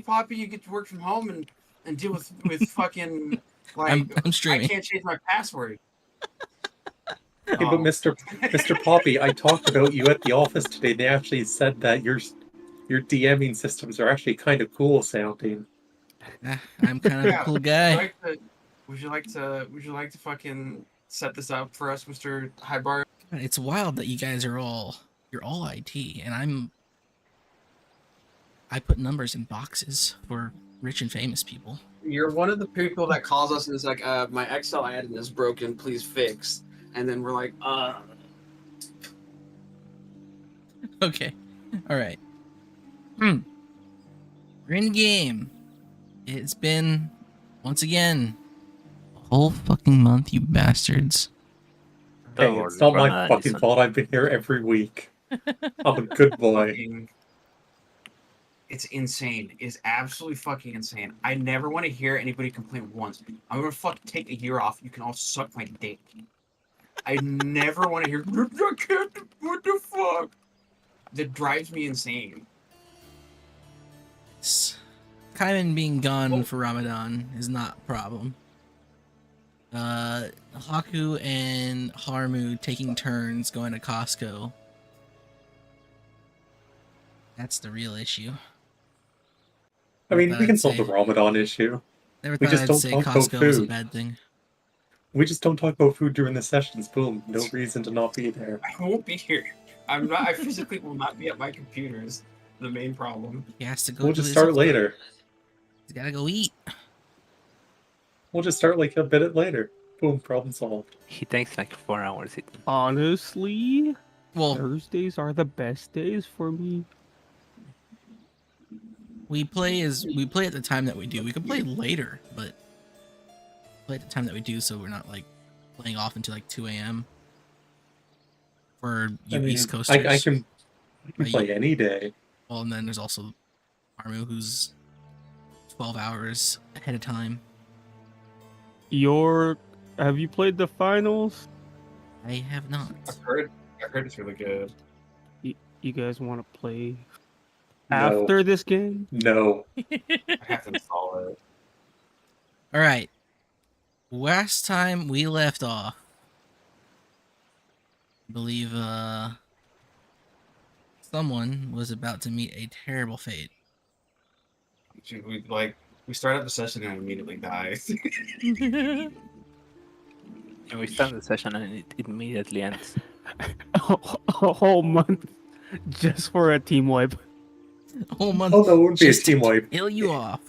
Poppy, you get to work from home and deal with fucking like I'm I streaming. can't change my password. Hey, but Mr. Poppy, I talked about you at the office today. They actually said that your DMing systems are actually kind of cool sounding. I'm kind of a Yeah, cool guy. would you like to fucking set this up for us, Mr. Highbar? It's wild that you guys are you're all IT, and I put numbers in boxes for rich and famous people. You're one of the people that calls us and is like, my Excel admin is broken, please fix. And then we're like, Okay, all right. We're in game. It's been once again a whole fucking month, you bastards. Hey, it's not my fucking fault. I've been here every week. I'm a good boy. fucking, it's insane. It's absolutely fucking insane. I never want to hear anybody complain once. I'm gonna fucking take a year off. You can all suck my dick. I never want to hear, I can't, what the fuck? That drives me insane. Kaiman being gone for Ramadan is not a problem. Haku and Harmu taking turns going to Costco. That's the real issue. I mean, we can solve the Ramadan issue. Never We thought just I'd don't say talk about Costco was a food. bad thing. We just don't talk about food during the sessions. Boom. No reason to not be there. I won't be here. I'm not. I physically will not be at my computer. Is the main problem. He has to go. We'll just start later. He's gotta go eat. We'll just start like a bit later. Boom. Problem solved. He takes like 4 hours. Honestly, well, Thursdays are the best days for me. We play at the time that we do. We can play later, but play at the time that we do, so we're not like playing off until like 2 a.m. for you East Coasters. I can play any day. Well, and then there's also Armu, who's 12 hours ahead of time. Have you played the finals? I have not. I've heard it's really good. You guys want to play No. after this game? No. I have to install it. All right. Last time we left off, I believe someone was about to meet a terrible fate. We start up the session and immediately die. And we start the session and it immediately ends. A whole month just for a team wipe. A whole month. Oh, that would be a team wipe. Kill you off.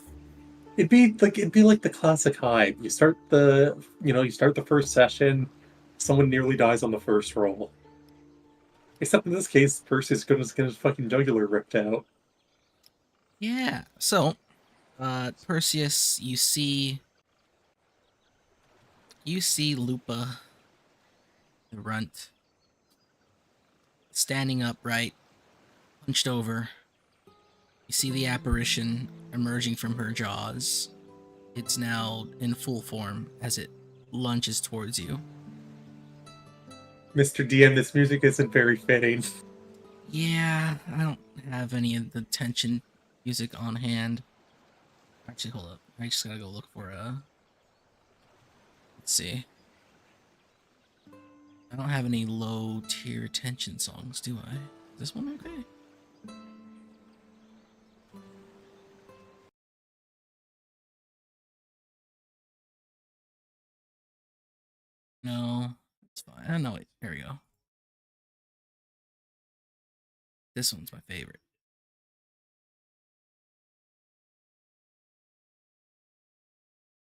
It'd be like the classic Hive. You start the first session, someone nearly dies on the first roll. Except in this case, Perseus is gonna fucking jugular ripped out. Yeah. So, Perseus, you see Lupa, the runt, standing upright, hunched over. You see the apparition emerging from her jaws. It's now in full form as it lunges towards you. Mr. DM, this music isn't very fitting. Yeah, I don't have any of the tension music on hand. Actually, hold up. I just gotta go look for let's see. I don't have any low tier tension songs, do I? Is this one okay? No, it's fine. I know it. Here we go. This one's my favorite.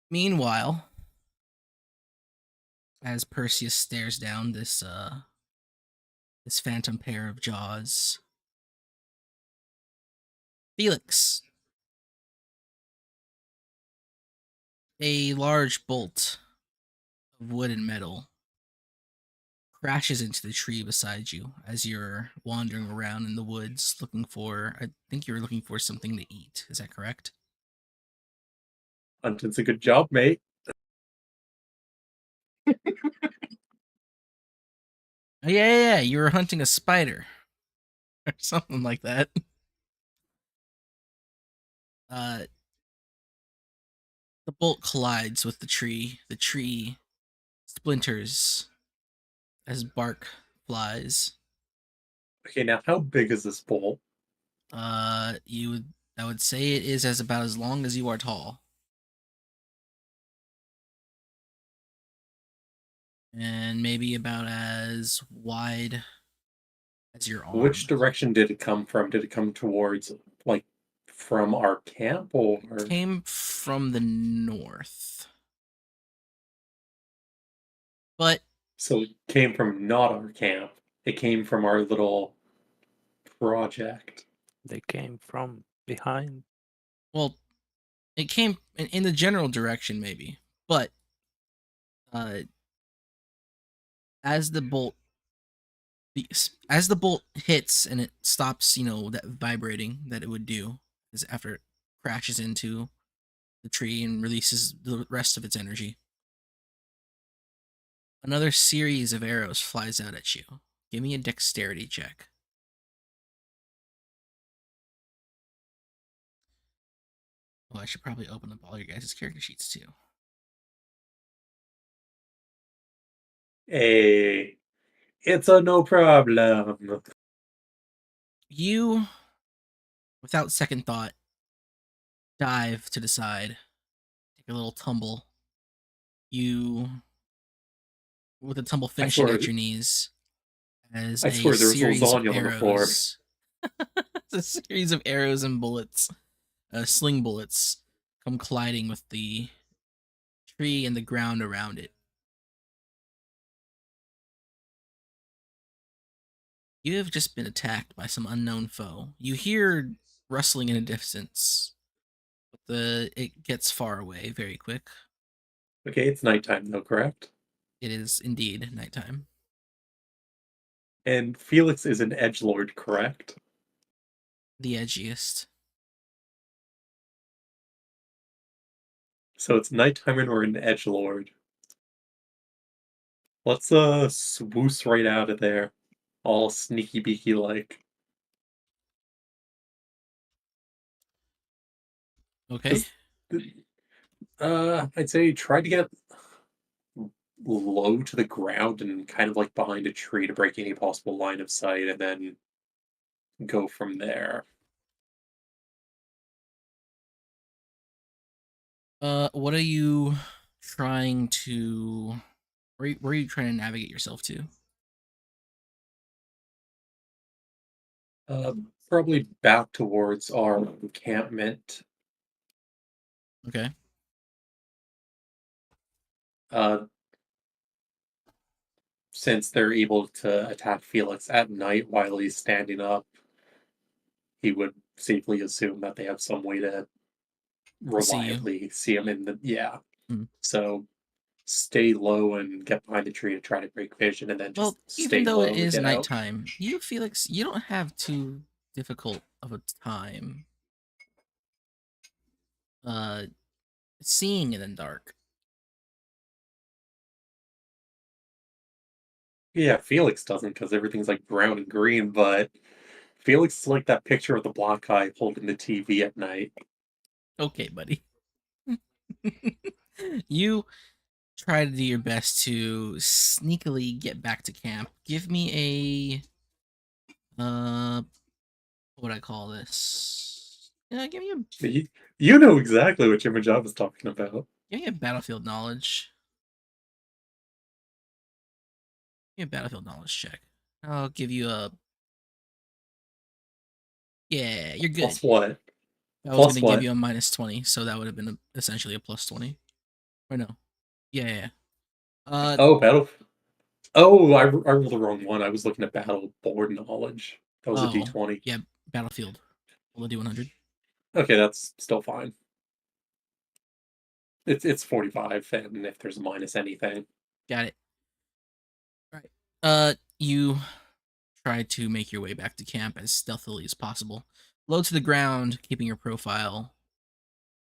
Meanwhile, as Perseus stares down this phantom pair of jaws, Felix, a large bolt of wood and metal crashes into the tree beside you as you're wandering around in the woods looking for, I think you're looking for something to eat. Is that correct? Hunting's a good job, mate. Yeah, you were hunting a spider. Or something like that. The bolt collides with the tree. The tree splinters as bark flies. Okay, now how big is this bolt? I would say it is as about as long as you are tall. And maybe about as wide as your arm. Which direction did it come from? Did it come towards, like, from our camp, or It came from the north. But so it came from not our camp? It came from our little project. They came from behind. well, it came in the general direction maybe. But as the bolt hits and it stops, that vibrating that it would do is after it crashes into the tree and releases the rest of its energy. Another series of arrows flies out at you. Give me a dexterity check. Oh, I should probably open up all your guys' character sheets too. Hey, it's a no problem. You, without second thought, dive to the side, take a little tumble. You, with a tumble finishing swear- at your knees, as I a swear there was series of lasagna on the floor. arrows. A series of arrows and bullets, sling bullets, come colliding with the tree and the ground around it. You have just been attacked by some unknown foe. You hear rustling in the distance, but it gets far away very quick. Okay, it's nighttime though, correct? It is indeed nighttime. And Felix is an edgelord, correct? The edgiest. So it's nighttime and we're an edgelord. Let's swoosh right out of there, all sneaky beaky like. Okay. I'd say try to get low to the ground and kind of like behind a tree to break any possible line of sight, and then go from there. What are you trying to? Where are you trying to navigate yourself to? Probably back towards our encampment. Okay. Uh, since they're able to attack Felix at night while he's standing up, he would safely assume that they have some way to See you. reliably see him in the Mhm. So stay low and get behind the tree to try to break vision, and then just Well, stay even though low it and is get out. nighttime, you, Felix, you don't have too difficult of a time seeing in the dark. Yeah, Felix doesn't because everything's like brown and green, but Felix is like that picture of the black guy holding the TV at night. Okay, buddy. You try to do your best to sneakily get back to camp. Give me what would I call this? Give me You know exactly what Jim and Job is talking about. a battlefield knowledge. Give me a battlefield knowledge check. I'll give you a. Yeah, you're good. Plus what? I was Plus gonna what? give you a -20, so that would have been essentially a +20. Or no? Yeah. Oh, battle. Oh, I rolled the wrong one. I was looking at battle board knowledge. That was a D20. Yeah, battlefield. Roll a D100. Okay, that's still fine. It's 45, and if there's a minus anything. Got it. Right. You try to make your way back to camp as stealthily as possible. Low to the ground, keeping your profile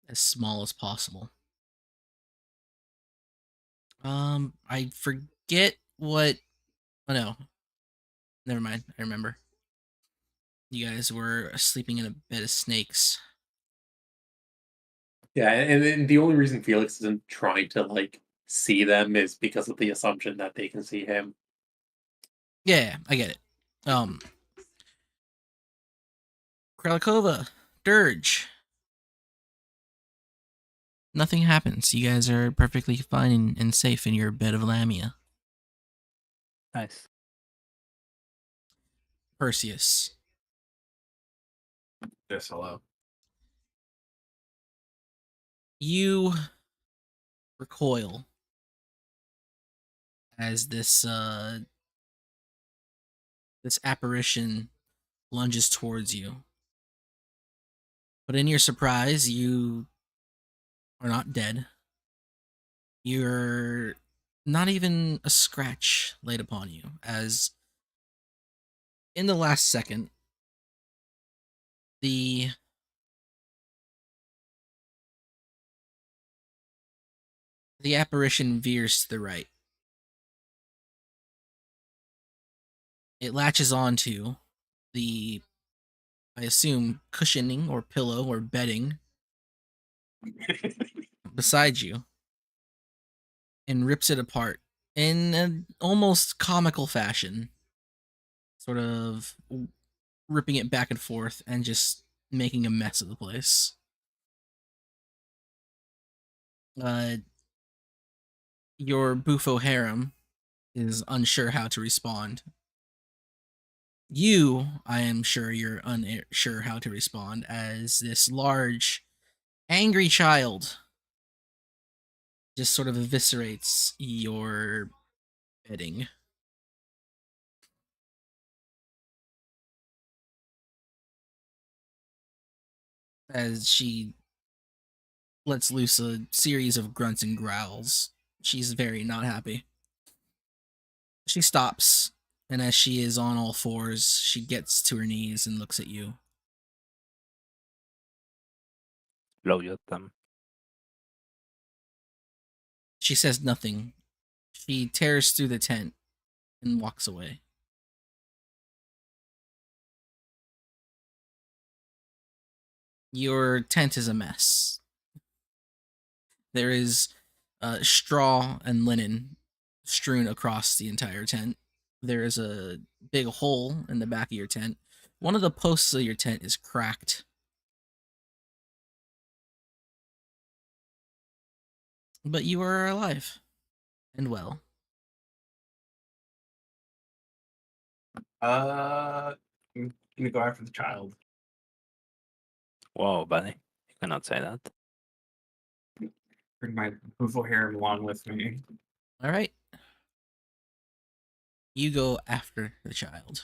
as small as possible. I forget what. Oh no, never mind. I remember. You guys were sleeping in a bed of snakes. Yeah, and the only reason Felix isn't trying to like see them is because of the assumption that they can see him. Yeah, I get it. Kralikova, Dirge. Nothing happens. You guys are perfectly fine and safe in your bed of Lamia. Nice. Perseus. Yes, hello. You recoil as this apparition lunges towards you. But in your surprise, you are not dead. You're not even a scratch laid upon you, as in the last second, the apparition veers to the right. It latches onto the, I assume, cushioning or pillow or bedding beside you and rips it apart in an almost comical fashion, sort of ripping it back and forth and just making a mess of the place. Your Bufo harem is unsure how to respond. You, I am sure you're unsure how to respond, as this large, angry child just sort of eviscerates your bedding. As she lets loose a series of grunts and growls. She's very not happy. She stops, and as she is on all fours, she gets to her knees and looks at you. Blow your thumb. She says nothing. She tears through the tent and walks away. Your tent is a mess. There is straw and linen strewn across the entire tent. There is a big hole in the back of your tent. One of the posts of your tent is cracked. But you are alive and well. I'm gonna go after the child. Whoa, buddy. You cannot say that. Bring my Bufo harem along with me. All right. You go after the child.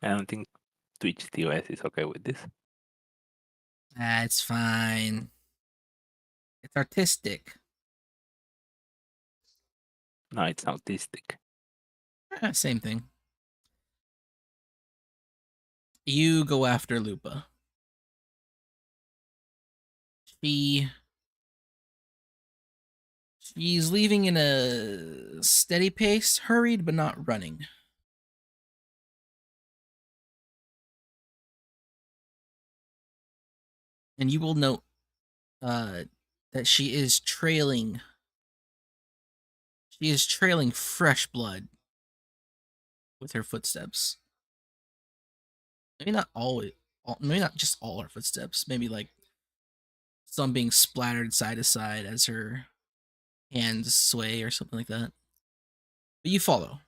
I don't think Twitch TOS is okay with this. That's fine. It's artistic. No, it's autistic. Same thing. You go after Lupa. She's leaving in a steady pace, hurried but not running. And you will note that she is trailing fresh blood with her footsteps. Maybe not always, maybe not just all her footsteps. Maybe like some being splattered side to side as her hands sway or something like that. But you follow.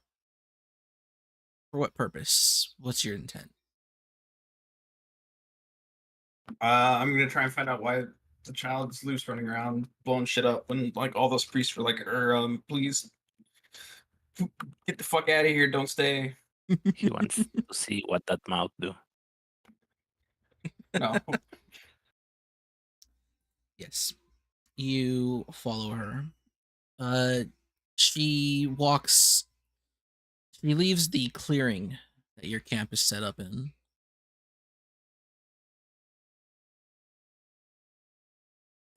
For what purpose? What's your intent? I'm gonna try and find out why the child's loose running around blowing shit up when like all those priests were like, please get the fuck out of here, don't stay. He wants to see what that mouth do. No. Yes. You follow her. She leaves the clearing that your camp is set up in.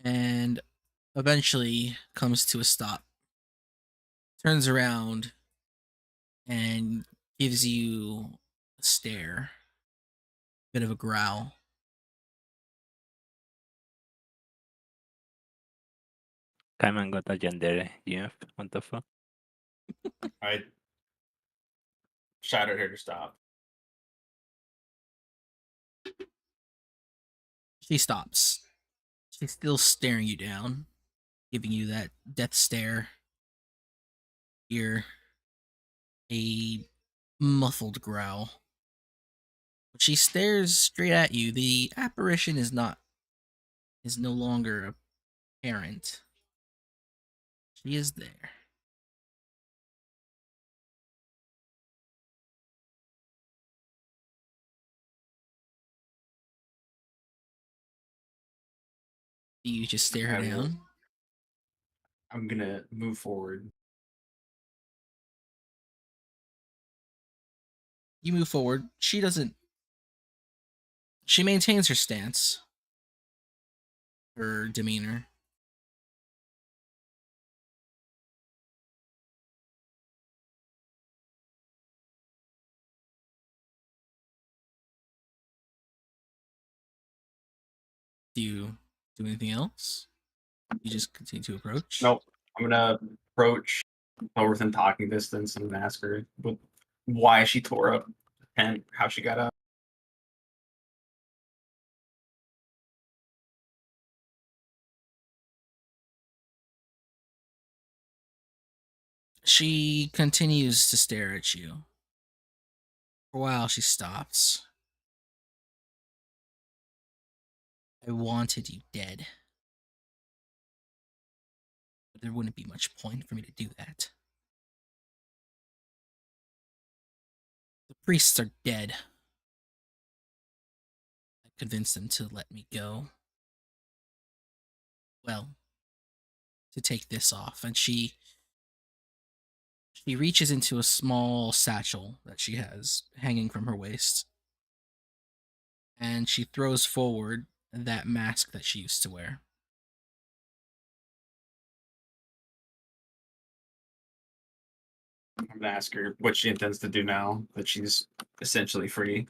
And eventually comes to a stop. Turns around and gives you a stare. Bit of a growl. Cayman got a yandere, GF. What the fuck? I shouted her to stop. She stops. She's still staring you down, giving you that death stare. Hear a muffled growl. But she stares straight at you. The apparition is no longer apparent. She is there. Do you just stare her I will- down? I'm gonna move forward. You move forward. She doesn't. She maintains her stance, her demeanor. Do you do anything else? You just continue to approach? Nope. I'm gonna approach her within talking distance and ask her why she tore up the tent, how she got up. She continues to stare at you. For a while, she stops. I wanted you dead. But there wouldn't be much point for me to do that. The priests are dead. I convinced them to let me go. Well, to take this off. And she reaches into a small satchel that she has hanging from her waist. And she throws forward that mask that she used to wear. I'm gonna ask her what she intends to do now that she's essentially free.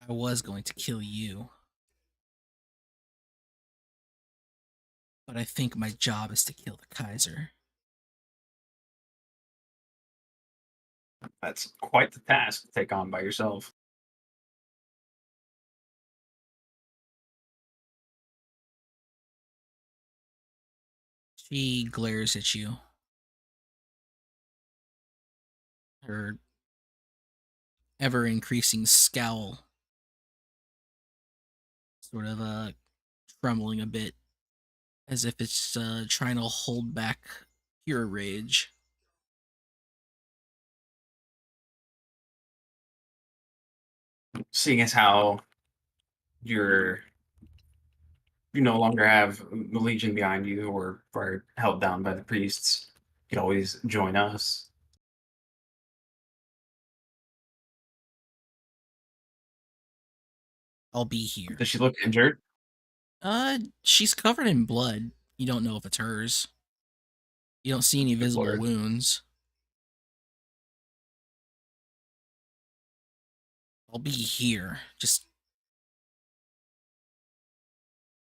I was going to kill you. But I think my job is to kill the Kaiser. That's quite the task to take on by yourself. She glares at you. Her ever increasing scowl sort of trembling a bit as if it's trying to hold back pure rage. Seeing as how you no longer have the Legion behind you or are held down by the priests, you could always join us. I'll be here. Does she look injured? She's covered in blood. You don't know if it's hers. You don't see any Good visible lord. wounds. I'll be here. Just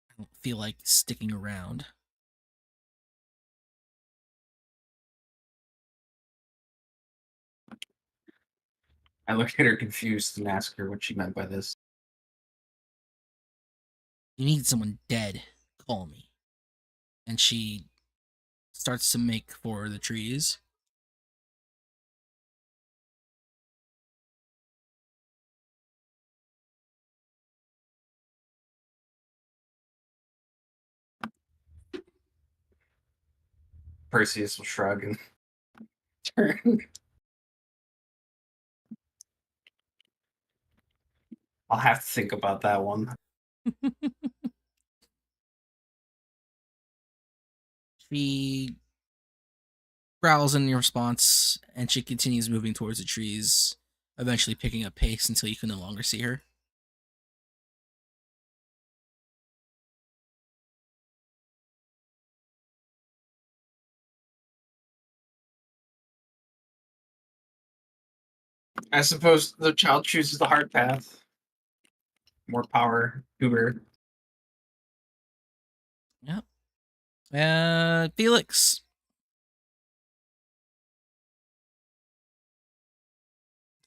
I don't feel like sticking around. I looked at her confused and asked her what she meant by this. You need someone dead. Call me. And she starts to make for the trees. Perseus will shrug and turn. I'll have to think about that one. She growls in response, and she continues moving towards the trees, eventually picking up pace until you can no longer see her. I suppose the child chooses the hard path. More power, Uber. Yep. Felix.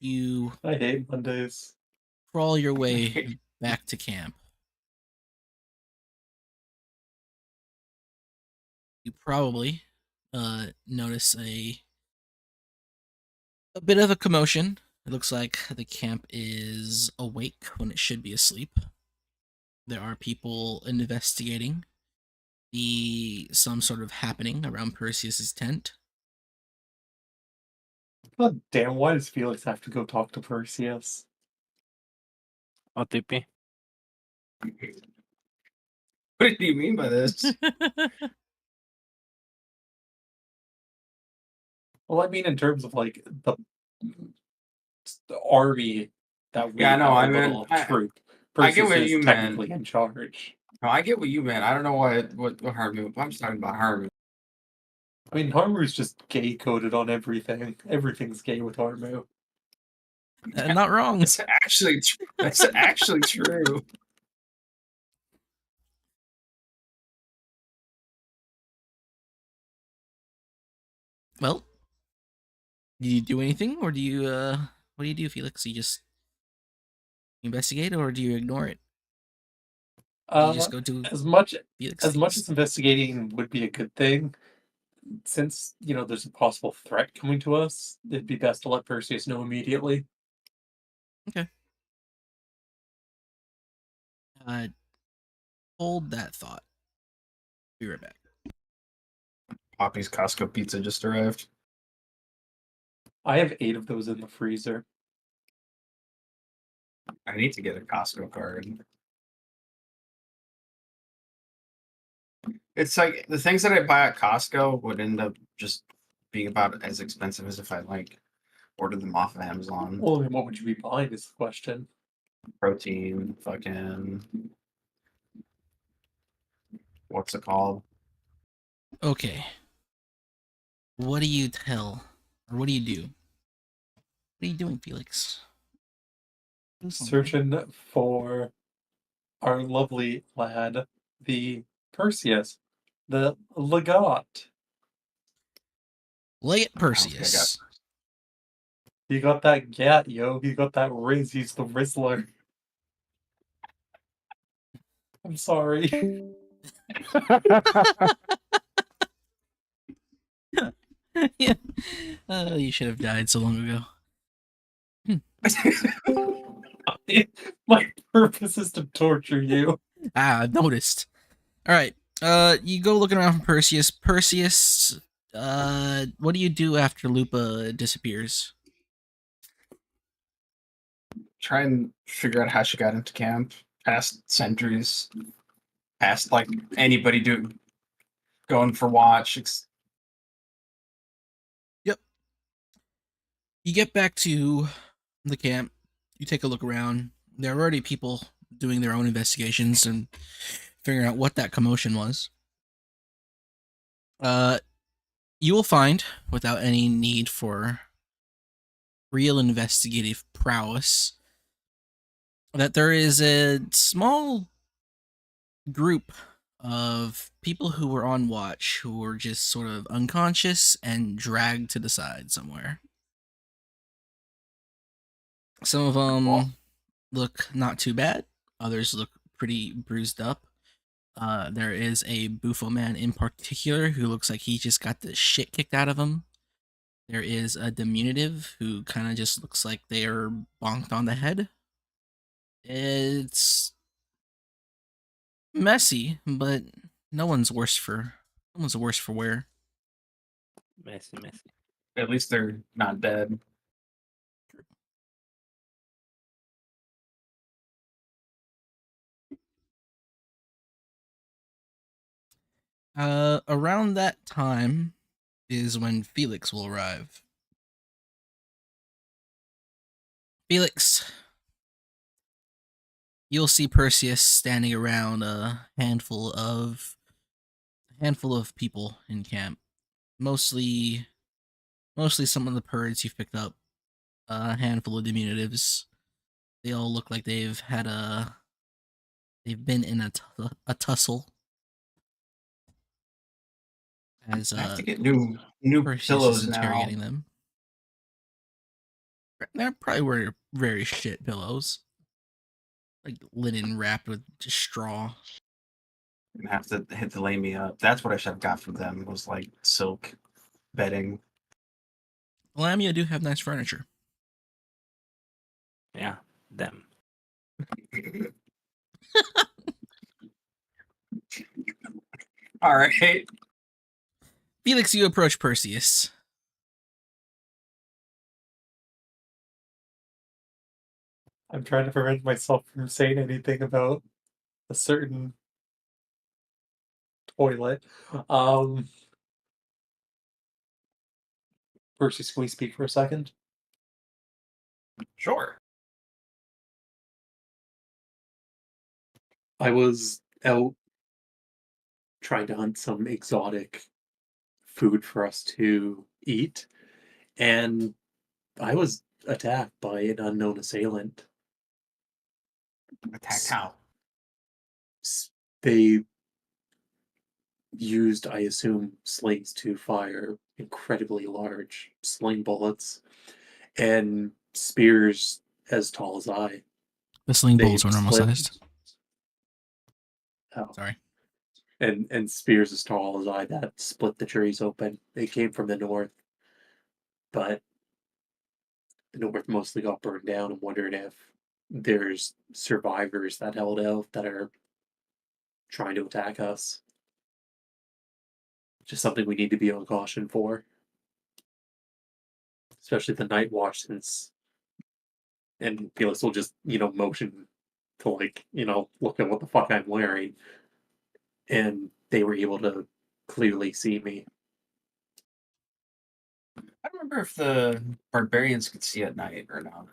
You I hate Mondays. crawl your way back to camp. You probably notice a bit of a commotion. It looks like the camp is awake when it should be asleep. There are people investigating some sort of happening around Perseus's tent. God damn, why does Felix have to go talk to Perseus? OTP. What do you mean by this? Well, I mean in terms of like the army that we Yeah, no, have I a meant- little I- troop. I get Perseus what is you meant. technically in charge. No, I get what you meant. I don't know what Harmu. I'm just talking about Harmu. I mean, Harmu's just gay coded on everything. Everything's gay with Harmu. Not wrong. That's actually true. That's actually true. Well, do you do anything, or do you what do you do, Felix? You just investigate, or do you ignore it? Do you just go to As much Felix? as much things? as investigating would be a good thing, since there's a possible threat coming to us, it'd be best to let Perseus know immediately. Hold that thought. Be right back. Poppy's Costco pizza just arrived. I have 8 of those in the freezer. I need to get a Costco card. It's like the things that I buy at Costco would end up just being about as expensive as if I ordered them off of Amazon. Well, then what would you be buying is the question. Protein, fucking what's it called? Okay. What do you tell, or what do you do? What are you doing, Felix? Do something. Searching for our lovely lad, the Perseus, the Legat. Lay it, I Perseus. He got that gat, yo. He got that riz. He's the Rizzler. I'm sorry. Yeah. You should have died so long ago. My purpose is to torture you. I've noticed. All right. You go looking around for Perseus. Perseus, what do you do after Lupa disappears? Try and figure out how she got into camp, past sentries, past anybody going for watch. You get back to the camp. You take a look around. There are already people doing their own investigations and figuring out what that commotion was. You will find, without any need for real investigative prowess, that there is a small group of people who were on watch who were just sort of unconscious and dragged to the side somewhere. Some of them look not too bad. Others look pretty bruised up. There is a Bufo man in particular who looks like he just got the shit kicked out of him. There is a diminutive who kind of just looks like they are bonked on the head. It's messy, but no one's worse for wear. Messy, messy. At least they're not dead. Around that time is when Felix will arrive. Felix, you'll see Perseus standing around a handful of people in camp. Mostly some of the Purds you've picked up. A handful of diminutives. They all look like they've had a They've been in a tussle as I have to get new Perseus is pillows now. interrogating them. They're probably were very shit pillows, like linen wrapped with just straw. I have to hit to lay me up. That's what I should have got from them. Was like silk bedding. Lamia do have nice furniture. Yeah, them. All right. Felix, you approach Perseus. I'm trying to prevent myself from saying anything about a certain toilet. Perseus, can we speak for a second? Sure. I was out trying to hunt some exotic food for us to eat, and I was attacked by an unknown assailant. Attacked how? They used, I assume, slings to fire incredibly large sling bullets and spears as tall as I. The sling They bolts are normal split- sized. Oh. Sorry. And spears as tall as I that split the trees open. They came from the north, but the north mostly got burned down. I'm wondering if there's survivors that held out that are trying to attack us. Just something we need to be on caution for. Especially the night watch, since and Felix will just, motion to look at what the fuck I'm wearing. And they were able to clearly see me. I don't remember if the barbarians could see at night or not.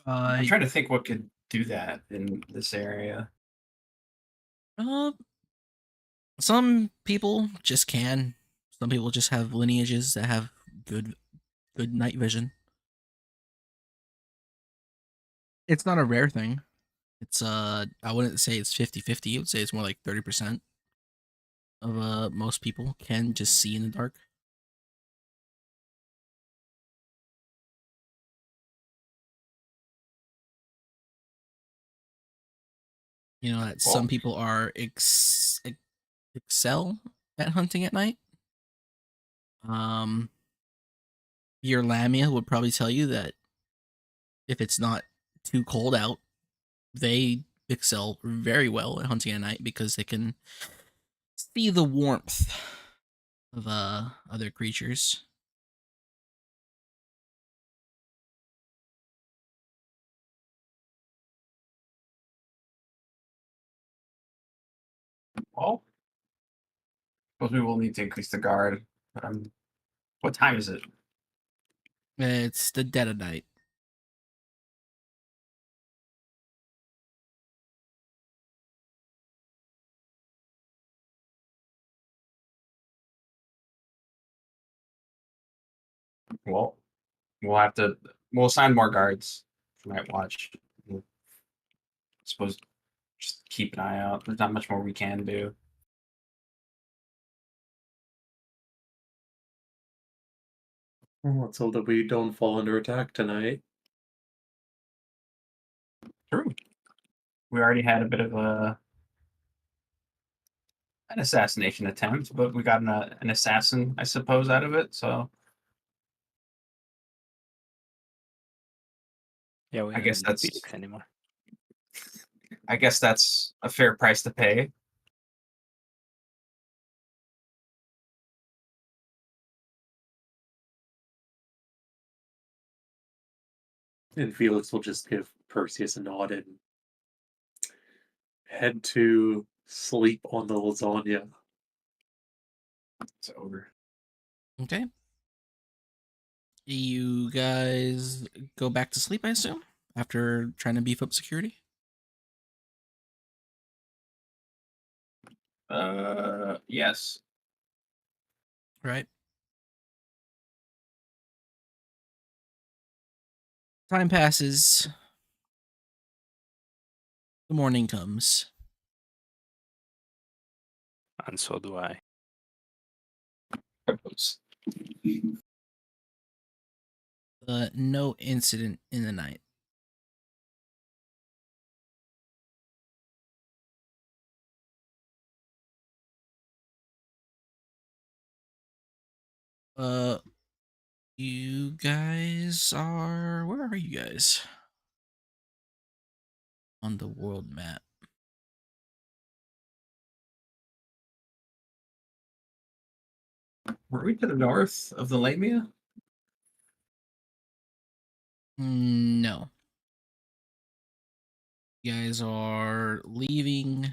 I'm trying to think what could do that in this area. Some people just can. Some people just have lineages that have good night vision. It's not a rare thing. It's I wouldn't say it's 50-50. I would say it's more like 30% of most people can just see in the dark. You know that some Well- people are excel at hunting at night. Your Lamia would probably tell you that if it's not too cold out, they excel very well at hunting at night because they can see the warmth of other creatures. Well, suppose we will need to increase the guard. But what time is it? It's the dead of night. Well, we'll assign more guards for night watch. We'll, suppose just keep an eye out. There's not much more we can do. Well, let's hope that we don't fall under attack tonight. True. We already had a bit of an assassination attempt, but we got an assassin, I suppose, out of it. So Yeah, we I guess don't need that's- Felix anymore. I guess that's a fair price to pay. And Felix will just give Perseus a nod and head to sleep on the lasagna. It's over. Okay. You guys go back to sleep, I assume, after trying to beef up security? Yes. Right. Time passes. The morning comes. And so do I. No incident in the night. You guys are... Where are you guys? On the world map. Were we to the north of the Lamia? No. You guys are leaving...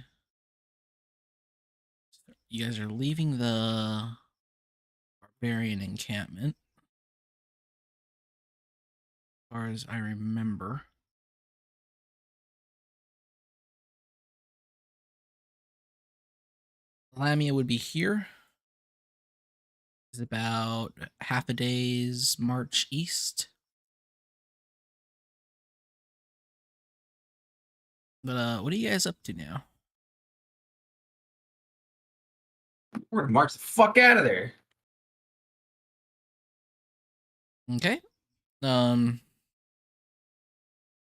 You guys are leaving the barbarian encampment. As far as I remember. Lamia would be here. It's about half a day's march east. But what are you guys up to now? We're gonna march the fuck out of there. Okay. If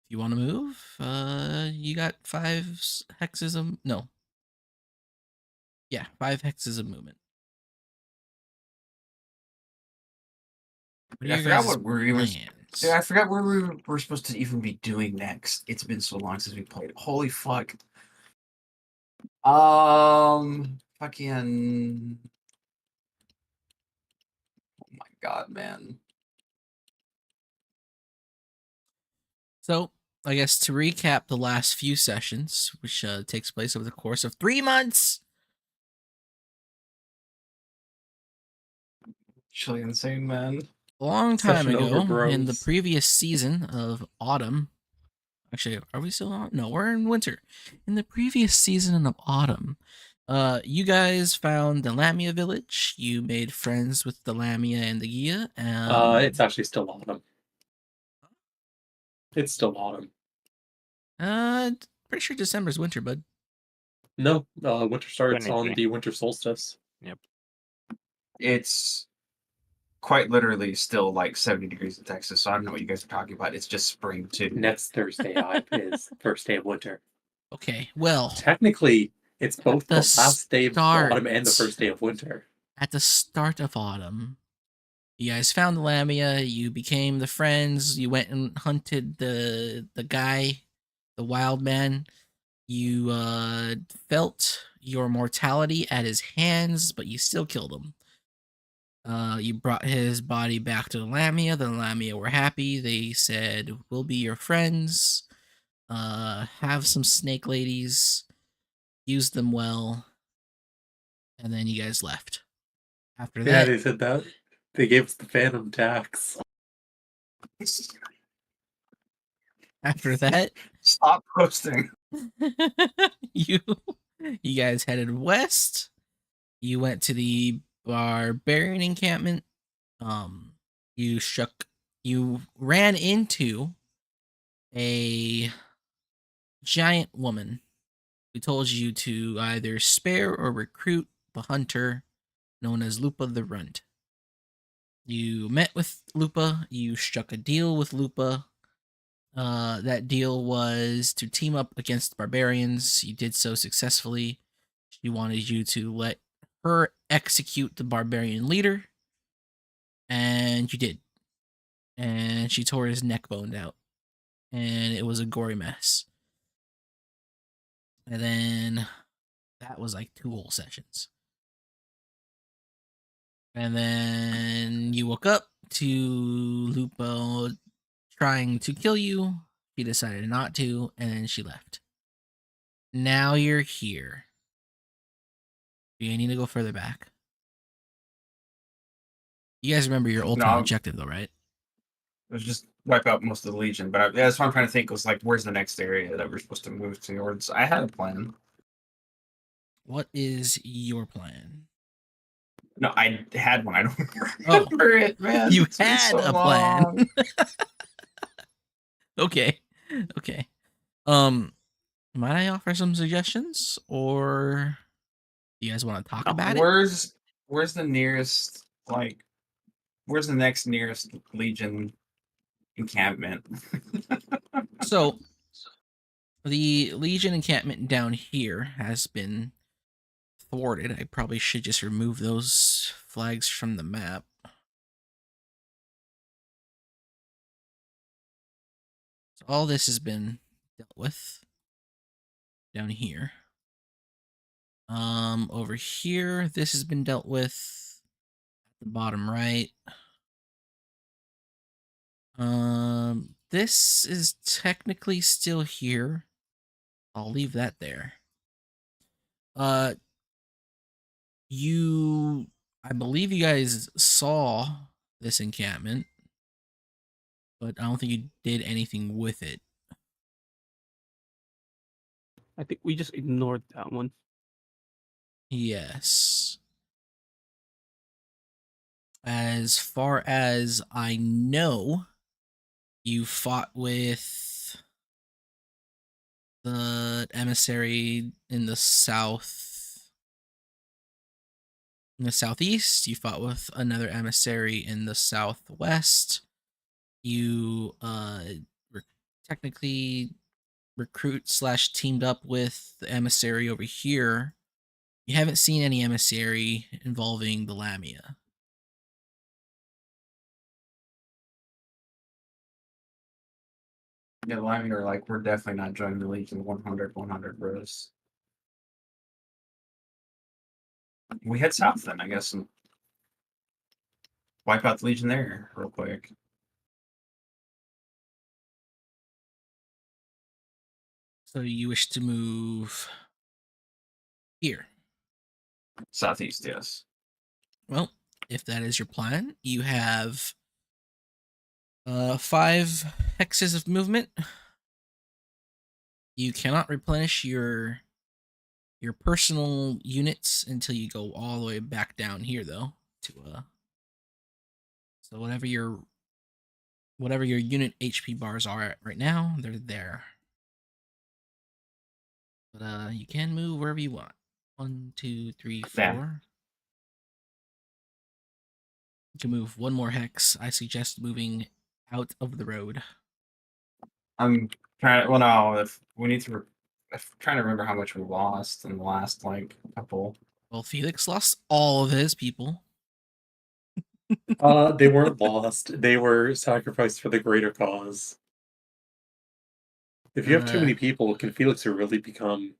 you want to move, you got 5 hexes of... No. Yeah, 5 hexes of movement. What are I your forgot guys' what we were. plans? Dude, I forgot what we were supposed to even be doing next. It's been so long since we played. Holy fuck. Fucking. Oh my god, man. So, I guess to recap the last few sessions, which takes place over the course of 3 months. Actually insane, man. A long time Session ago, over, in the bros. previous season of autumn. Actually, are we still on? No, we're in winter. In the previous season of autumn, you guys found the Lamia village. You made friends with the Lamia and the Gia. It's actually still autumn. It's still autumn. Pretty sure December's winter, bud. No, winter starts on 23. the winter solstice. It's quite literally still like 70 degrees in Texas, so I don't know what you guys are talking about. It's just spring too. Next Thursday is first day of winter. Okay, well, Technically, it's both the last day of start. autumn and the first day of winter. At the start of autumn, you guys found the Lamia. You became the friends. You went and hunted the guy, the wild man. You felt your mortality at his hands, but you still killed him. You brought his body back to the Lamia. The Lamia were happy. They said, "We'll be your friends. Have some snake ladies. Use them well." And then you guys left. After Yeah, that, they said that. They gave us the phantom tax. after that, Stop posting. you guys headed west. You went to the barbarian encampment. You ran into a giant woman who told you to either spare or recruit the hunter known as Lupa the Runt. You met with Lupa. You struck a deal with Lupa. That deal was to team up against the barbarians. You did so successfully. She wanted you to let her execute the barbarian leader, and you did. And she tore his neck bone out, and it was a gory mess. And then that was like 2 whole sessions. And then you woke up to Lupo trying to kill you. She decided not to, and then she left. Now you're here. Do you need to go further back? You guys remember your ultimate No. objective, though, right? It was just wipe out most of the Legion, but that's what I'm trying to think. Was like, where's the next area that we're supposed to move towards? I had a plan. What is your plan? No, I had one. I don't Oh. remember it, man. You It's been had so a plan. long. Okay. Might I offer some suggestions, or do you guys want to talk about it? Where's the nearest where's the next nearest Legion encampment? So, the Legion encampment down here has been thwarted. I probably should just remove those flags from the map. So all this has been dealt with down here. Over here, this has been dealt with at the bottom right. This is technically still here. I'll leave that there. I believe you guys saw this encampment, but I don't think you did anything with it. I think we just ignored that one. Yes. As far as I know, you fought with the emissary in the south. In the southeast, you fought with another emissary in the southwest. You technically teamed up with the emissary over here. You haven't seen any emissary involving the Lamia. Yeah, Lamia are like, we're definitely not joining the Legion 100 bros. We head south then, I guess, and wipe out the Legion there real quick. So you wish to move here? Southeast, yes. Well, if that is your plan, you have 5 hexes of movement. You cannot replenish your personal units until you go all the way back down here, though. So whatever your unit HP bars are at right now, they're there. But you can move wherever you want. 1, 2, 3, 4. Yeah. You can move 1 more hex. I suggest moving out of the road. I'm trying. Well, no, if we need to. I'm trying to remember how much we lost in the last couple. Well, Felix lost all of his people. They weren't lost. They were sacrificed for the greater cause. If you have too many people, can Felix really become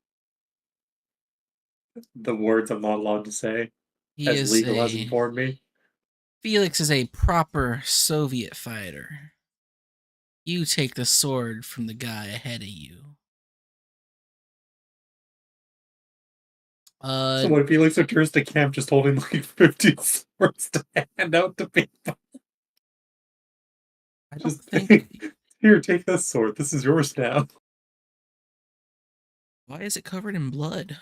the words I'm not allowed to say? As legal has informed me. Felix is a proper Soviet fighter. You take the sword from the guy ahead of you. So when Felix returns to camp just holding like 50 swords to hand out to people. I don't Just think. Here, take this sword. This is yours now. Why is it covered in blood?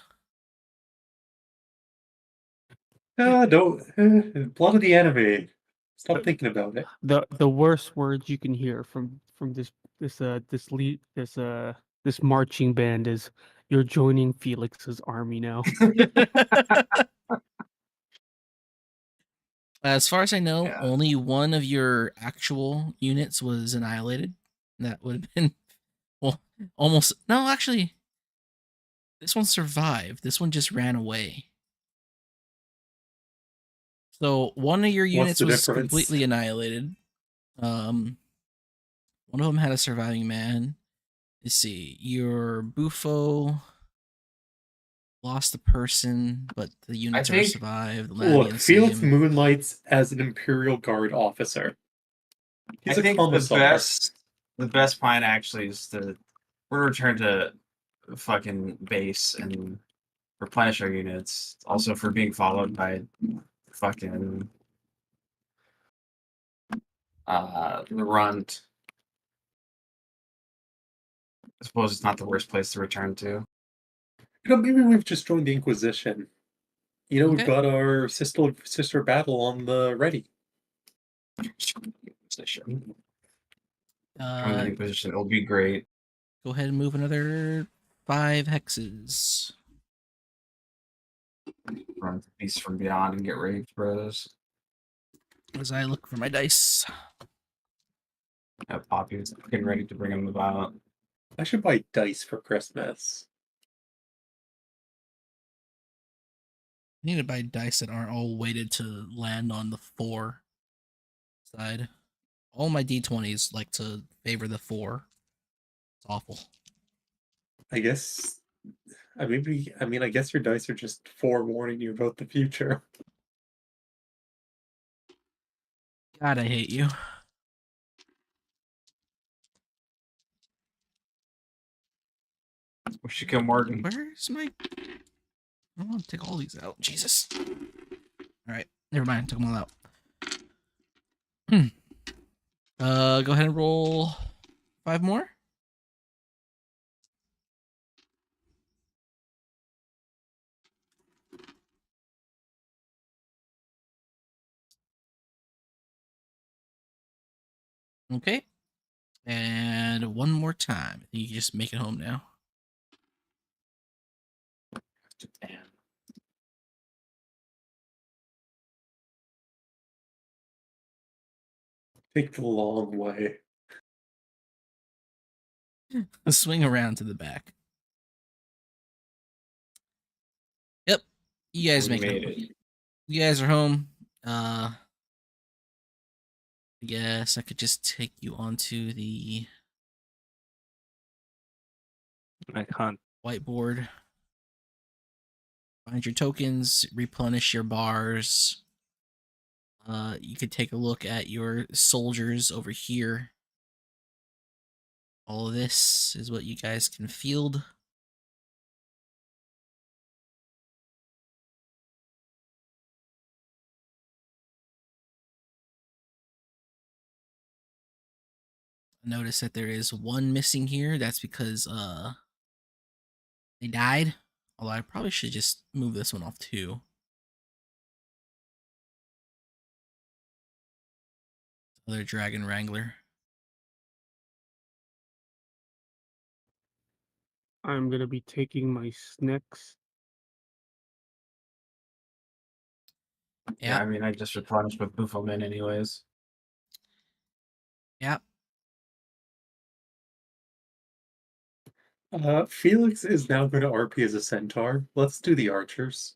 Don't. Blood of the enemy. Stop thinking about it. The worst words you can hear from this marching band is, "You're joining Felix's army now." As far as I know, Yeah. only one of your actual units was annihilated. That would have been, well, almost. No, actually, this one survived. This one just ran away. So one of your units the was difference? completely annihilated. One of them had a surviving man. Let's see. Your Bufo lost a person, but the units are think- survived. The Look, Lamian Felix same. moonlights as an Imperial Guard officer. He's I a think commissar. the best plan actually is we're to return to fucking base and replenish our units. Also, for being followed by fucking the Runt. I suppose it's not the worst place to return to. Maybe we've just joined the Inquisition. We've Okay. got our sister battle on the ready. Join the Inquisition. It'll be great. Go ahead and move another 5 hexes. Run to Beasts from Beyond and get raped, bros. As I look for my dice. Poppy's getting ready to bring him about. I should buy dice for Christmas. I need to buy dice that aren't all weighted to land on the 4 side. All my d20s like to favor the 4. It's awful. I guess. I mean, I guess your dice are just forewarning you about the future. God, I hate you. We should kill Morgan. Where's my... I want to take all these out. Jesus. Alright, never mind. Took them all out. Go ahead and roll 5 more. Okay. And one more time. You can just make it home now. Japan. Take the long way. Swing around to the back. Yep. You guys We make made it. it. You guys are home. I guess I could just take you onto the I can't. whiteboard. Find your tokens, replenish your bars. You could take a look at your soldiers over here. All of this is what you guys can field. Notice that there is one missing here. That's because they died. Although I probably should just move this one off too. Other Dragon Wrangler. I'm gonna be taking my snacks. Yeah, I Yep. mean, I just replenished with Buffleman anyways. Yep. Felix is now going to RP as a centaur. Let's do the archers.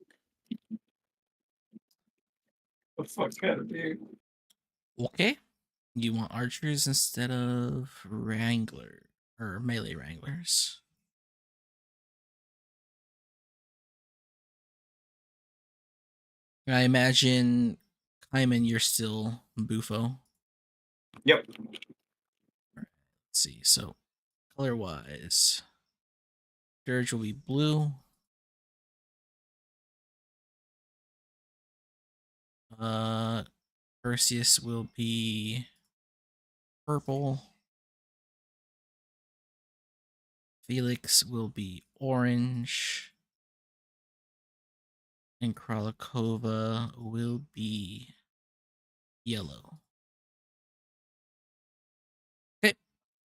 The fuck out of here. Okay. You want archers instead of wrangler or melee wranglers. I imagine, Kaiman, you're still Bufo. Yep. Let's see. So, color wise, Dirge will be blue. Perseus will be purple. Felix will be orange. And Kralakova will be yellow. Okay.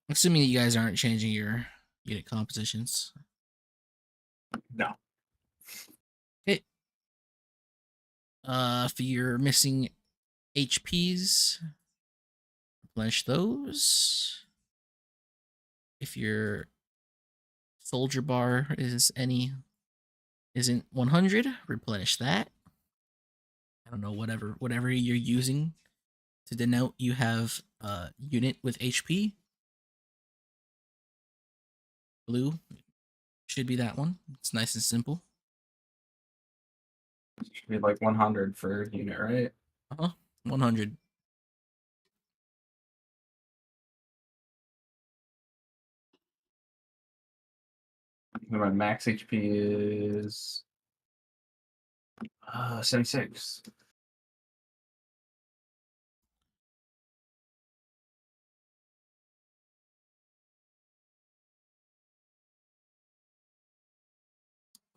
Assuming that you guys aren't changing your unit compositions. No. Okay. For your missing HPs, replenish those. If your soldier bar isn't 100, replenish that. I don't know, whatever you're using to denote you have a unit with HP. Blue should be that one. It's nice and simple. Should be like 100 for unit, right? 100. My max HP is 76.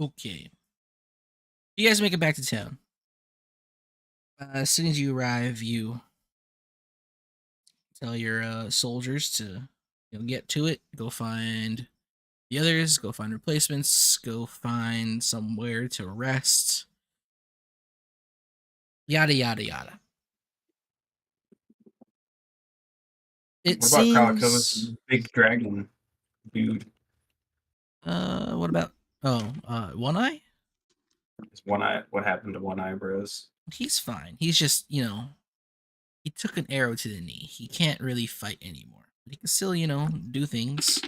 Okay. You guys make it back to town. As soon as you arrive, you tell your soldiers to get to it. Go find The others go find replacements, go find somewhere to rest. Yada yada yada. It What about seems. Kralikova's big dragon dude? What about? Oh, One Eye. Is One Eye? What happened to One Eye Bros? He's fine. He's just, he took an arrow to the knee. He can't really fight anymore. But he can still, do things.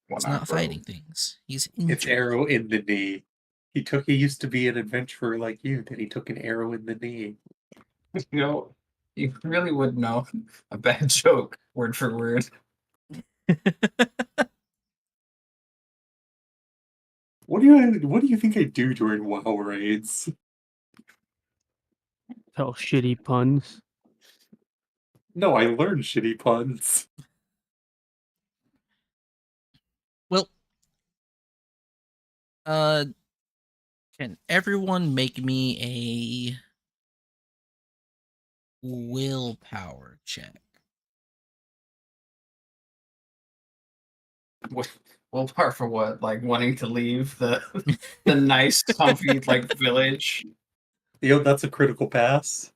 One He's Eye not Bro. fighting things. He's It's injured. arrow in the knee. He used to be an adventurer like you, then he took an arrow in the knee. You know, you really would know a bad joke word for word. What do you think I do during WoW raids? Tell shitty puns. No, I learned shitty puns. Well, can everyone make me a willpower check? Willpower for what? Like wanting to leave the the nice, comfy village. That's a critical pass.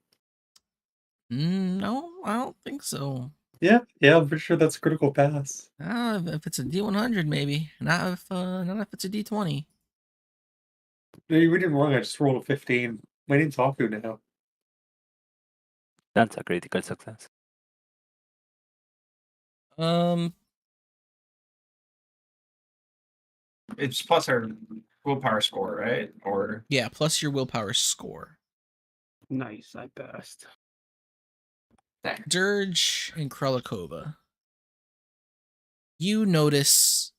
No, I don't think so. Yeah, I'm pretty sure that's a critical pass. If it's a D100, maybe. Not if it's a D20. No, you read it wrong. I just rolled a 15. My name's Haku now. That's a critical success. It's plus our willpower score, right? Or Yeah, plus your willpower score. Nice, I passed. Dirge and Krelikova. You notice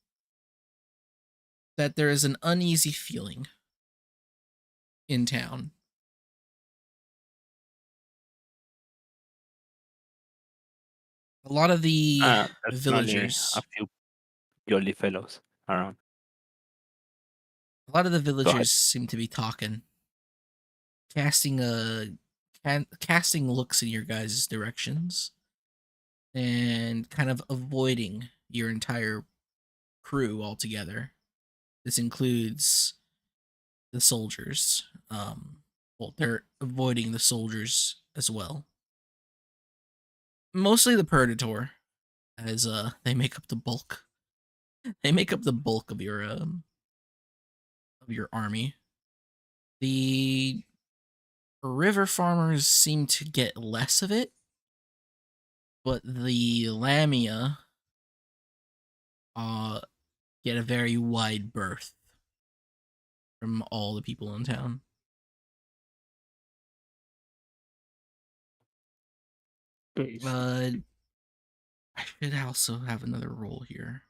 that there is an uneasy feeling in town. A lot of the There's only villagers, a few jolly fellows around. a lot of the ahead. villagers seem to be talking, casting looks in your guys' directions, and kind of avoiding your entire crew altogether. This includes the soldiers. Well, they're avoiding the soldiers as well. Mostly the Predator, as they make up the bulk. They make up the bulk of your army. The river farmers seem to get less of it, but the Lamia get a very wide berth from all the people in town. Based. I should also have another roll here.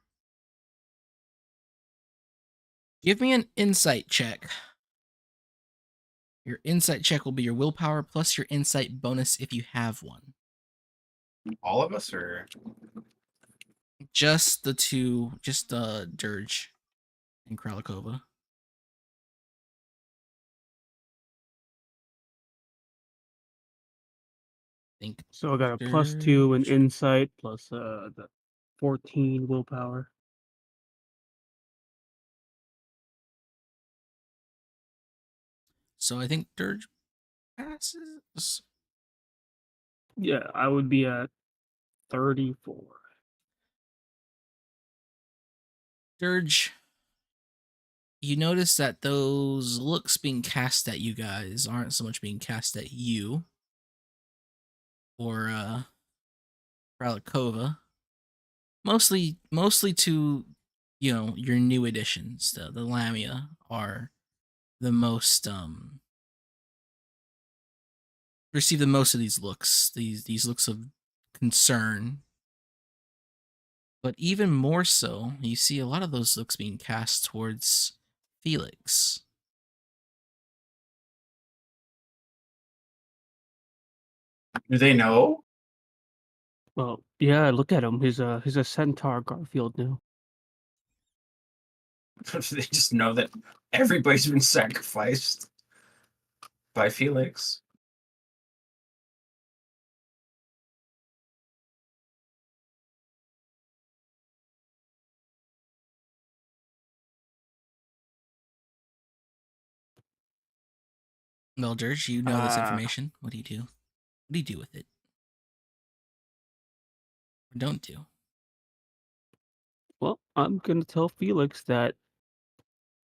Give me an insight check. Your insight check will be your willpower plus your insight bonus if you have one. all of us, or Just the two, just Dirge and Kralikova. Think So I got a +2 in insight plus the 14 willpower. so. I think Dirge passes. Yeah, I would be at 34. Dirge, you notice that those looks being cast at you guys aren't so much being cast at you or Kralikova. Mostly to your new additions. The Lamia are the most receive the most of these looks. These looks of concern. But even more so, you see a lot of those looks being cast towards Felix. do they know? Well, yeah, look at him. He's a centaur Garfield now. Do they just know that everybody's been sacrificed by Felix? Mildred, you know this Uh, information. What do you do? What do you do with it? Or don't do? Well, I'm gonna tell Felix that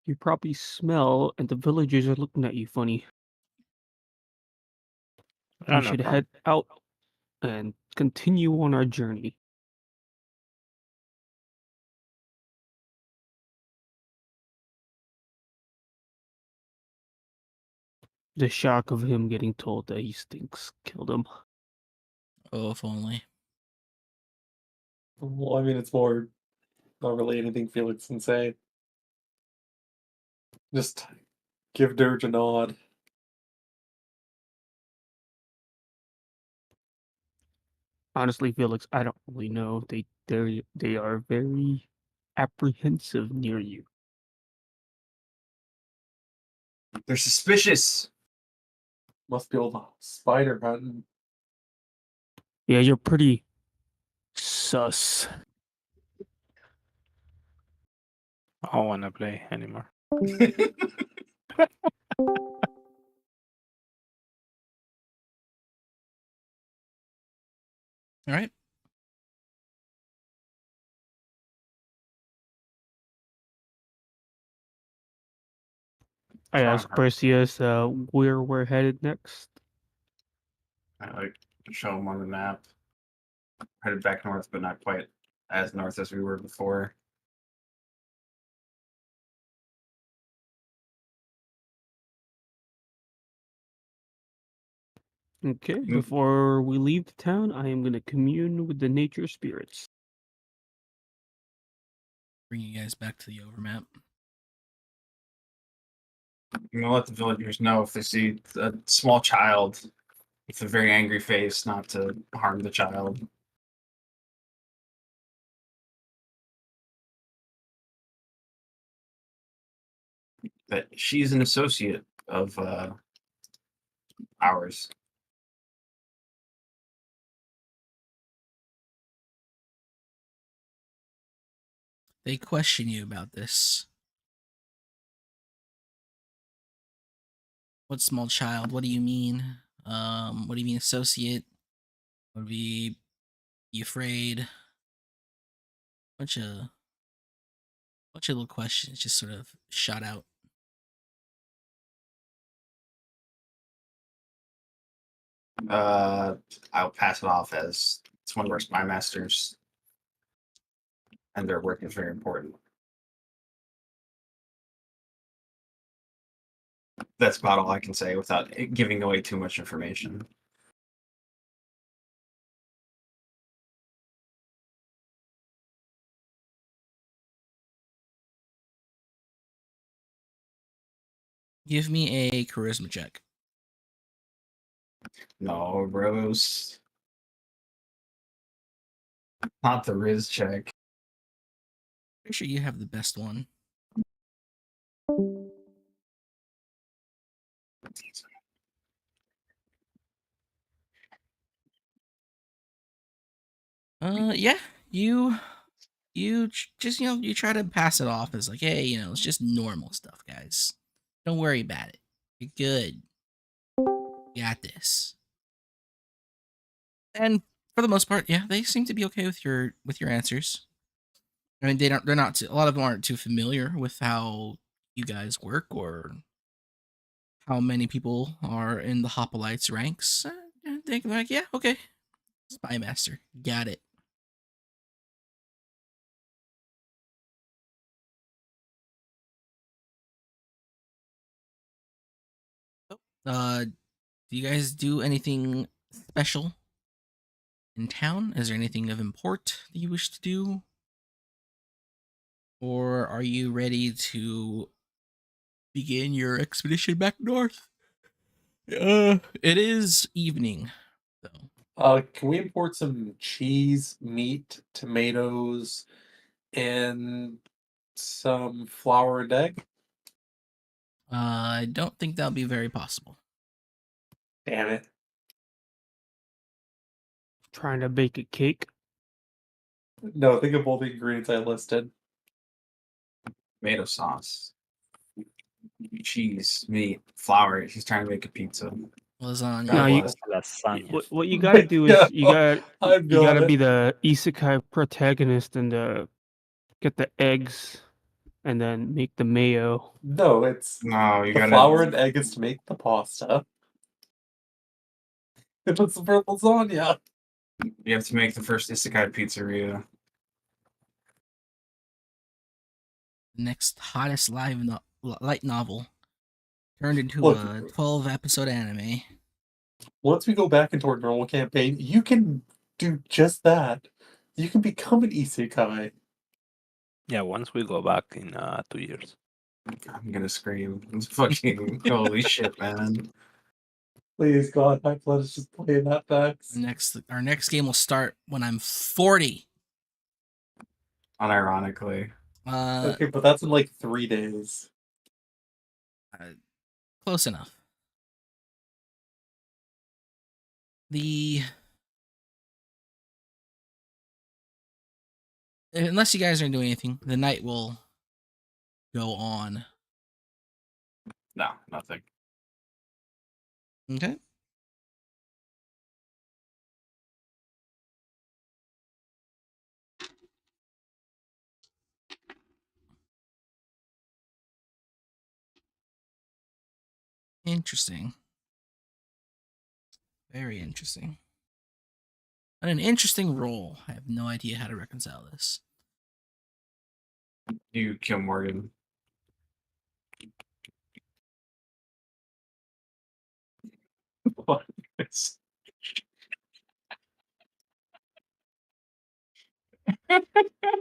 you probably smell and the villagers are looking at you funny. oh, We no should problem. head out and continue on our journey. The shock of him getting told that he stinks killed him. Oh, if only. Well, I mean, it's more not really anything Felix can say. Just give Dirge a nod. Honestly, Felix, I don't really know. They are very apprehensive near you. They're suspicious. Must be old spider hunting. Yeah, you're pretty sus. I don't want to play anymore. All right. I asked Perseus where we're headed next. I like to show them on the map. Headed back north, but not quite as north as we were before. Okay, before we leave the town, I am going to commune with the nature spirits. Bring you guys back to the overmap. I'm gonna let the villagers know if they see a small child with a very angry face, not to harm the child. That she's an associate of ours. They question you about this. What small child? What do you mean? What do you mean associate? Would be afraid? Bunch of little questions just sort of shot out. I'll pass it off as it's one of our spy masters, and their work is very important. That's about all I can say without giving away too much information. Give me a charisma check. No, Rose. Not the Riz check. Pretty sure you have the best one. Yeah, just you try to pass it off as like, hey, it's just normal stuff, guys. Don't worry about it. You're good. You got this. And for the most part, yeah, they seem to be okay with your answers. I mean, they're not a lot of them aren't too familiar with how you guys work or how many people are in the Hoplites ranks. They're like, yeah, okay, spy master, got it. Do you guys do anything special in town? Is there anything of import that you wish to do? Or are you ready to begin your expedition back north? It is evening, though. Can we import some cheese, meat, tomatoes, and some flour and egg? I don't think that'll be very possible. Damn it. Trying to bake a cake. No, think of all the ingredients I listed. Tomato sauce. cheese, meat, flour. She's trying to make a pizza. Lasagna. God No, you- bless. Lasagna. What you gotta do is I've you got gotta it. be the isekai protagonist and get the eggs and then make the mayo. No, it's No, you the gotta. flour and egg is to make the pasta. If it's for lasagna. You have to make the first isekai pizzeria. Next hottest light novel turned into Look. a 12-episode anime. Once we go back into our normal campaign, you can do just that. You can become an isekai. Yeah, once we go back in 2 years. I'm gonna scream. It's fucking holy shit, man. Please, God, my blood is just playing that facts. Our next game will start when I'm 40. Unironically. Okay, but that's in like 3 days. Close enough. Unless you guys aren't doing anything, the night will go on. No, nothing. Okay. Interesting. Very interesting. And an interesting role. I have no idea how to reconcile this. You kill Morgan. What?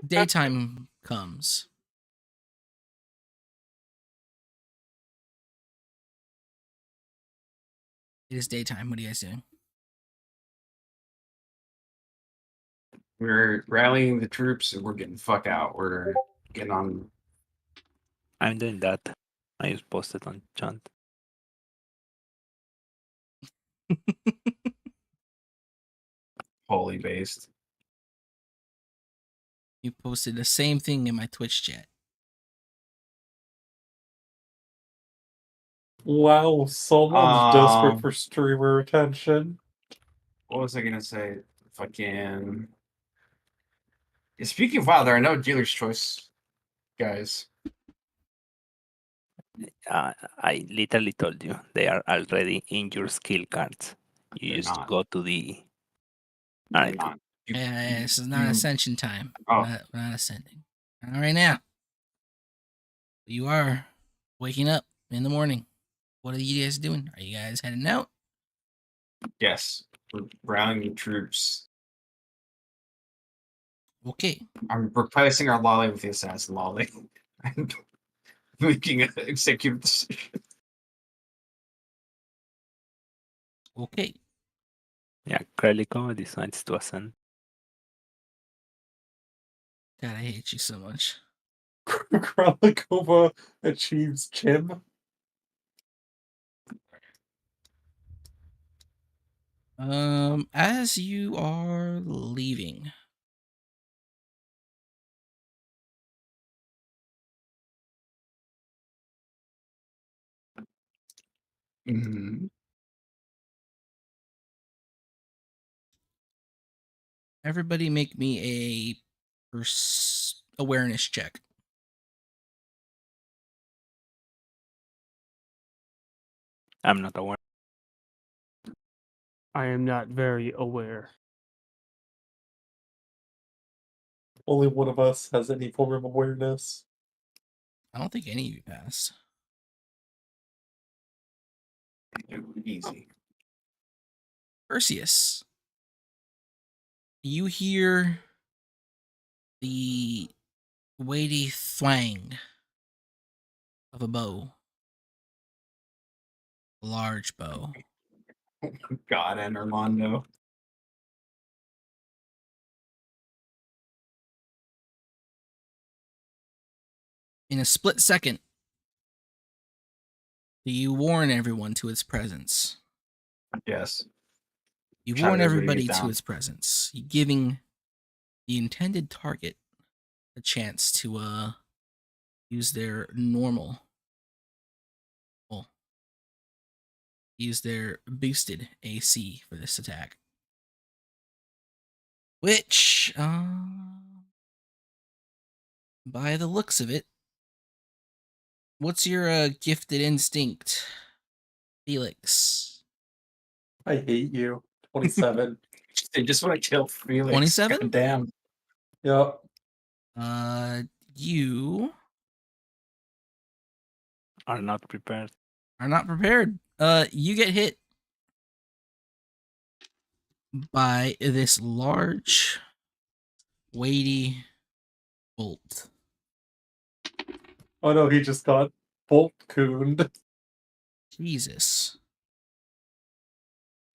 Daytime comes. It is daytime. What are you guys doing? We're rallying the troops and we're getting the fuck out. We're getting on. I'm doing that. I just posted on Chant. Holy based. You posted the same thing in my Twitch chat. Wow, someone's desperate for streamer attention. What was I gonna say? Fucking. Speaking of WoW, there are no dealer's choice guys. I literally told you they are already in your skill cards. You They're just not. go to the. They're Alright. not. You- Yeah, this is not you- ascension time. Oh. We're not ascending. Not right now. You are waking up in the morning. What are you guys doing? Are you guys heading out? Yes. We're rallying the troops. Okay. I'm replacing our lolly with the assassin lolly. And making an executive decision. Okay. Yeah, Krelico decides to ascend. God, I hate you so much. Kralikova achieves Chim. As you are leaving, Mm-hmm. everybody make me a awareness check. I'm not aware. I am not very aware. Only one of us has any form of awareness. I don't think any of you passed. Easy. Perseus, you hear the weighty thwang of a bow. A large bow. God and Armando. In a split second, do you warn everyone to its presence? Yes. You Shout warn everybody everybody to get to down. its presence, giving the intended target a chance to use their normal use their boosted AC for this attack. Which, by the looks of it, what's your gifted instinct, Felix? I hate you. 27. They just want to kill Felix. 27? Damn. Yep. You Are not prepared. are not prepared. You get hit by this large, weighty bolt. Oh no, he just got bolt cooned. Jesus.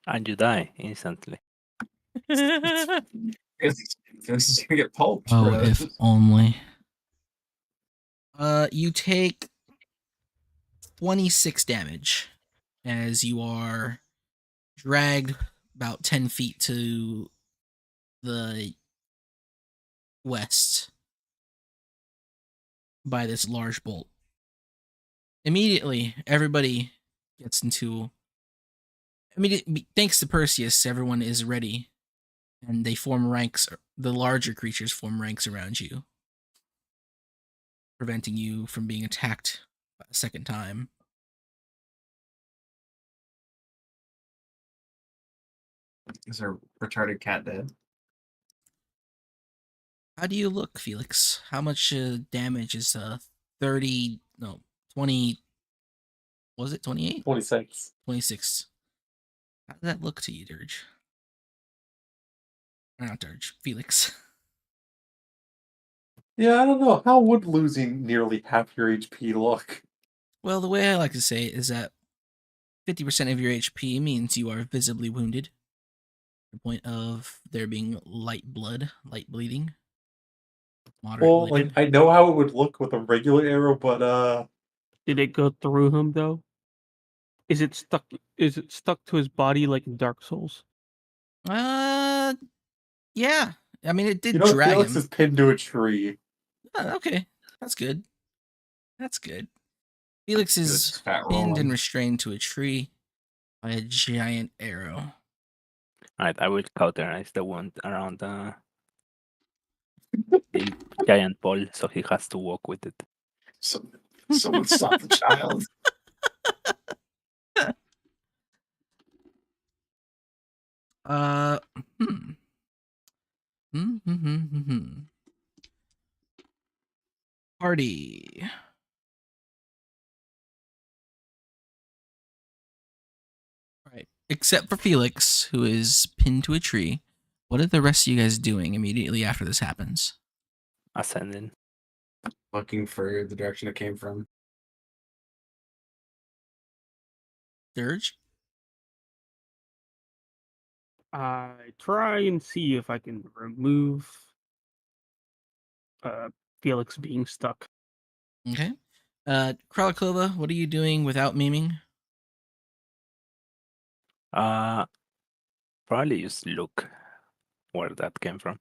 And you die instantly. Felix is gonna get pulped. Oh, bro. if only. You take 26 damage as you are dragged about 10 feet to the west by this large bolt. Immediately, everybody gets into. Thanks to Perseus, everyone is ready, and they form ranks. The larger creatures form ranks around you, preventing you from being attacked a second time. Is our retarded cat dead? How do you look, Felix? How much damage is 30? No, 20. Was it 28? 26. 26. How does that look to you, Dirge? Or not Dirge, Felix. Yeah, I don't know. How would losing nearly half your HP look? Well, the way I like to say it is that 50% of your HP means you are visibly wounded. To the point of there being light bleeding. Moderate Well, bleeding. like, I know how it would look with a regular arrow, but Did it go through him though? Is it stuck? Is it stuck to his body like in Dark Souls? Yeah. I mean, it did you know, drag Felix him. is pinned to a tree. Oh, okay, that's good. That's good. Felix Good is fat pinned rolling. and restrained to a tree by a giant arrow. Alright, I will cauterize the wound around the giant pole, so he has to walk with it. Someone stop the child. Hmm. Party. Right. Except for Felix, who is pinned to a tree. What are the rest of you guys doing immediately after this happens? Ascending. Looking for the direction it came from. Dirge? I try and see if I can remove Felix being stuck. Okay. Kralakova, what are you doing without memeing? Probably just look where that came from.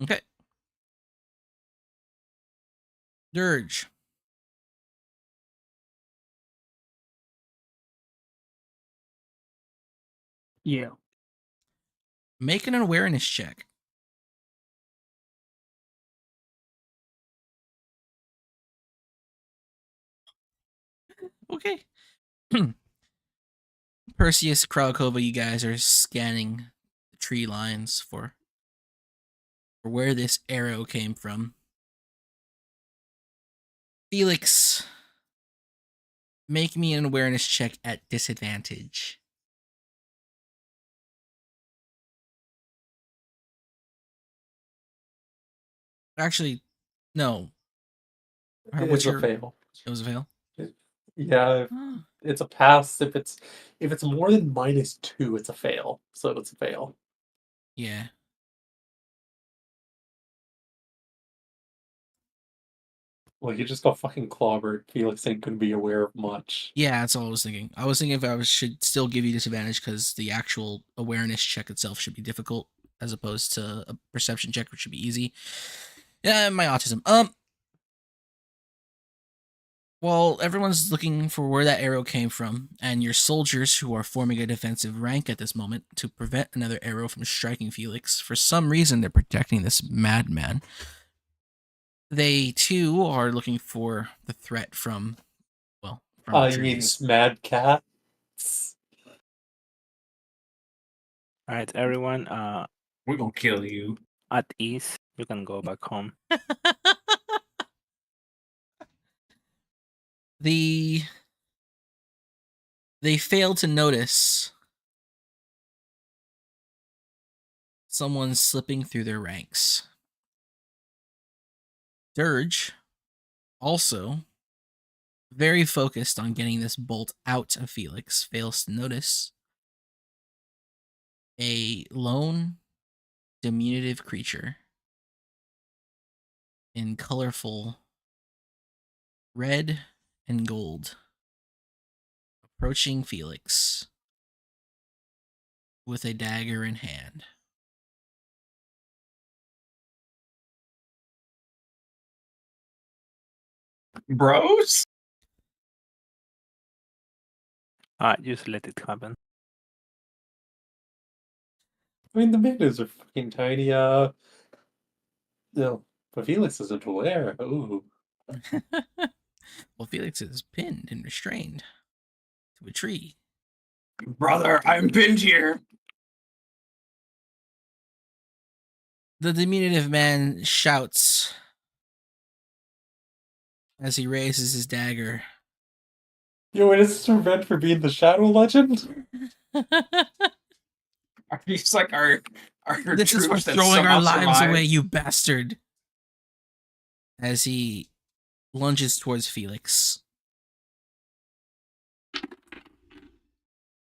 Okay. Dirge. Yeah. Make an awareness check. Okay. Perseus, Kralakova, you guys are scanning the tree lines for where this arrow came from. Felix, make me an awareness check at disadvantage. Actually, no. It's a fail. It was a fail. Yeah, Oh, it's a pass. If it's more than -2, it's a fail. So it's a fail. yeah. Well, you just got fucking clobbered. Felix ain't gonna be aware of much. Yeah, that's all I was thinking. I was thinking if I should still give you disadvantage because the actual awareness check itself should be difficult as opposed to a perception check, which should be easy. Yeah, my autism. While everyone's looking for where that arrow came from, and your soldiers who are forming a defensive rank at this moment to prevent another arrow from striking Felix, for some reason they're protecting this madman. They too are looking for the threat from, well, from the You mean trees. mad cats? All right, everyone. We're gonna kill you. At ease, you can go back home. They fail to notice someone slipping through their ranks. Dirge, also very focused on getting this bolt out of Felix, fails to notice a lone diminutive creature in colorful red and gold approaching Felix with a dagger in hand. Bros? Just let it happen. I mean, the Magnas are fucking tiny. No, but Felix isn't aware. Ooh. Well, Felix is pinned and restrained to a tree. Brother, I'm pinned here. The diminutive man shouts as he raises his dagger. Yo, wait, is this revenge for being the Shadow Legend? He's like our This is for troops that throwing our somehow lives survived. away, you bastard. As he lunges towards Felix.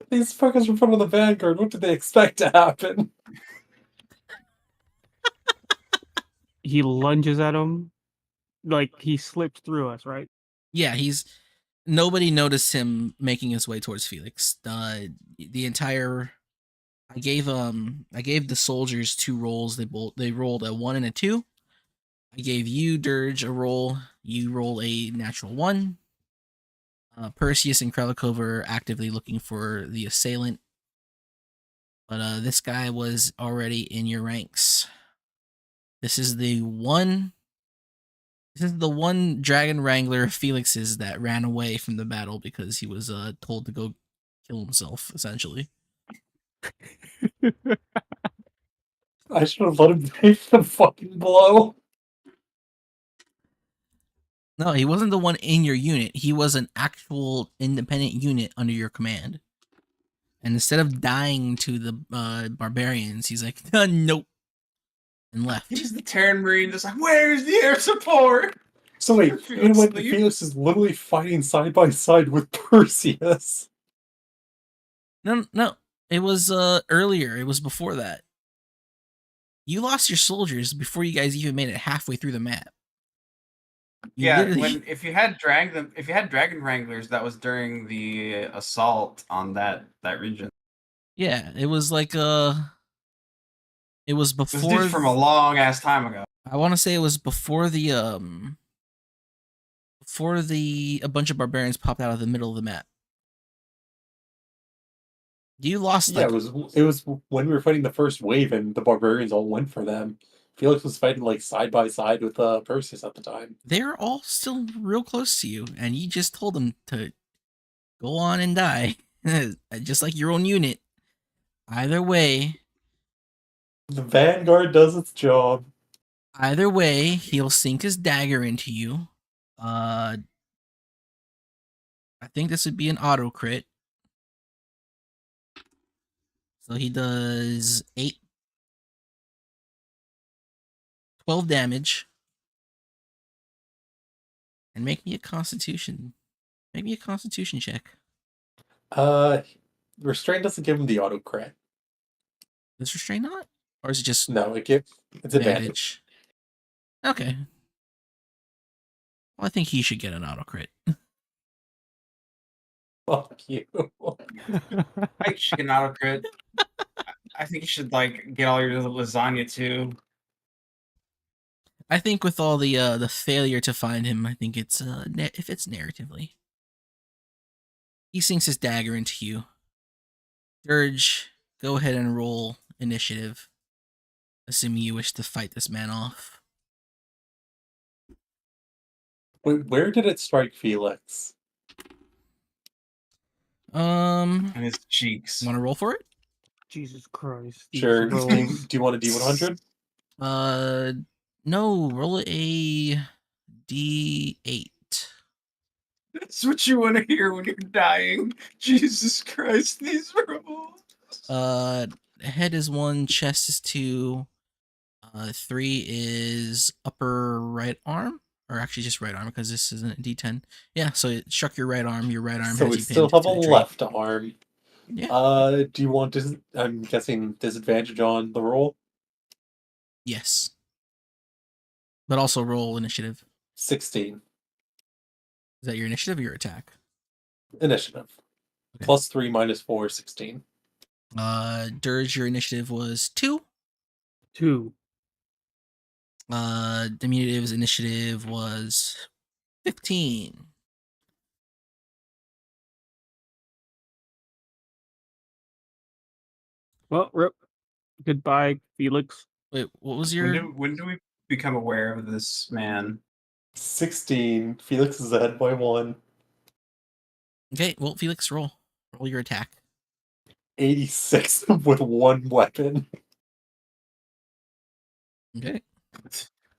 These fuckers in front of the Vanguard, what did they expect to happen? He lunges at him, like he slips through us, right? Yeah, nobody noticed him making his way towards Felix. The entire I gave the soldiers 2 rolls. They rolled a 1 and a 2. I gave you, Dirge, a roll. You roll a natural 1. Perseus and Krelikova are actively looking for the assailant. But this guy was already in your ranks. This is the one Dragon Wrangler of Felix's that ran away from the battle because he was told to go kill himself, essentially. I should have let him take the fucking blow. No, he wasn't the one in your unit. He was an actual independent unit under your command. And instead of dying to the barbarians, he's like, nope, and left. He's the Terran Marine that's like, where's the air support? So wait, Felix when leave? Felix is literally fighting side by side with Perseus. No, it was earlier. It was before that. You lost your soldiers before you guys even made it halfway through the map. You Yeah, literally- if you had Dragon Wranglers, that was during the assault on that region. yeah, it was like it was This before dude's from a long ass time ago. I want to say it was before a bunch of barbarians popped out of the middle of the map. You lost Yeah, like it was when we were fighting the first wave and the barbarians all went for them. Felix was fighting like side by side with Perseus at the time. they're all still real close to you, and you just told them to go on and die, just like your own unit. Either way, The Vanguard does its job. he'll sink his dagger into you. I think this would be an auto crit. So he does 12 damage. And make me a constitution check. Restraint doesn't give him the auto crit. Does restrain not? Or is it just No, it's advantage. Okay. Well, I think he should get an auto crit. Fuck you. I think you should get an auto crit. I think you should like get all your lasagna too. I think with all the failure to find him, I think it's if it's narratively. He sinks his dagger into you. Dirge, go ahead and roll initiative, assuming you wish to fight this man off. Wait, where did it strike Felix? And his cheeks. Want to roll for it? Jesus Christ. these Sure. Do rolls. you want a D100? No. Roll a D8. That's what you want to hear when you're dying. Jesus Christ, these rolls. Head is 1, chest is 2, 3 is upper right arm, or actually just right arm because this isn't a D10. Yeah, so it struck your right arm. Your right arm So has we you still pinned have to a the tree. left arm. Yeah. Do you want I'm guessing disadvantage on the roll? Yes. But also roll initiative. 16. Is that your initiative or your attack? Initiative. Okay. Plus 3 minus 4, 16. Dirge, your initiative was 2. 2. Diminutive's initiative was 15. Well, rip. Goodbye, Felix. Wait, what was your... When do we become aware of this man? 16. Felix is ahead by 1. Okay, well, Felix, roll. Roll your attack. 86 with 1 weapon. Okay.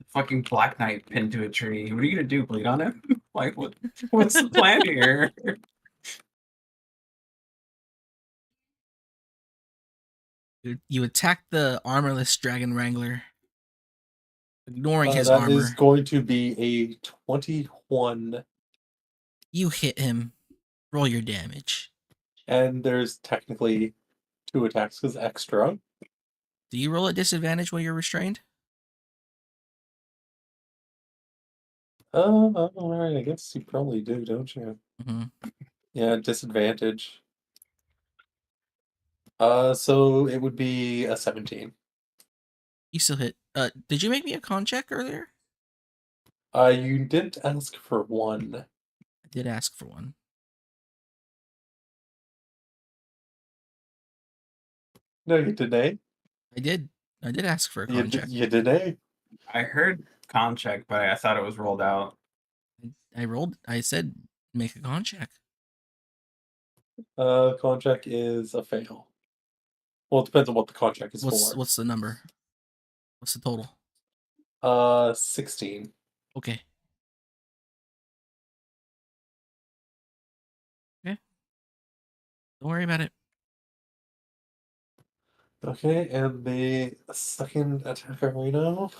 Fucking Black Knight pinned to a tree. What are you gonna do? Bleed on him? Like what's the plan here? You attack the armorless dragon wrangler, ignoring his That armor. is going to be a 21. You hit him. Roll your damage. And there's technically 2 attacks because extra. Do you roll at disadvantage while you're restrained? Alright, I guess you probably do, don't you? Mm-hmm. Yeah, disadvantage. So it would be a 17. You still hit. Did you make me a con check earlier? You didn't ask for 1. I did ask for one. No, you didn't. I did ask for a con check. You didn't. I heard con check, but I thought it was rolled out. I said make a con check. Con check is a fail. Well, it depends on what the con check is for. What's the number? What's the total? 16. Okay. Okay. Don't worry about it. Okay, and the second attack right now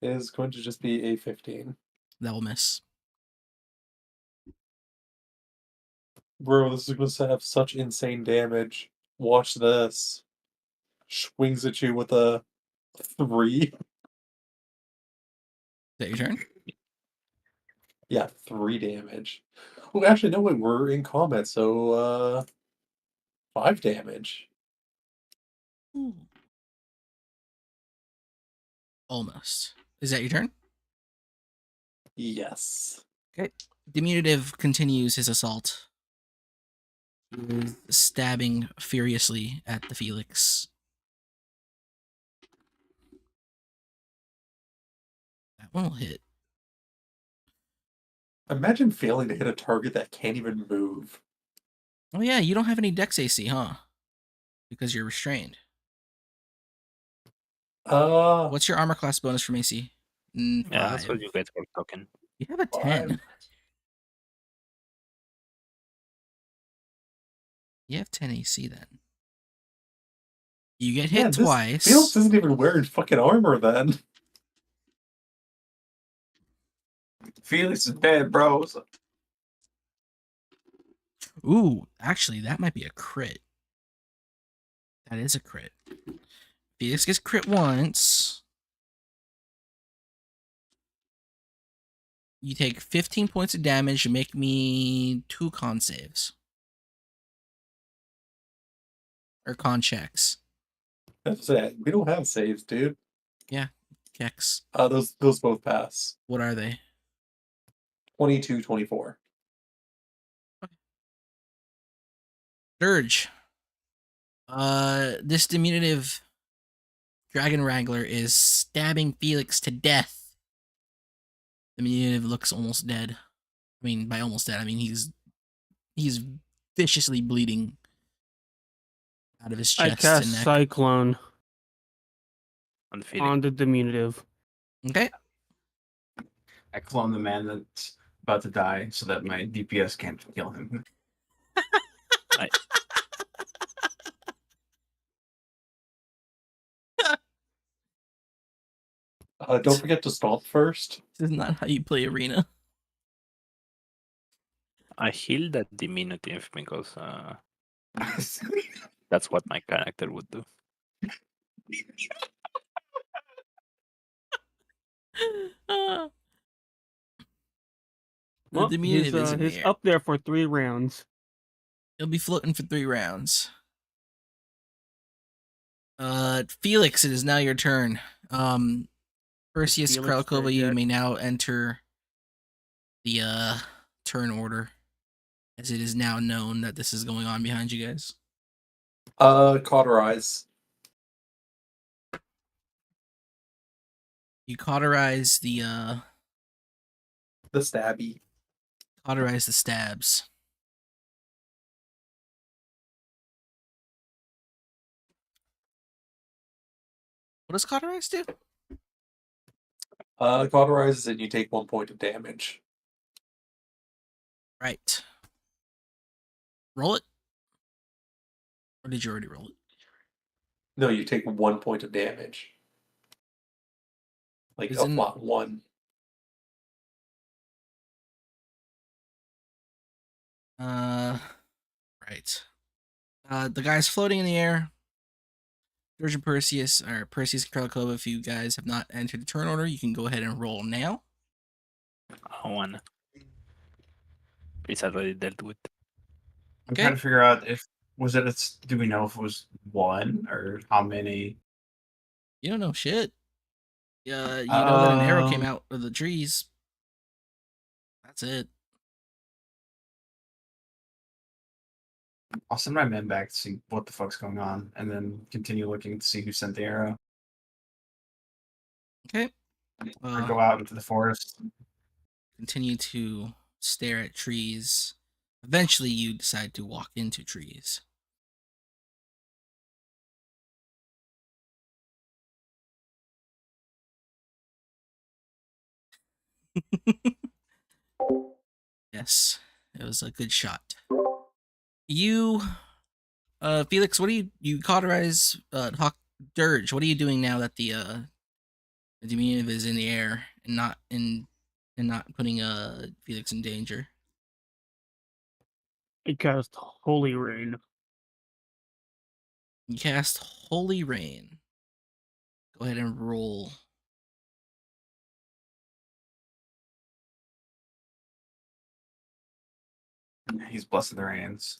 is going to just be a 15. That will miss. Bro, this is going to have such insane damage. Watch this. Swings at you with a 3. Is that your turn? Yeah, 3 damage. Well, actually, no, wait, we're in combat, so 5 damage. Ooh. Almost. Is that your turn? Yes. Diminutive continues his assault. He is stabbing furiously at the Felix. That one will hit. Imagine failing to hit a target that can't even move. Oh yeah, you don't have any Dex AC, huh? Because you're restrained. What's your armor class bonus from AC? Yeah, that's 5. what you get for talking. You have a 10. 5. You have 10 AC then. You get Yeah, hit twice. Felix isn't even wearing fucking armor then. Felix is dead, bro. Ooh, actually, that might be a crit. That is a crit. Felix gets crit once. You take 15 points of damage and make me 2 con saves. or con checks? That's it. We don't have saves, dude. Checks. Those both pass. What are they? 22, 24. Dirge. This diminutive dragon wrangler is stabbing Felix to death. The diminutive looks almost dead. I mean, by almost dead, I mean he's viciously bleeding out of his I chest cast and neck. Cyclone On feeling. on the diminutive. Okay. I clone the man that's about to die so that my DPS can't kill him. Don't forget to stomp first. This is not how you play arena. I heal that diminutive because that's what my character would do. The Well, diminutive is in the he's air. up there for 3 rounds. He'll be floating for 3 rounds. Felix, it is now your turn. Perseus Felix Kralkova, turn you yet? may now enter the turn order, as it is now known that this is going on behind you guys. Cauterize. You cauterize the The stabs. What does cauterize do? Cauterizes and you take 1 point of damage. Right. Roll it. Or did you already roll it? No, you take 1 point of damage. Like a Isn't- flat 1. Right. The guy's floating in the air. George and Perseus, or Perseus Kralkova, if you guys have not entered the turn order, you can go ahead and roll now. One. It's already dealt with. I'm Okay. trying to figure out if do we know if it was 1 or how many? You don't know shit. Yeah, you know that an arrow came Um, out of the trees. That's it. I'll send my men back to see what the fuck's going on, and then continue looking to see who sent the arrow. Okay. Or go out into the forest. Continue to stare at trees. Eventually, you decide to walk into trees. Yes, it was a good shot. You, Felix, what do you cauterize, Hawk Dirge? What are you doing now that the diminutive is in the air and not putting Felix in danger? I cast Holy Rain. You cast Holy Rain. Go ahead and roll. He's blessing their hands.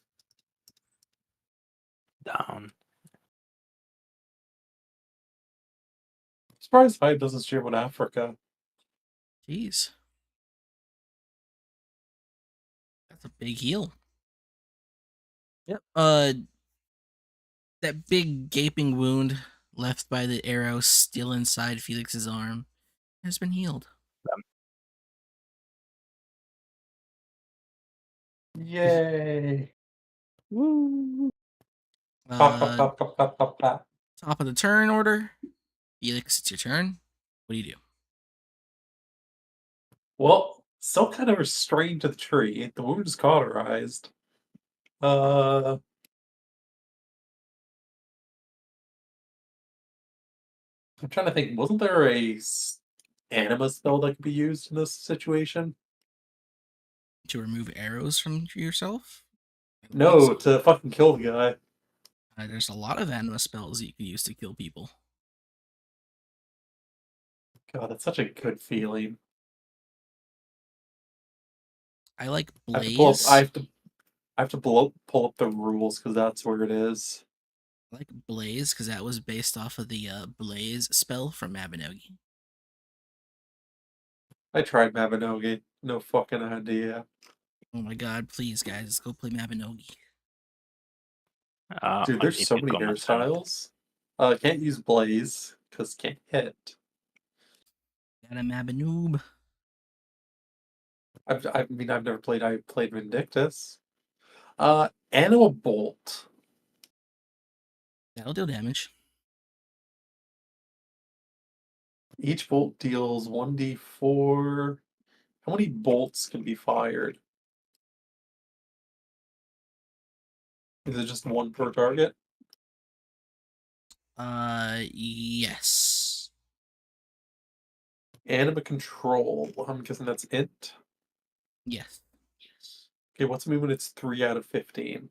Down. Surprised Hyde doesn't stream in Africa. Jeez. That's a big heal. Yep. That big gaping wound left by the arrow still inside Felix's arm has been healed. Yay! Woo! Pop, pop, pop, pop, pop, pop, pop. Top of the turn order. Felix, it's your turn. What do you do? Well, still kind of restrained to the tree. The wound is cauterized. I'm trying to think. Wasn't there a anima spell that could be used in this situation? To remove arrows from yourself? I don't No, think so. to fucking kill the guy. There's a lot of anima spells that you can use to kill people. God, that's such a good feeling. I like I have to blaze. pull up the rules because that's where it is. like Blaze, because that was based off of the Blaze spell from Mabinogi. I tried Mabinogi. No fucking idea. Oh my god, please guys, let's go play Mabinogi. Dude, I'll there's leave so you many comments on it. hairstyles. Can't use Blaze, because can't hit. Got a Mabinoob. I mean, I've never played. I played Vindictus. Animal Bolt. That'll deal damage. Each bolt deals 1d4. How many bolts can be fired? Is it just one per target? Yes. Anima Control. I'm guessing that's int. Yes. Okay, what's me when it's 3 out of 15?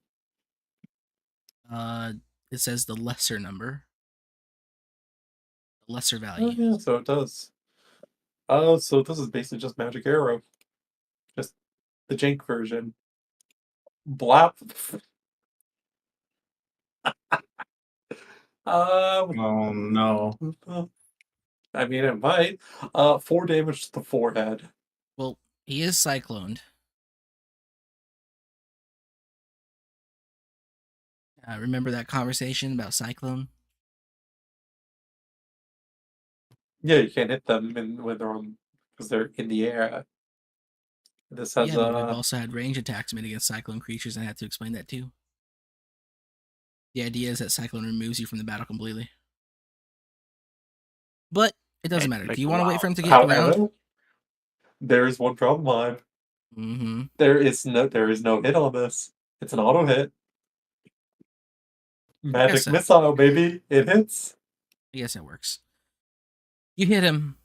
It says the lesser number. The lesser Oh, value. yeah, so it does. Oh, so this is basically just Magic Arrow. Just the jank version. Blap. Oh no. I mean, it might. 4 damage to the forehead. Well, he is cycloned. Remember that conversation about Cyclone? Yeah, you can't hit them when they're on because they're in the air. This has Yeah, but we've also had range attacks made against Cyclone creatures, and I had to explain that too. The idea is that Cyclone removes you from the battle completely. But it doesn't matter. Do you want to wait for him to get around? However, there is one problem, Mime. Mm-hmm. There is no hit on this. It's an auto hit. Magic so. missile, baby. It hits. I guess it works. You hit him.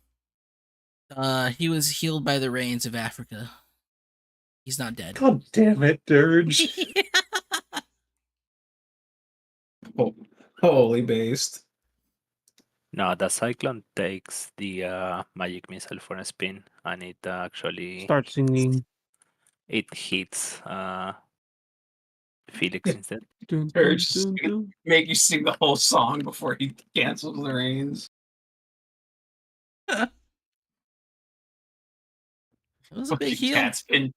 He was healed by the rains of Africa. He's not dead. God damn it, Dirge. Oh, holy based. No, the Cyclone takes the magic missile for a spin, and it actually Start singing. it hits Felix instead. Dun, Or dun, just dun, dun. make you sing the whole song before he cancels the reins. It was a big Fucking heal. cat's pinned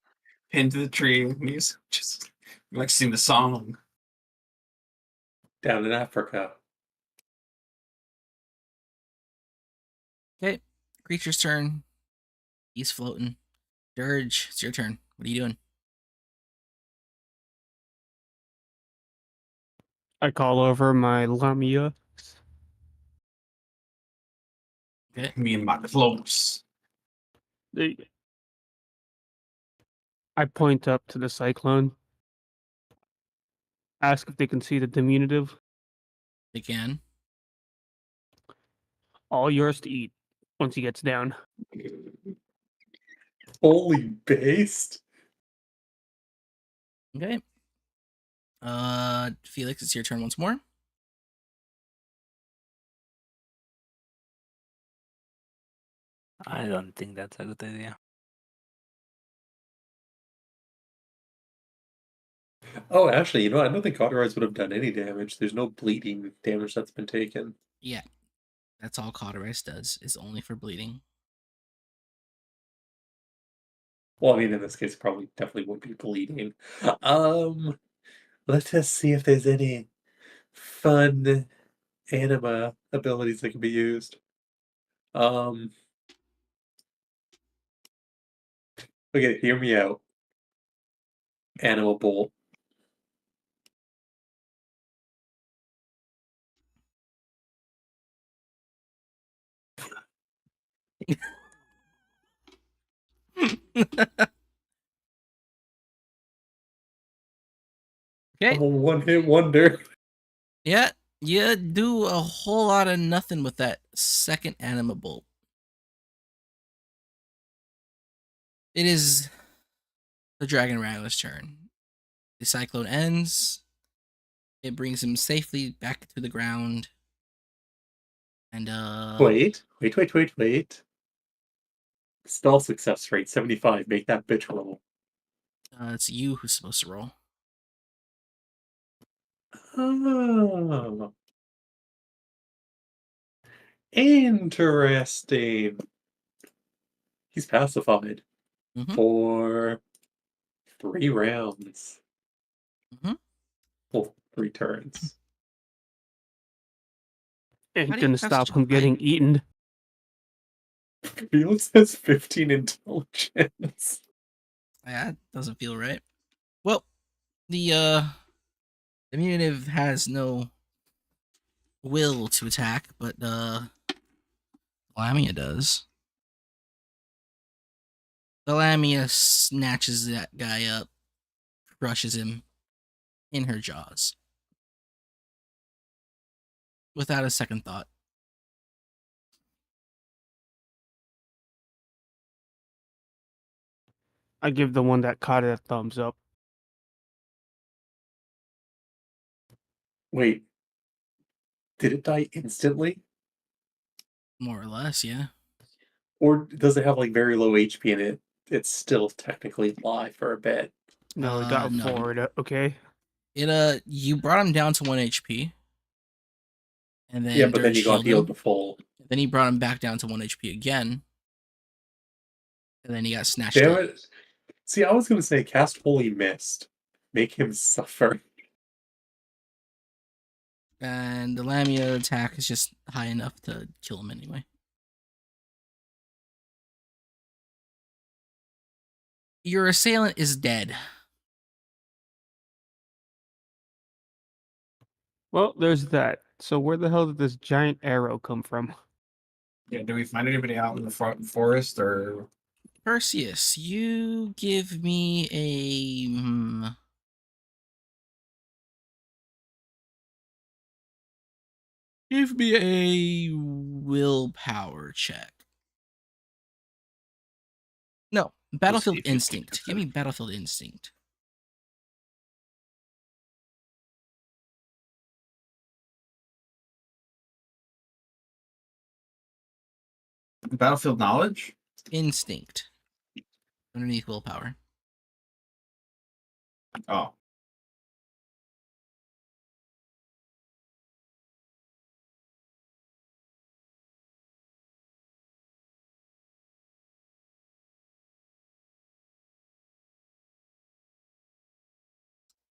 to the tree. And he's just like sing the song. Down in Africa. Okay. Creature's turn. He's floating. Dirge, it's your turn. What are you doing? I call over my Lamia. Okay. Me and my close. I point up to the Cyclone. Ask if they can see the diminutive. They can. All yours to eat once he gets down. Holy based. Okay. Felix, it's your turn once more. I don't think that's a good idea. Oh, actually, you know, I don't think Cauterize would have done any damage. There's no bleeding damage that's been taken. Yeah. That's all Cauterize does, is only for bleeding. Well, I mean, in this case, probably definitely would be bleeding. Let's just see if there's any fun anima abilities that can be used. Okay, hear me out. Animal Bolt. Okay. I'm a one-hit wonder. Yeah, you do a whole lot of nothing with that second anima bolt. It is the Dragon Wrangler's turn. The cyclone ends. It brings him safely back to the ground. And Wait. Spell success rate 75. Make that bitch roll. it's you who's supposed to roll. Oh, interesting. He's pacified Mhm. for 3 rounds. Mhm. Well, 3 turns. How Ain't do you gonna have such stop a him getting eaten. Felix has 15 intelligence. That doesn't feel right. Well, the diminutive has no will to attack, but Lamia does. The Lamia snatches that guy up, crushes him in her jaws. Without a second thought. I give the one that caught it a thumbs up. Wait, did it die instantly? More or less, yeah. Or does it have like very low HP and it's still technically alive for a bit? No, it got No. forward. Okay. It you brought him down to 1 HP. And then Yeah, but then Dirge you got healed healed him. to full. Then he brought him back down to 1 HP again. And then he got snatched Damn up. it. See, I was gonna say cast Holy Mist. Make him suffer. And the Lamia attack is just high enough to kill him anyway. Your assailant is dead. Well, there's that. So where the hell did this giant arrow come from? Yeah, do we find anybody out in the forest or? Perseus, you give me a. Give me a willpower check. No, Battlefield if you Instinct. can- Give me Battlefield Instinct. Battlefield knowledge? Instinct. Underneath willpower. Oh.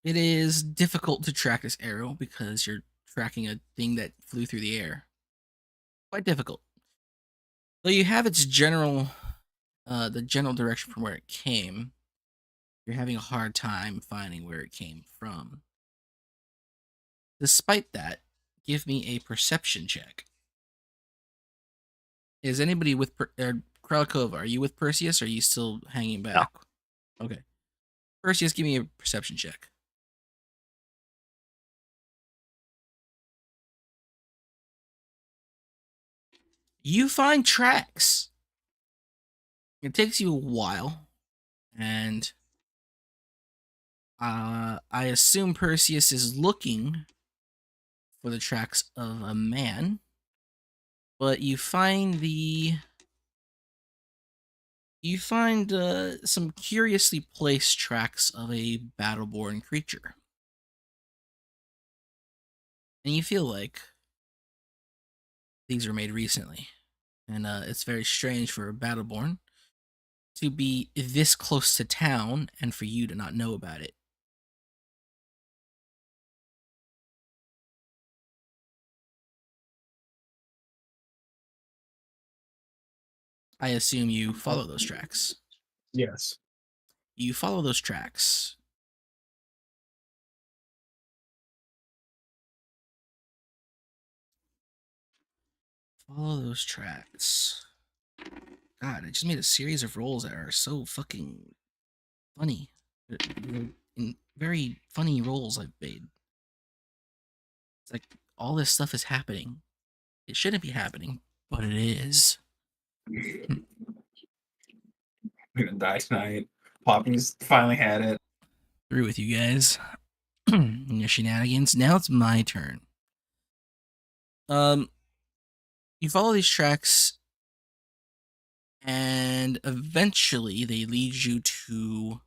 It is difficult to track this arrow because you're tracking a thing that flew through the air. Quite difficult. Though you have its general, the general direction from where it came, you're having a hard time finding where it came from. Despite that, give me a perception check. Is anybody with Kralikova? Are you with Perseus? Or are you still hanging back? Okay. Perseus, give me a perception check. You find tracks. It takes you a while, and I assume Perseus is looking for the tracks of a man, but you find some curiously placed tracks of a battle-born creature, and you feel like these were made recently, and it's very strange for a battle-born to be this close to town and for you to not know about it. I assume you follow those tracks. Yes. You follow those tracks. Follow those tracks. God, I just made a series of rolls that are so fucking funny. In very funny rolls I've made. It's like all this stuff is happening. It shouldn't be happening, but it is. I'm gonna die tonight. Poppy's finally had it. Through with you guys. Your shenanigans. Now it's my turn. You follow these tracks, and eventually they lead you to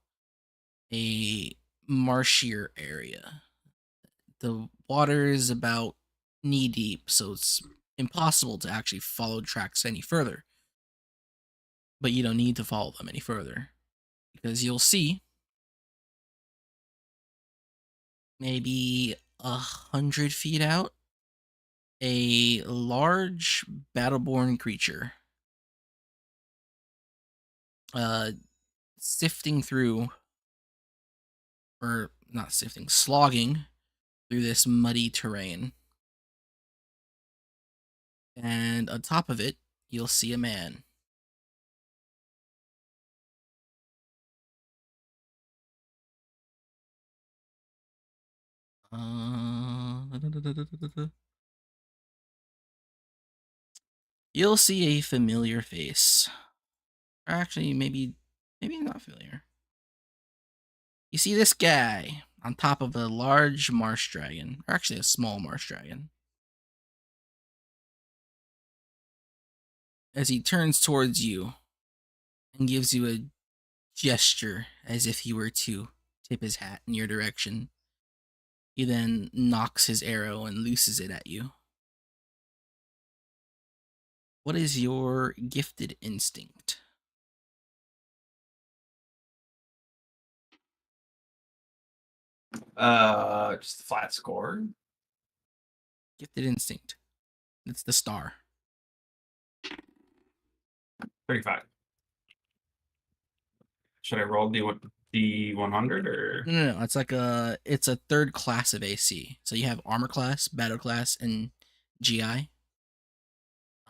a marshier area. the water is about knee deep, so it's impossible to actually follow tracks any further. But you don't need to follow them any further, because you'll see maybe 100 feet out a large battleborn creature sifting through, or not sifting, slogging through this muddy terrain. And on top of it, you'll see a man. You'll see a familiar face. Or actually, maybe not familiar. You see this guy on top of a large marsh dragon, or actually a small marsh dragon. As he turns towards you and gives you a gesture as if he were to tip his hat in your direction, he then knocks his arrow and looses it at you. What is your gifted instinct? Just a flat score. Gifted instinct. It's the star. 35. Should I roll the 100 or? No. It's a third class of AC. So you have armor class, battle class, and GI.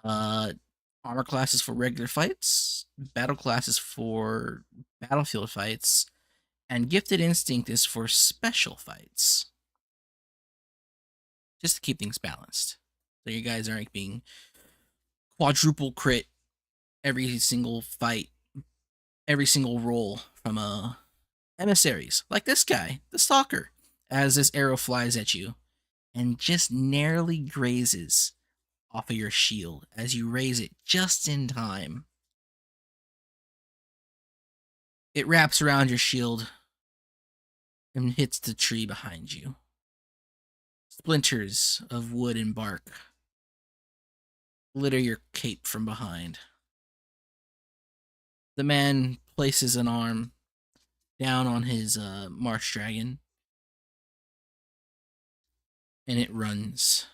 Armor class is for regular fights. Battle class is for battlefield fights, and gifted instinct is for special fights. Just to keep things balanced, so you guys aren't being quadruple crit every single fight, every single roll from emissaries like this guy, the stalker, as this arrow flies at you and just narrowly grazes off of your shield as you raise it just in time. It wraps around your shield and hits the tree behind you. Splinters of wood and bark litter your cape from behind. The man places an arm down on his marsh dragon, and it runs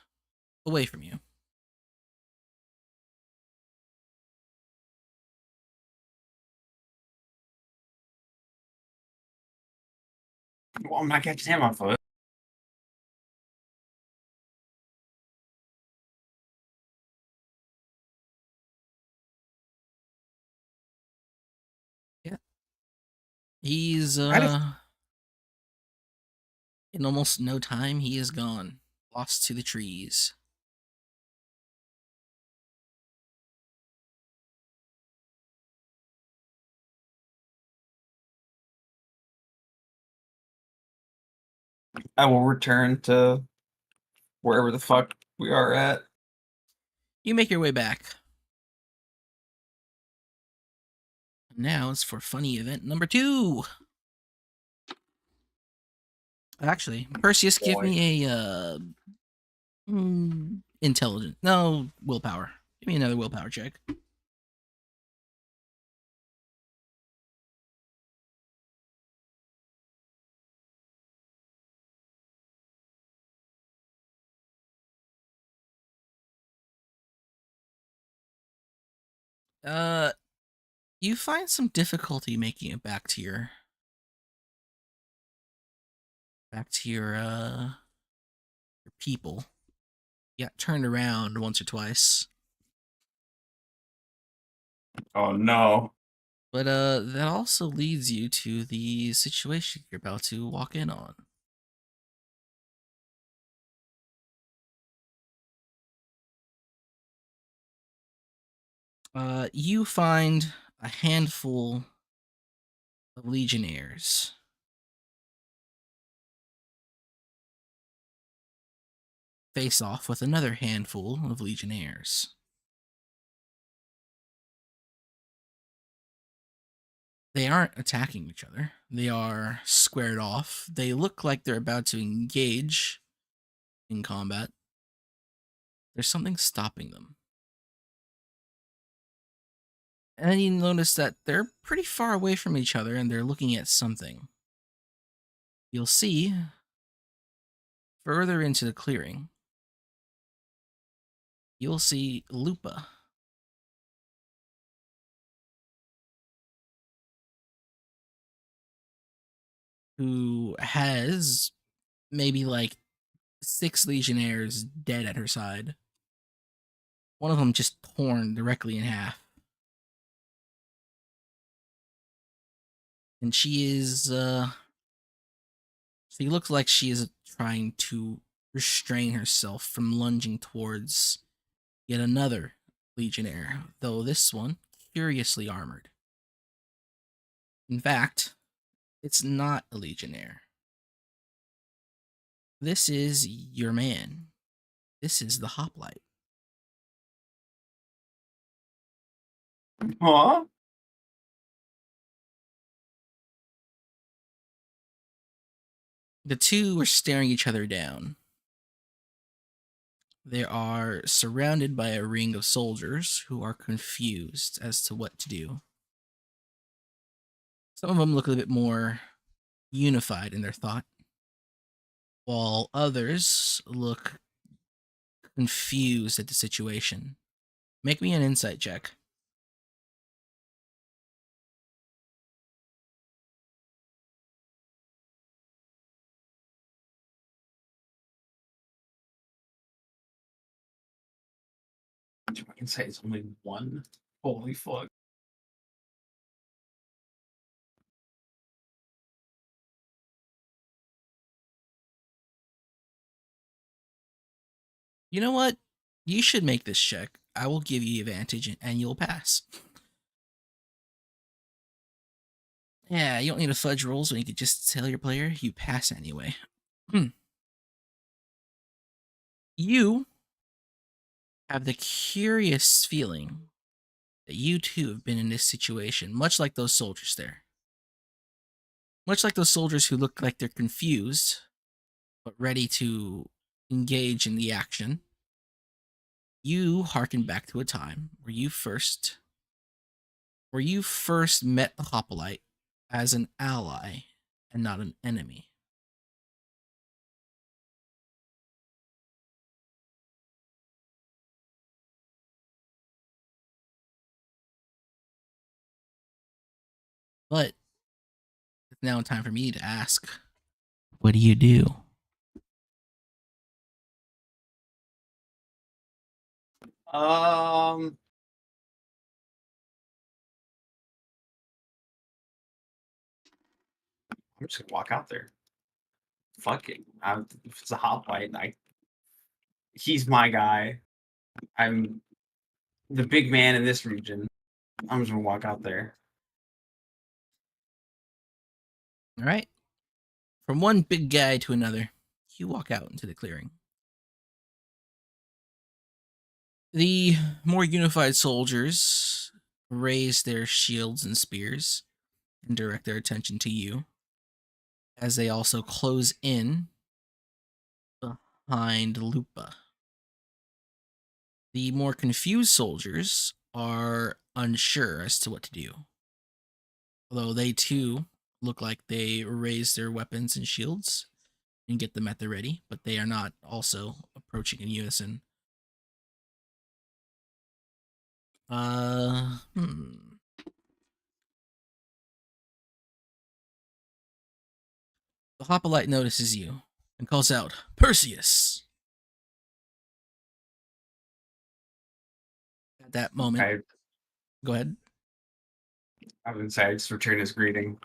away from you. Well, I'm not catching him on foot. He's in almost no time he is gone, lost to the trees. I will return to wherever the fuck we are at. You make your way back. Now it's for funny event number 2. Actually, Perseus, give me a intelligence. No, willpower. Give me another willpower check. You find some difficulty making it back to your people. You got turned around once or twice. Oh no. But that also leads you to the situation you're about to walk in on. You find a handful of legionnaires face off with another handful of legionnaires. They aren't attacking each other. They are squared off. They look like they're about to engage, in combat. There's something stopping them. And then you notice that they're pretty far away from each other and they're looking at something. You'll see further into the clearing, you'll see Lupa. Who has maybe like 6 legionnaires dead at her side. One of them just torn directly in half. And she looks like she is trying to restrain herself from lunging towards yet another legionnaire, though this one curiously armored. In fact, it's not a legionnaire. This is your man. This is the hoplite. Huh? The two are staring each other down. They are surrounded by a ring of soldiers who are confused as to what to do. Some of them look a bit more unified in their thought, while others look confused at the situation. Make me an insight check. My insight is only 1. Holy fuck. You know what? You should make this check. I will give you advantage and you'll pass. Yeah, you don't need to fudge rolls when you could just tell your player you pass anyway. You have the curious feeling that you too have been in this situation, much like those soldiers there. Much like those soldiers who look like they're confused, but ready to engage in the action. You harken back to a time where you first met the Hoplite as an ally and not an enemy. But it's now time for me to ask, what do you do? I'm just gonna walk out there. Fuck it. If it's a hoplite, he's my guy. I'm the big man in this region. I'm just gonna walk out there. All right. From one big guy to another, you walk out into the clearing. The more unified soldiers raise their shields and spears and direct their attention to you as they also close in behind Lupa. The more confused soldiers are unsure as to what to do, although they too look like they raise their weapons and shields and get them at the ready, but they are not also approaching in unison. The Hoplite notices you and calls out, "Perseus!" At that moment, go ahead. I would say I just return his greeting.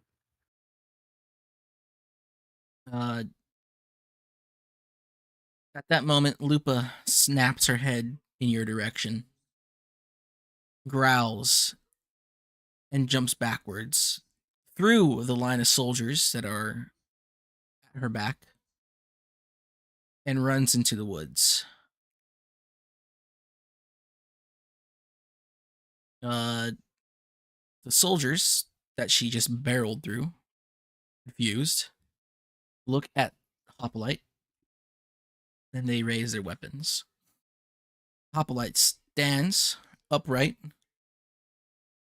At that moment, Lupa snaps her head in your direction, growls, and jumps backwards through the line of soldiers that are at her back and runs into the woods. The soldiers that she just barreled through, confused, look at Hoplite Then they raise their weapons. Hoplite stands upright,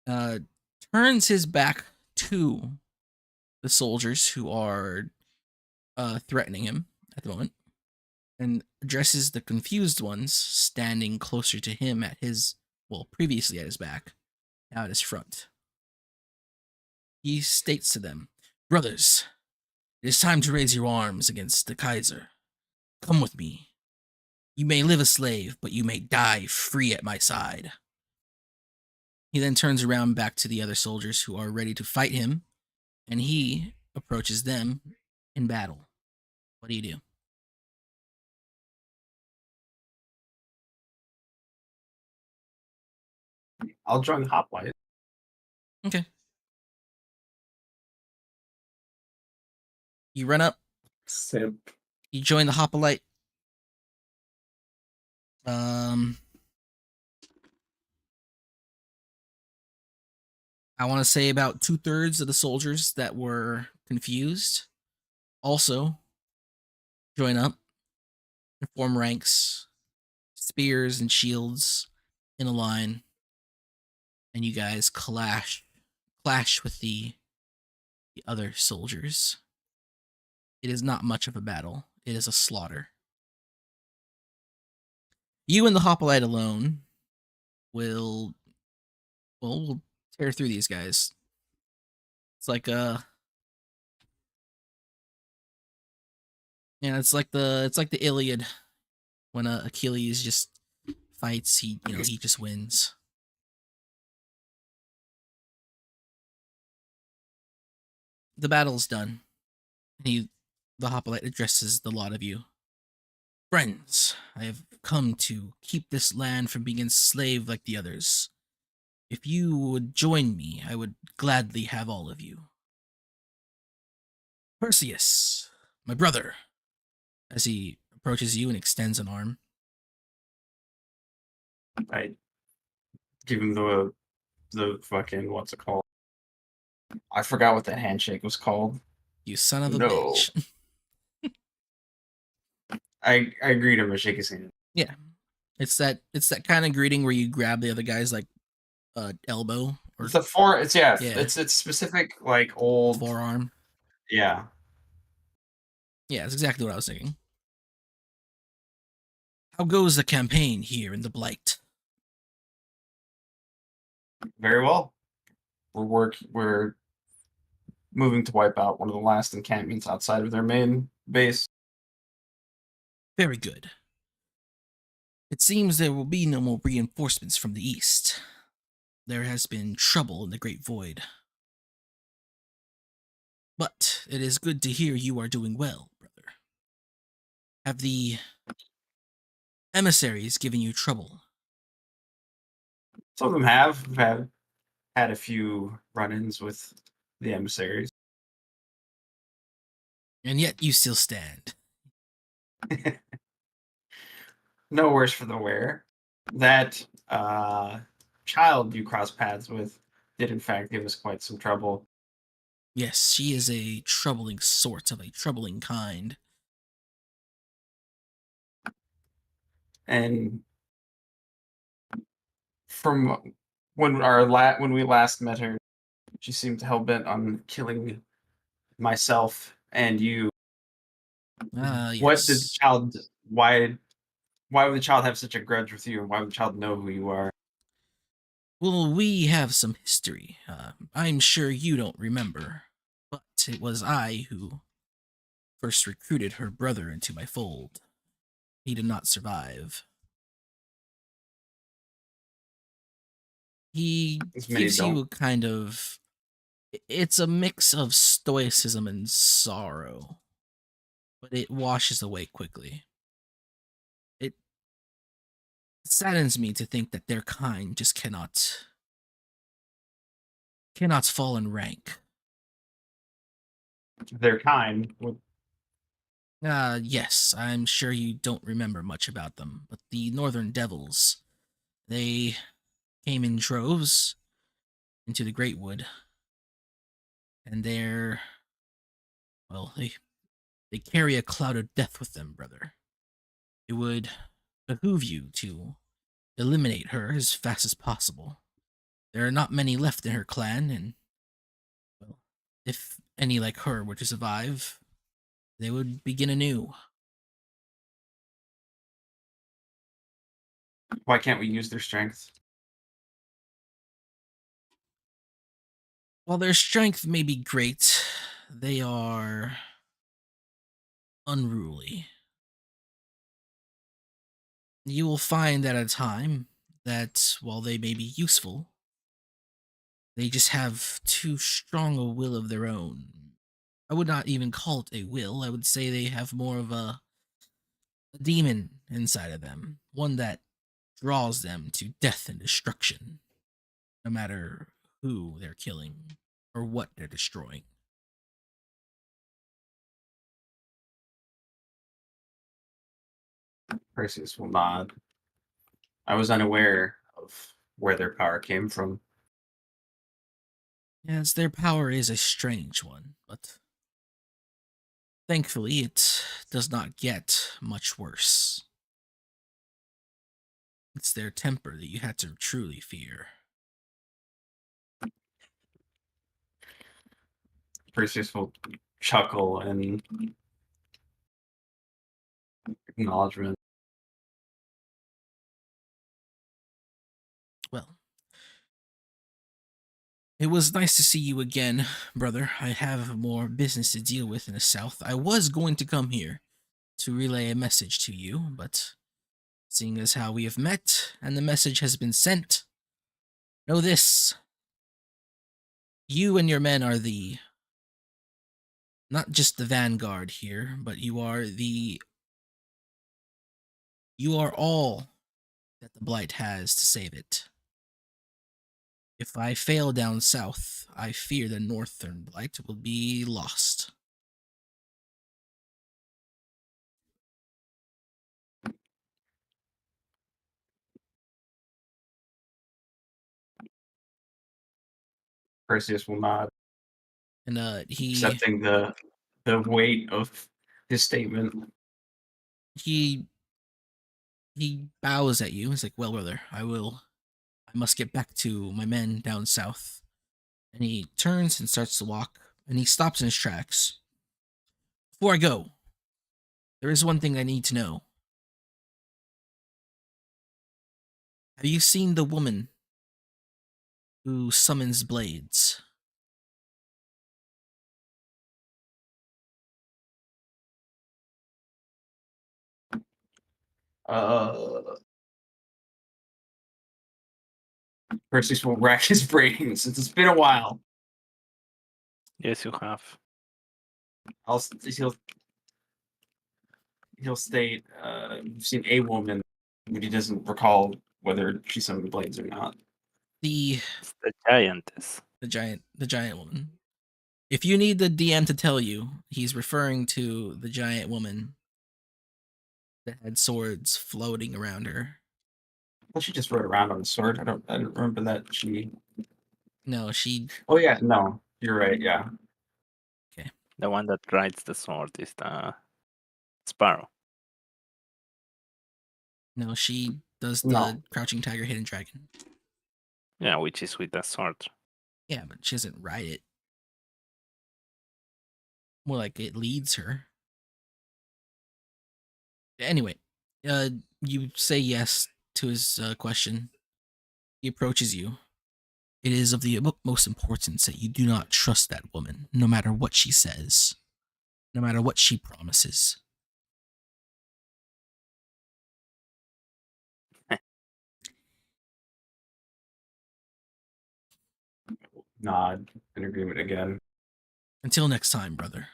turns his back to the soldiers who are threatening him at the moment, and addresses the confused ones standing closer to him at his, well, previously at his back, now at his front. He states to them, "Brothers, it is time to raise your arms against the Kaiser. Come with me. You may live a slave, but you may die free at my side." He then turns around back to the other soldiers who are ready to fight him, and he approaches them in battle. What do you do? I'll join the hoplite. Okay. You run up, Simp. you join the hoplite. I want to say about 2/3 of the soldiers that were confused also join up and form ranks, spears and shields in a line, and you guys clash with the other soldiers. It is not much of a battle. It is a slaughter. You and the hoplite alone will tear through these guys. It's like it's like the Iliad when Achilles just fights. He just wins. The battle's done. The hoplite addresses the lot of you. Friends, I have come to keep this land from being enslaved like the others. If you would join me, I would gladly have all of you. Perseus, my brother, as he approaches you and extends an arm. I give him the fucking, what's it called? I forgot what that handshake was called. You son of a No. bitch. I greet him and shake his hand. Yeah. It's that kind of greeting where you grab the other guy's like elbow or It's Yeah. it's specific like old forearm. Yeah. Yeah, that's exactly what I was thinking. How goes the campaign here in the Blight? Very well. We're moving to wipe out one of the last encampments outside of their main base. Very good. It seems there will be no more reinforcements from the east. There has been trouble in the Great Void. But it is good to hear you are doing well, brother. Have the emissaries given you trouble? Some of them have had a few run-ins with the emissaries. And yet you still stand. No worse for the wear. That child you cross paths with did in fact give us quite some trouble. Yes, she is a troubling sort of a troubling kind. And from when we last met her, she seemed hell-bent on killing myself and you. Yes. What did the child? Why would the child have such a grudge with you, and why would the child know who you are? Well, we have some history. I'm sure you don't remember, but it was I who first recruited her brother into my fold. He did not survive. He As many gives you a don't. kind of... It's a mix of stoicism and sorrow, but it washes away quickly. It saddens me to think that their kind just cannot fall in rank. Their kind. Yes, I'm sure you don't remember much about them, but the Northern Devils, they came in droves into the Great Wood, and they carry a cloud of death with them, brother. it would behoove you to eliminate her as fast as possible. There are not many left in her clan, and, well, if any like her were to survive, they would begin anew. Why can't we use their strength? While their strength may be great, they are unruly. You will find at a time that while they may be useful, they just have too strong a will of their own. I would not even call it a will. I would say they have more of a demon inside of them, one that draws them to death and destruction, no matter who they're killing or what they're destroying. Perseus will nod. I was unaware of where their power came from. Yes, their power is a strange one, but thankfully it does not get much worse. It's their temper that you had to truly fear. Perseus will chuckle and acknowledgement. Well, it was nice to see you again, brother. I have more business to deal with in the south. I was going to come here to relay a message to you, but seeing as how we have met and the message has been sent, know this. You and your men are not just the vanguard here, but you are all that the Blight has to save it. If I fail down south, I fear the Northern Blight will be lost. Perseus will nod, And accepting the weight of his statement. he bows at you. He's like, "Well, brother, I must get back to my men down south." And he turns and starts to walk, and he stops in his tracks. Before I go, there is one thing I need to know. Have you seen the woman who summons blades? Perseus will rack his brain since it's been a while. Yes, you have. He'll state you've seen a woman, but he doesn't recall whether she summoned blades or not. The It's the giantess. the giant woman. If you need the DM to tell you, he's referring to the giant woman that had swords floating around her. I thought she just rode around on a sword. I don't remember that she. No, she Oh yeah, no, you're right. Yeah, The one that rides the sword is the Sparrow. no, she does the No. crouching tiger, hidden dragon. Yeah, which is with the sword. Yeah, but she doesn't ride it. More like it leads her. Anyway, you say yes to his question. He approaches you. It is of the utmost importance that you do not trust that woman, no matter what she says, no matter what she promises. nod in agreement again. Until next time, brother.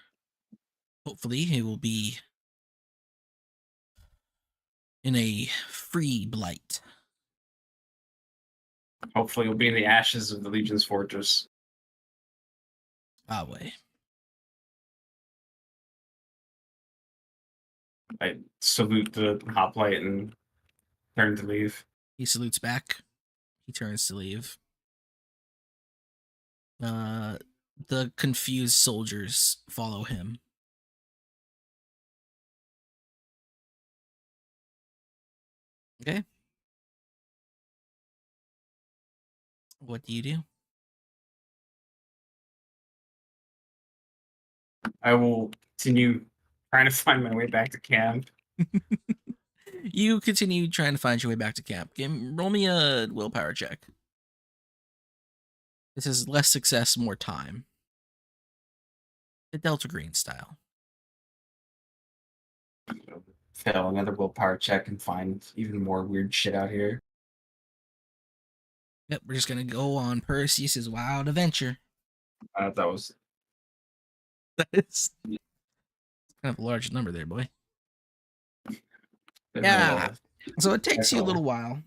Hopefully, it will be in a free blight. Hopefully, it'll be in the ashes of the Legion's fortress. Awe. I salute the hoplite and turn to leave. He salutes back. He turns to leave. The confused soldiers follow him. Okay. What do you do? I will continue trying to find my way back to camp. You continue trying to find your way back to camp. Roll me a willpower check. This is less success, more time. The Delta Green style. Fail another willpower check and find even more weird shit out here. Yep, we're just gonna go on Perseus's wild adventure. That was That is kind of a large number there, boy. a Yeah. little- So it takes you a little while,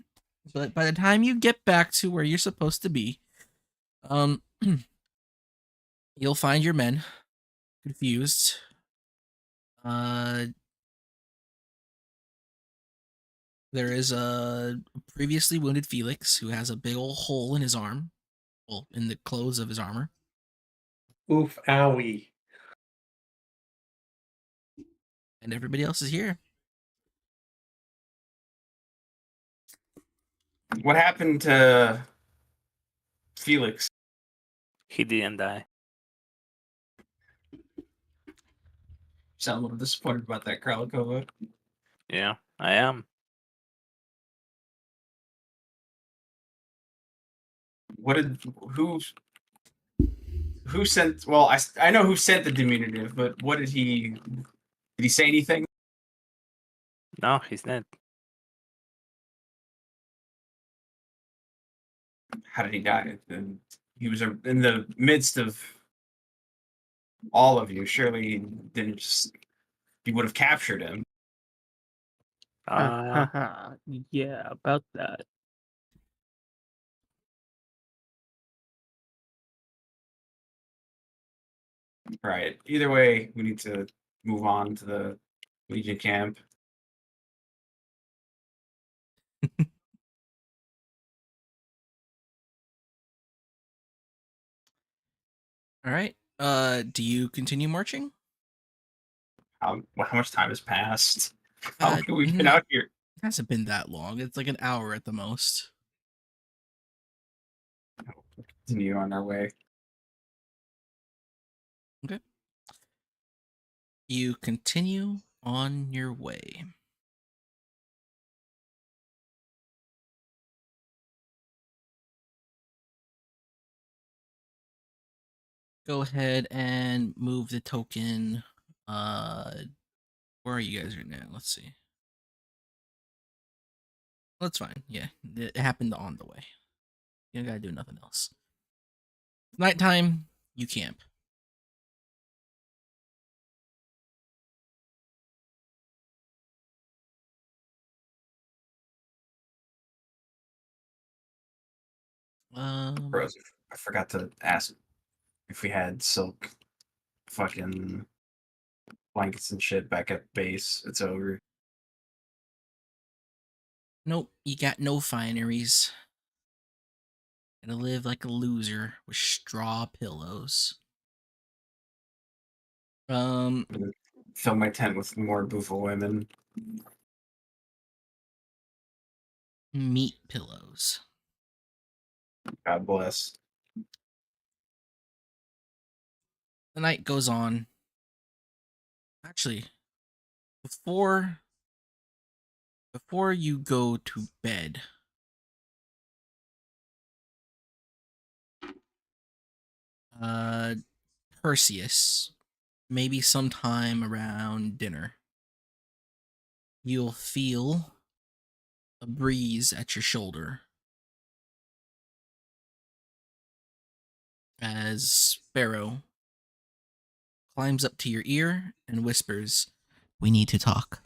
but by the time you get back to where you're supposed to be, you'll find your men confused. There is a previously wounded Felix who has a big old hole in his arm, well, in the clothes of his armor. Oof, owie. And everybody else is here. What happened to Felix? He didn't die. Sound a little disappointed about that, Kralikova. Yeah, I am. What did who sent? Well, I know who sent the diminutive, but what did he? Did he say anything? No, he's not. How did he die? And he was in the midst of all of you. Surely he didn't just. You would have captured him. Yeah, about that. Right. Either way, we need to move on to the Legion camp. All right. Do you continue marching? How much time has passed? How long have we been mm, out here? It hasn't been that long. It's like an hour at the most. Continue on our way. You continue on your way. Go ahead and move the token. Where are you guys right now? Let's see. That's fine. Yeah, it happened on the way. You don't gotta do nothing else. Nighttime, you camp. Bros, I forgot to ask if we had silk fucking blankets and shit back at base. It's over. Nope, you got no fineries. Gonna live like a loser with straw pillows. Fill my tent with more Buffa women. Meat pillows. God bless. The night goes on. Actually, before you go to bed, Perseus, maybe sometime around dinner, you'll feel a breeze at your shoulder as Sparrow climbs up to your ear and whispers, "We need to talk."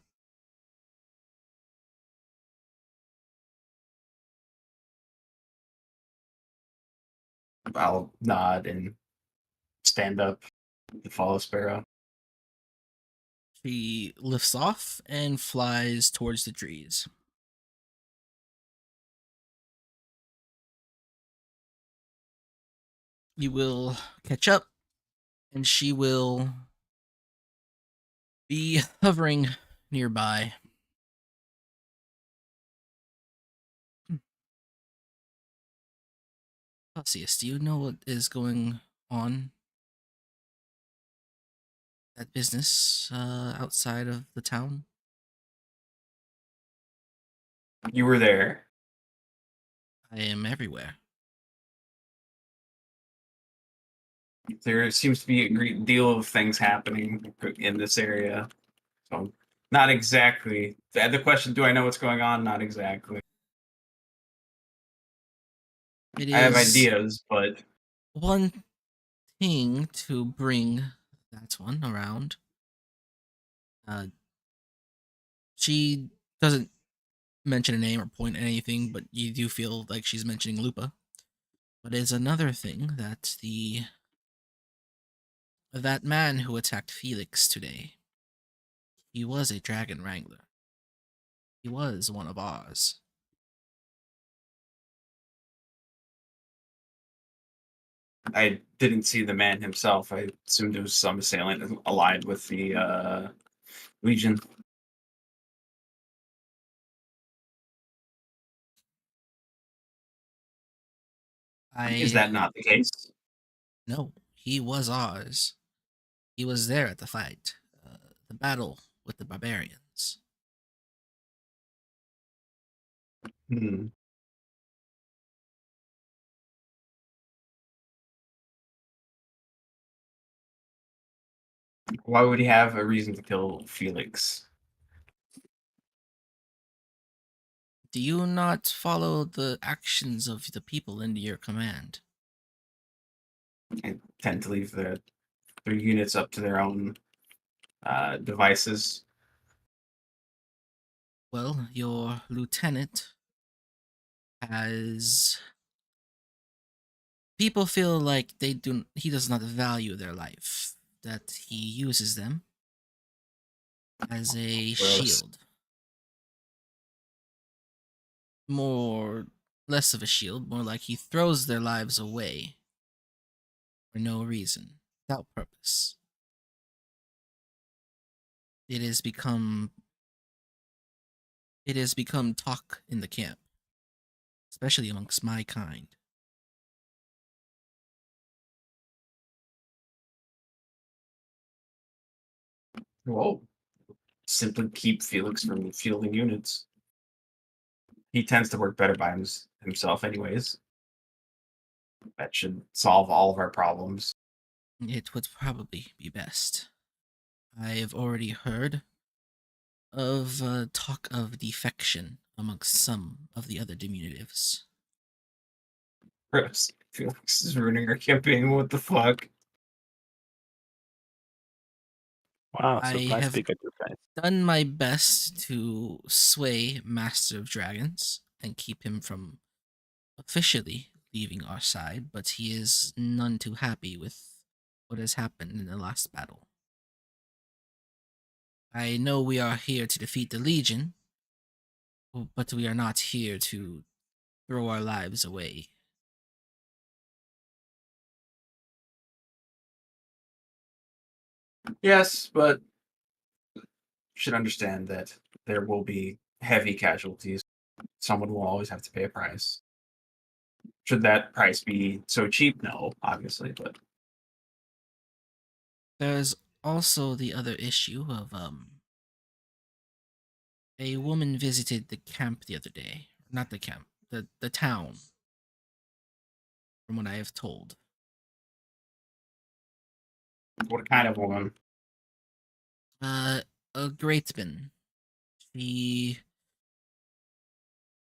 I'll nod and stand up and follow Sparrow. She lifts off and flies towards the trees. You will catch up, and she will be hovering nearby. Celsius, do you know what is going on at business outside of the town? You were there. I am everywhere. There seems to be a great deal of things happening in this area. So, not exactly. The question, do I know what's going on? Not exactly. It I have is ideas, but one thing to bring that one around. She doesn't mention a name or point at anything, but you do feel like she's mentioning Lupa. But it's another thing that that man who attacked Felix today, he was a dragon wrangler. He was one of ours. I didn't see the man himself. I assumed it was some assailant allied with the Legion. Is that not the case? No, he was ours. He was there at the fight, the battle with the barbarians. Hmm. Why would he have a reason to kill Felix? Do you not follow the actions of the people under your command? I tend to leave their units up to their own devices. Well, your lieutenant has. People feel like he does not value their life, that he uses them as a Gross. shield. More less of a shield, more like he throws their lives away for no reason, without purpose. It has become talk in the camp, especially amongst my kind. Whoa. Simply keep Felix from fielding units. He tends to work better by himself, anyways. That should solve all of our problems. It would probably be best. I have already heard of talk of defection amongst some of the other diminutives. Gross. Felix is ruining our campaign. What the fuck? Wow, I supplies have pick at your price. done my best to sway Master of Dragons and keep him from officially leaving our side, but he is none too happy with what has happened in the last battle. I know we are here to defeat the Legion, but we are not here to throw our lives away. Yes, but you should understand that there will be heavy casualties. Someone will always have to pay a price. Should that price be so cheap? No, obviously, but There's also the other issue of a woman visited the camp the other day. Not the camp, the town, from what I have told. what kind of woman? Uh, a Greatman. She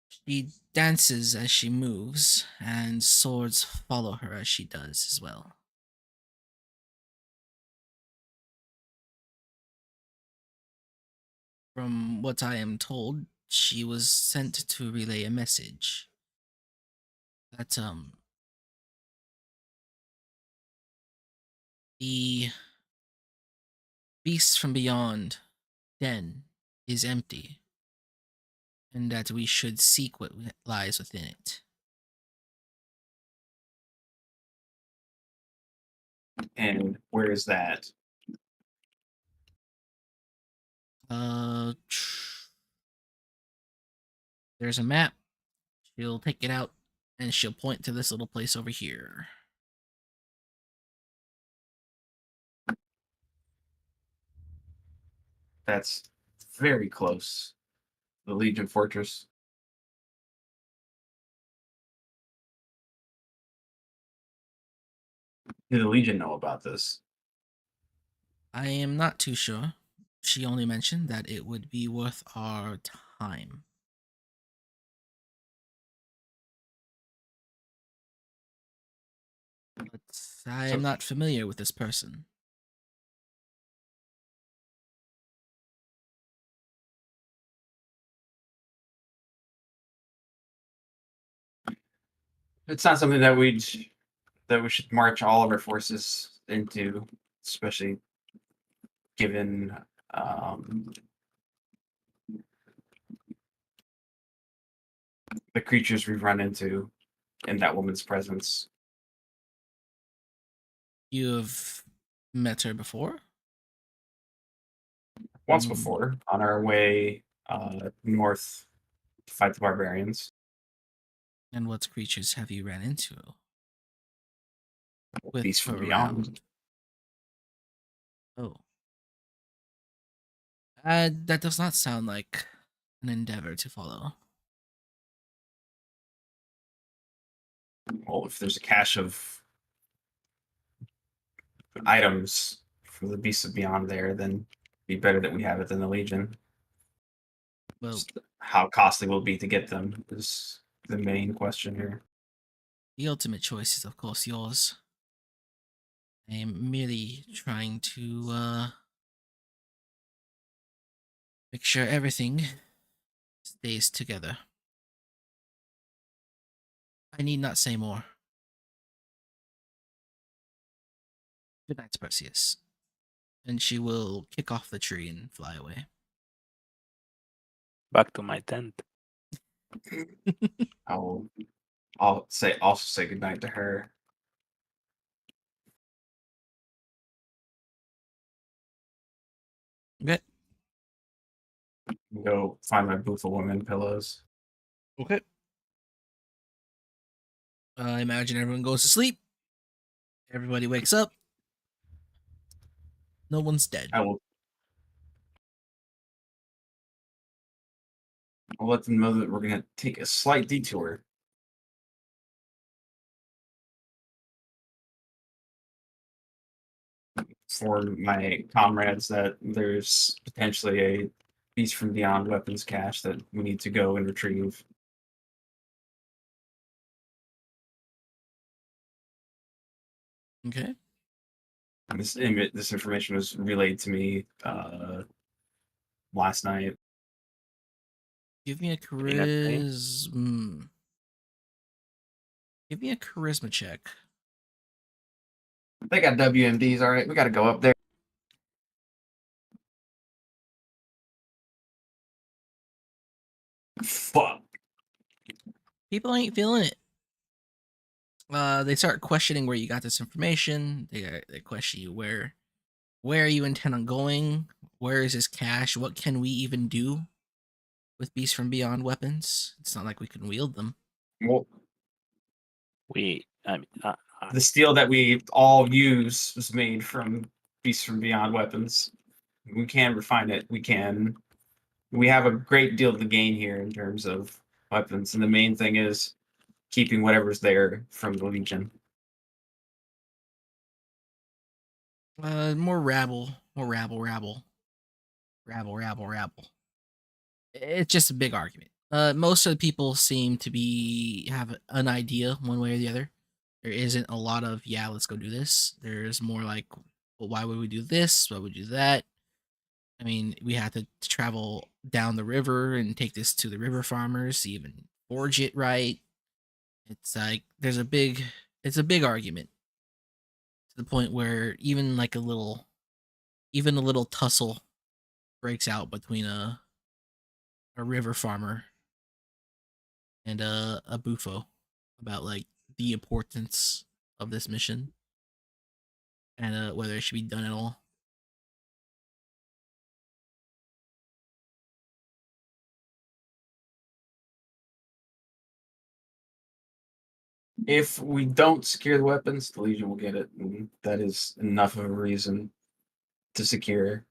she dances as she moves, and swords follow her as she does as well. From what I am told, she was sent to relay a message that the beast from beyond den is empty, and that we should seek what lies within it. And where is that? Uh, there's a map. She'll take it out And she'll point to this little place over here. That's very close. The Legion Fortress. Did the Legion know about this? I am not too sure. She only mentioned that it would be worth our time. But I am not familiar with this person. It's not something that we should march all of our forces into, especially given the creatures we've run into in that woman's presence. You have met her before? Once Mm. before, on our way north to fight the barbarians. And what creatures have you ran into? With Beasts from her beyond. around? Oh. That does not sound like an endeavor to follow. Well, if there's a cache of items from the beasts of beyond there, then it'd be better that we have it than the Legion. Well, Just how costly will it be to get them is the main question here. the ultimate choice is, of course, yours. I am merely trying to make sure everything stays together. I need not say more. Good night, Perseus. And she will kick off the tree and fly away. Back to my tent. I'll also say goodnight to her. Okay. Go find my booth of women pillows. Okay. I imagine everyone goes to sleep. Everybody wakes up. No one's dead. I'll let them know that we're gonna take a slight detour. For my comrades, that there's potentially a beast from beyond weapons cache that we need to go and retrieve. Okay. And this information was relayed to me last night. Give me a Peanut name? charisma. Give me a charisma check. They got WMDs, all right. We got to go up there. Fuck. People ain't feeling it. They start questioning where you got this information. They question you where you intend on going. Where is this cache? What can we even do with beasts from beyond weapons? It's not like we can wield them. Well, I mean, the steel that we all use was made from beasts from beyond weapons. We can refine it. We have a great deal to gain here in terms of weapons, and the main thing is keeping whatever's there from the Legion. More rabble. It's just a big argument. Most of the people seem to have an idea one way or the other. There isn't a lot of let's go do this. There's more like, well, why would we do this? Why would we do that? I mean, we have to travel down the river and take this to the river farmers to even forge it right. It's like it's a big argument to the point where even a little tussle breaks out between a river farmer and a bufo about the importance of this mission and whether it should be done at all. If we don't secure the weapons, the Legion will get it. And that is enough of a reason to secure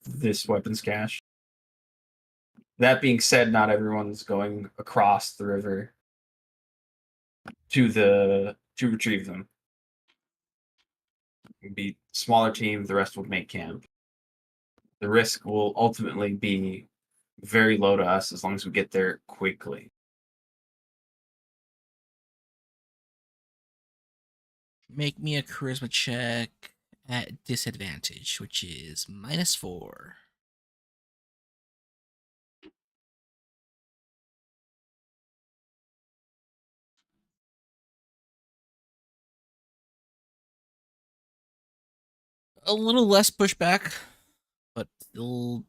this weapons cache. That being said, not everyone's going across the river to retrieve them. It'd be smaller team, the rest would make camp. The risk will ultimately be very low to us as long as we get there quickly. Make me a charisma check at disadvantage, which is -4. A little less pushback, but still,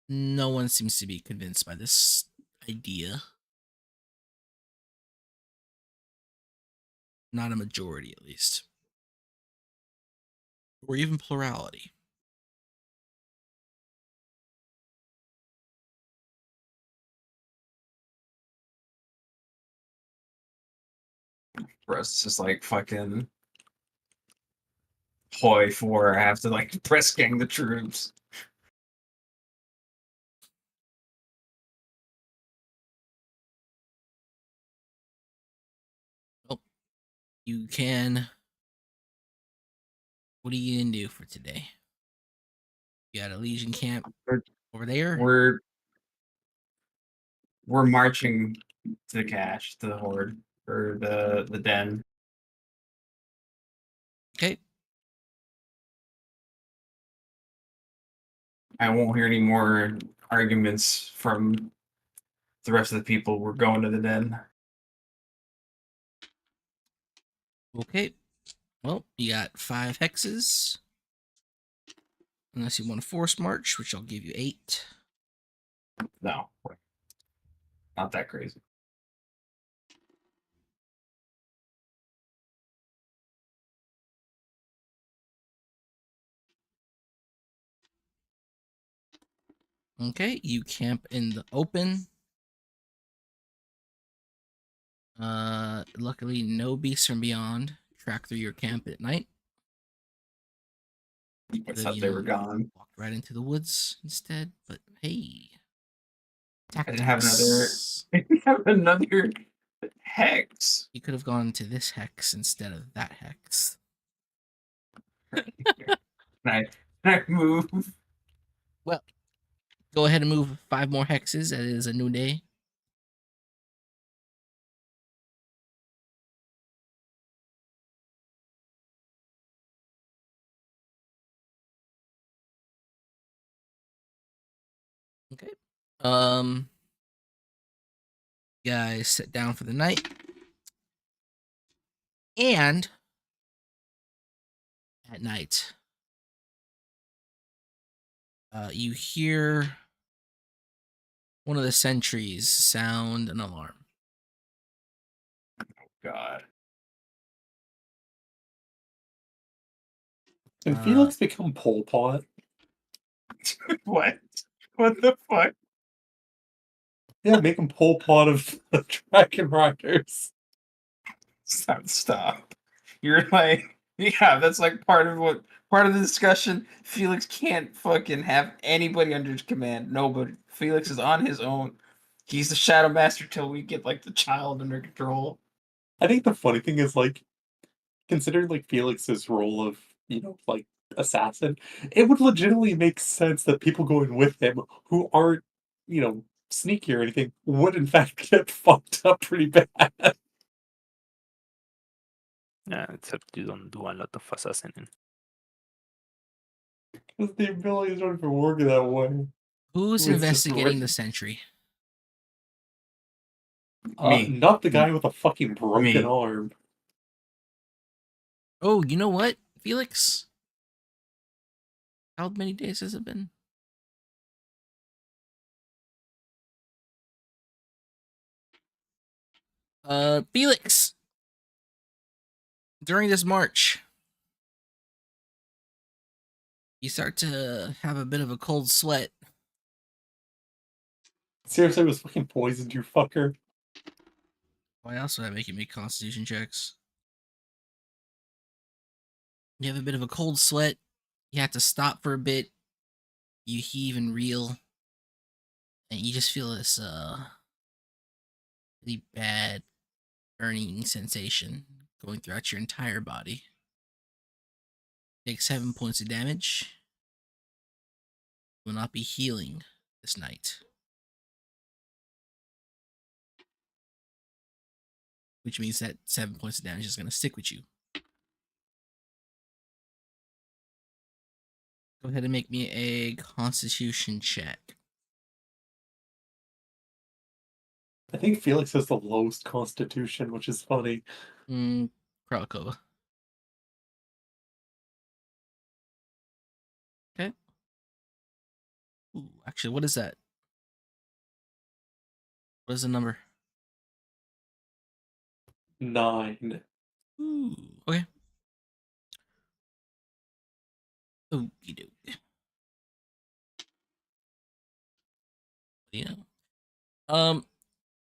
no one seems to be convinced by this idea. Not a majority, at least. Or even plurality. For us, it's just like fucking Hoi 4. I have to like press gang the troops. Oh, you can. What are you gonna do for today? You got a Legion camp over there? We're marching to the cache, to the horde, or the den. Okay. I won't hear any more arguments from the rest of the people. We're going to the den. Okay. Well, you got 5 hexes. Unless you want a force march, which I'll give you 8. No, not that crazy. Okay, you camp in the open. Luckily, no beasts from beyond track through your camp at night. I Could've, thought they were gone. walked right into the woods instead, but hey. I didn't have another. Tactics. I didn't have another hex. You could have gone to this hex instead of that hex. Can I move? Well, go ahead and move 5 more hexes. It is a new day. Okay. You guys sit down for the night. And at night, you hear one of the sentries sound an alarm. God. Did Felix become Pol Pot? What? What the fuck? Yeah, make him Pol Pot of the Dragon Riders. Stop. You're like, yeah, that's like part of the discussion. Felix can't fucking have anybody under his command. Nobody. Felix is on his own. He's the Shadow Master till we get like the child under control. I think the funny thing is, like, considering like Felix's role of, like, assassin, it would legitimately make sense that people going with him who aren't, sneaky or anything would in fact get fucked up pretty bad. Yeah, except you don't do a lot of assassinating. Because the abilities don't even work that way. Who's It's just investigating risk- the sentry? Me. Not the guy with a fucking broken Me. arm. Oh, you know what, Felix? How many days has it been? Felix! During this march, you start to have a bit of a cold sweat. Seriously, it was fucking poisoned, you fucker. Why else would I make you make constitution checks? You have a bit of a cold sweat. You have to stop for a bit. You heave and reel. And you just feel this really bad burning sensation going throughout your entire body. Take 7 points of damage. Will not be healing this night. Which means that 7 points of damage is going to stick with you. Go ahead and make me a constitution check. I think Felix has the lowest constitution, which is funny. Kralkova. Okay. Ooh, actually, what is that? What is the number? 9. Ooh, okay. Okie doke. Yeah.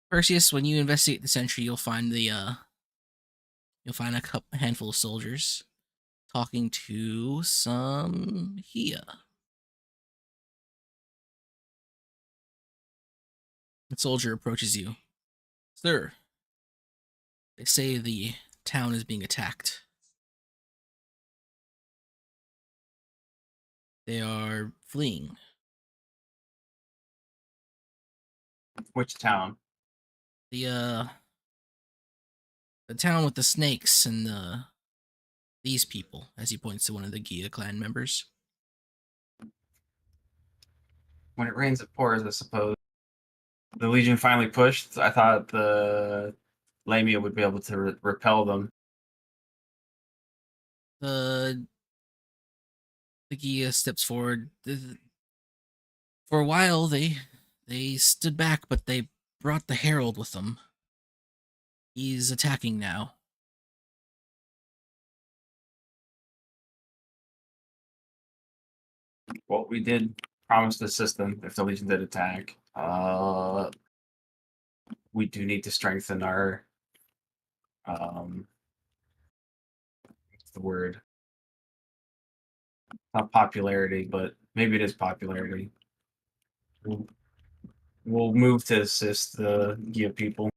Perseus, when you investigate the sentry, you'll find a handful of soldiers talking to some Hia. The soldier approaches you. Sir, they say the town is being attacked. They are fleeing. Which town? The town with the snakes and these people, as he points to one of the Gia clan members. When it rains, it pours, I suppose. The Legion finally pushed. I thought the Lamia would be able to repel them. The Gia steps forward. For a while, they stood back, but they brought the Herald with them. He's attacking now. Well, we did promise to assist them if the Legion did attack. We do need to strengthen our what's the word? Not popularity, but maybe it is popularity. We'll move to assist the Gia people.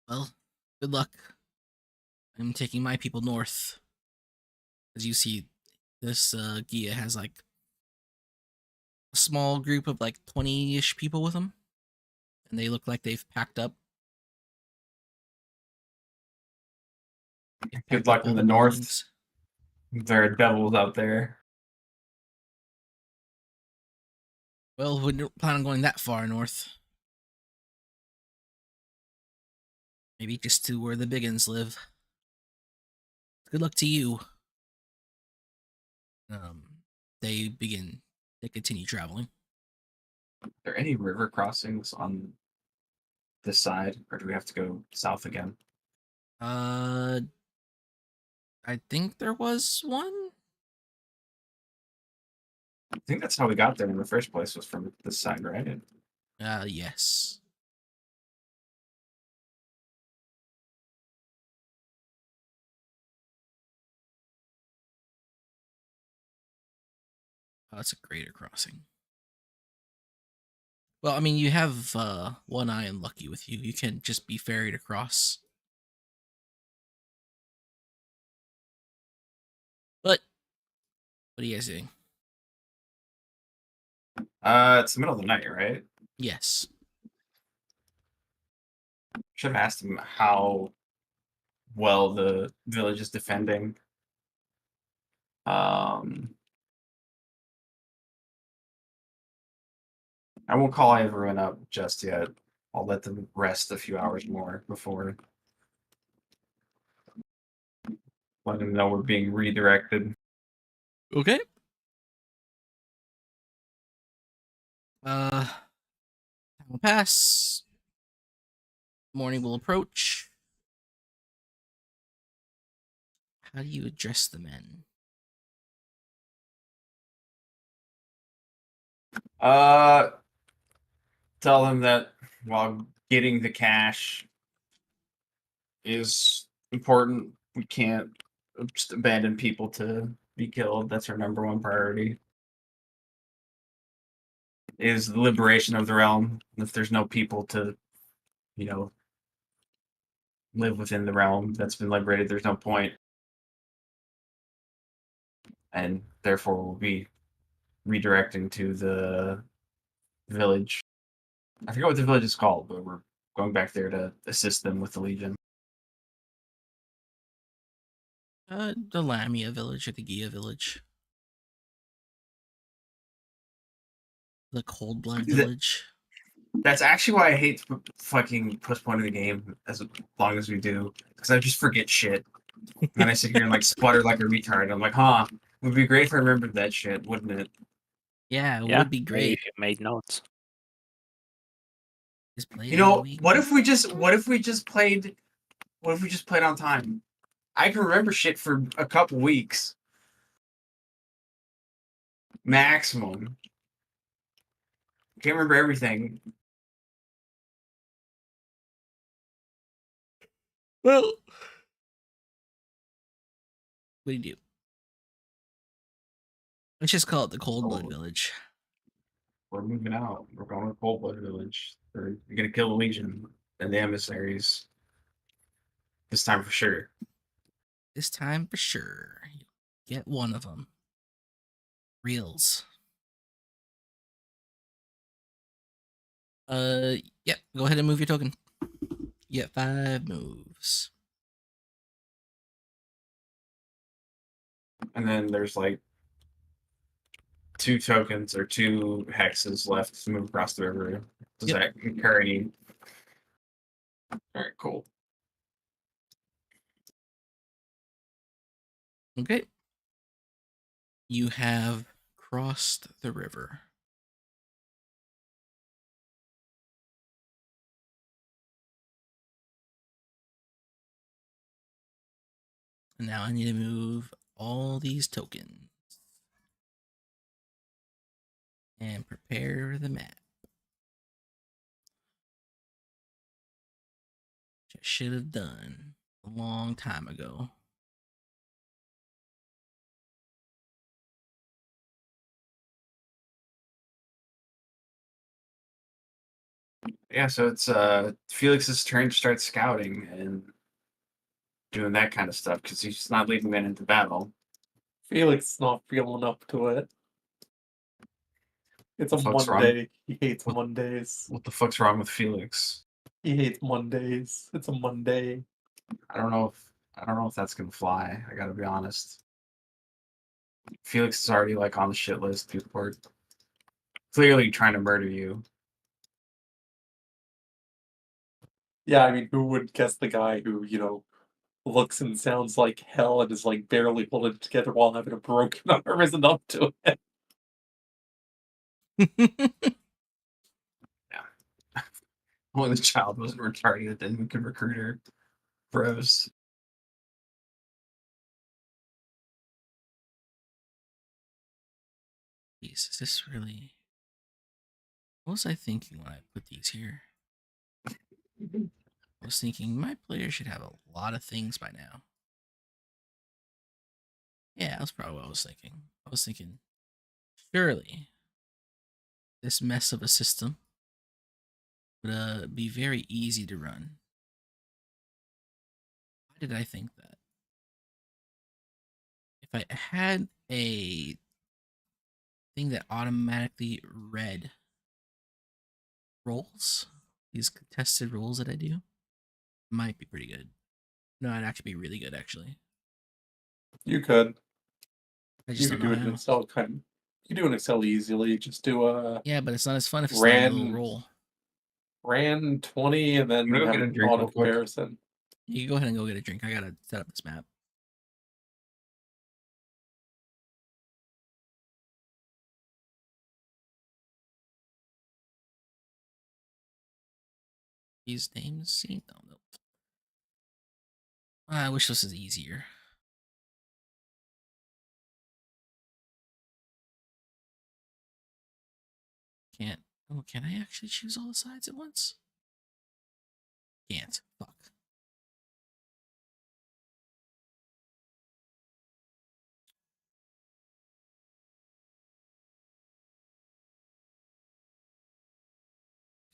Well, good luck. I'm taking my people north. As you see, this Gia has like a small group of like 20-ish people with them. And they look like they've packed up. They've Good packed luck up in all the north. belongings. There are devils out there. Well, we don't plan on going that far north. Maybe just to where the Biggins live. Good luck to you. They continue traveling. Are there any river crossings on this side, or do we have to go south again? I think there was one. I think that's how we got there in the first place, was from this side, right? Yes. Oh, that's a greater crossing. Well, I mean, you have One Eye and Lucky with you. You can just be ferried across. But what are you guys doing? It's the middle of the night, right? Yes. Should have asked him how well the village is defending. I won't call everyone up just yet. I'll let them rest a few hours more before letting them know we're being redirected. Okay. Time will pass. Morning will approach. How do you address the men? Tell them that while getting the cash is important, we can't just abandon people to be killed. That's our number one priority. Is the liberation of the realm. If there's no people to, you know, live within the realm that's been liberated, there's no point. And therefore we'll be redirecting to the village. I forget what the village is called, but we're going back there to assist them with the Legion. The Lamia village or the Gia village. The Cold Blood The- village. That's actually why I hate fucking postponing the game as long as we do, because I just forget shit. And then I sit here and like sputter like a retard. I'm like, huh, it would be great if I remembered that shit, wouldn't it? Yeah, it Yeah, would be maybe great. if you made notes. Just play it You in a know, week. what if we just played on time? I can remember shit for a couple weeks. Maximum. Can't remember everything. Well, what do you do? Let's just call it the Cold Blood Oh. village. We're moving out. We're going to Cold Blood Village. We're gonna kill the Legion and the emissaries. This time for sure. This time for sure. Get one of them. Reels. Yeah, go ahead and move your token. You get 5 moves. And then there's like 2 tokens or 2 hexes left to move across the river. Does Yep. that incur any? Alright, cool. Okay. You have crossed the river. And now I need to move all these tokens. And prepare the map. Which I should have done a long time ago. Yeah, so it's Felix's turn to start scouting and doing that kind of stuff because he's not leading men into battle. Felix is not feeling up to it. It's a The fuck's wrong? Monday. He hates What- Mondays. What the fuck's wrong with Felix? He hates Mondays. It's a Monday. I don't know if that's gonna fly. I gotta be honest. Felix is already like on the shit list. People are clearly trying to murder you. Yeah, I mean, who would guess the guy who, looks and sounds like hell and is like barely holding it together while having a broken arm isn't up to it? Only the child wasn't retarded, then we could recruit her. Bros. Jeez, is this really... What was I thinking when I put these here? I was thinking my player should have a lot of things by now. Yeah, that's probably what I was thinking. I was thinking, surely this mess of a system would be very easy to run. Why did I think that? If I had a thing that automatically read rolls, these contested rolls that I do, might be pretty good. No, it'd actually be really good, actually. You could. I You just could don't do know it in how. Excel you can do an Excel easily. Just do a Yeah, but it's not as fun if it's not a little ran roll. ran 20 and then I'm gonna go have get a an drink auto real quick. comparison. You can go ahead and go get a drink. I gotta set up this map. These names see? No, no. I wish this was easier. Can't Oh, can I actually choose all the sides at once? Can't. Fuck.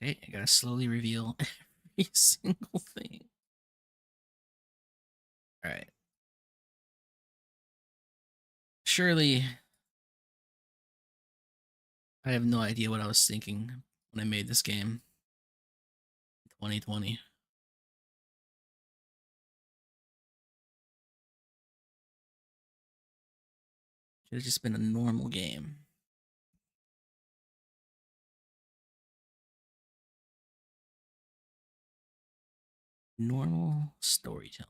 Okay, I gotta slowly reveal every single thing. Alright. Surely, I have no idea what I was thinking when I made this game. 2020. Should have just been a normal game. Normal storytelling.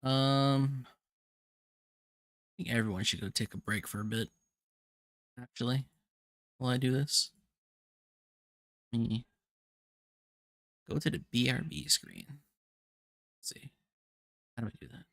I think everyone should go take a break for a bit. Actually, while I do this, let me go to the BRB screen. Let's see. How do I do that?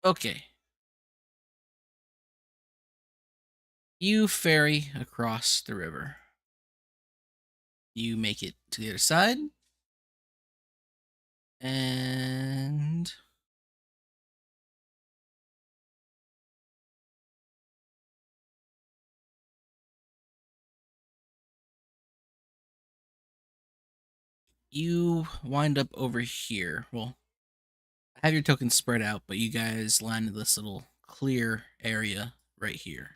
Okay. You ferry across the river. You make it to the other side. And you wind up over here. Well, I have your tokens spread out, but you guys land in this little clear area right here.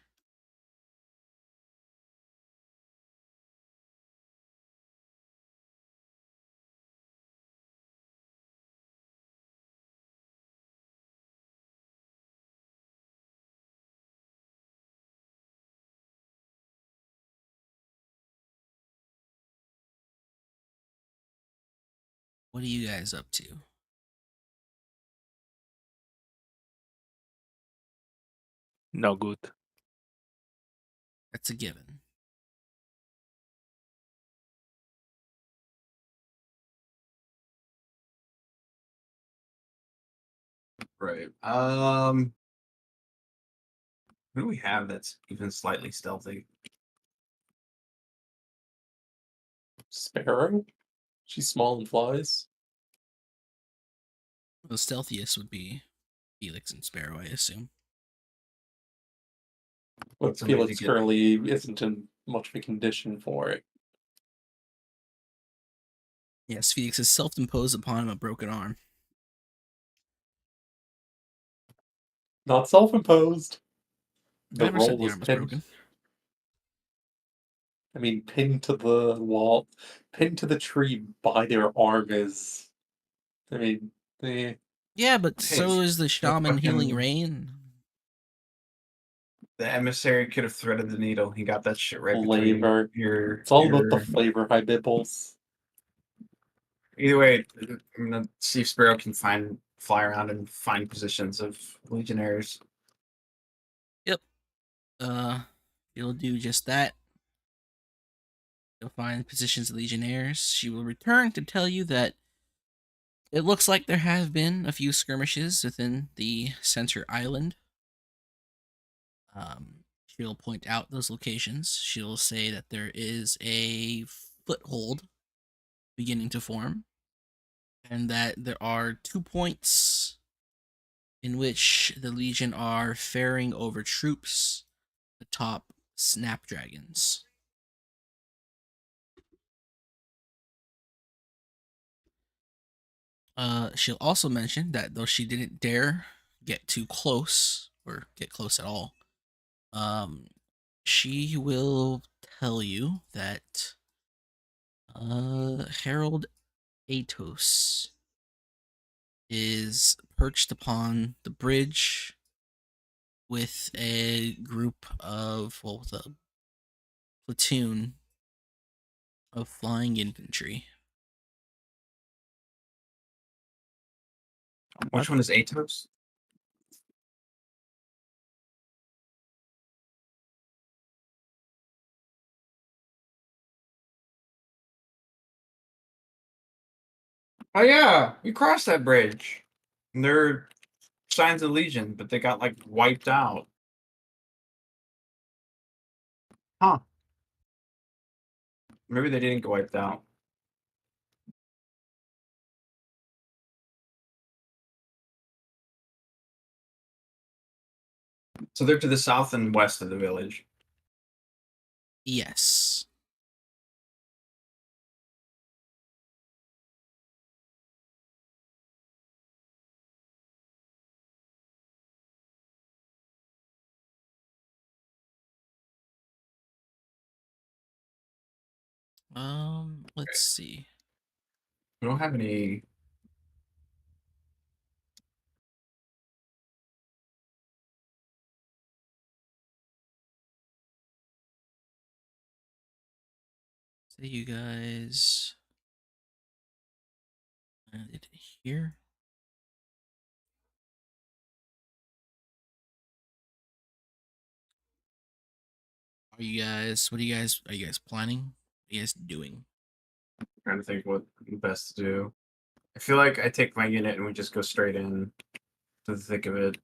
What are you guys up to? No good. That's a given. Right. Who do we have that's even slightly stealthy? Sparrow? She's small and flies. The stealthiest would be Felix and Sparrow, I assume. But Somebody to Felix get- currently isn't in much of a condition for it. Yes, Felix has self-imposed upon him a broken arm. Not self-imposed. I The never said roll the was arm was pinned. broken. I mean, pinned to the wall, pinned to the tree by their arm is. I mean, Yeah, but Hey, so is the shaman healing fucking- rain. The emissary could have threaded the needle. He got that shit right between flavor. your. It's all about the your- flavor, high bibbles. Either way, see if Sparrow can fly around and find positions of legionnaires. You'll do just that. You'll find positions of legionnaires. She will return to tell you that it looks like there have been a few skirmishes within the center island. She'll point out those locations. She'll say that there is a foothold beginning to form, and that there are 2 points in which the Legion are ferrying over troops atop snapdragons. She'll also mention that though she didn't dare get too close or get close at all, she will tell you that Harold Atos is perched upon the bridge with a group of, well, with a platoon of flying infantry. Which one is Atos? Oh yeah, we crossed that bridge. And they're signs of Legion, but they got like wiped out. Huh. Maybe they didn't get wiped out. So they're to the south and west of the village. Yes. Let's see. We don't have any. Say you guys landed here. Are you guys? What are you guys planning? What are you guys doing? Trying to think what best to do. I feel like I take my unit and we just go straight in to the thick of it.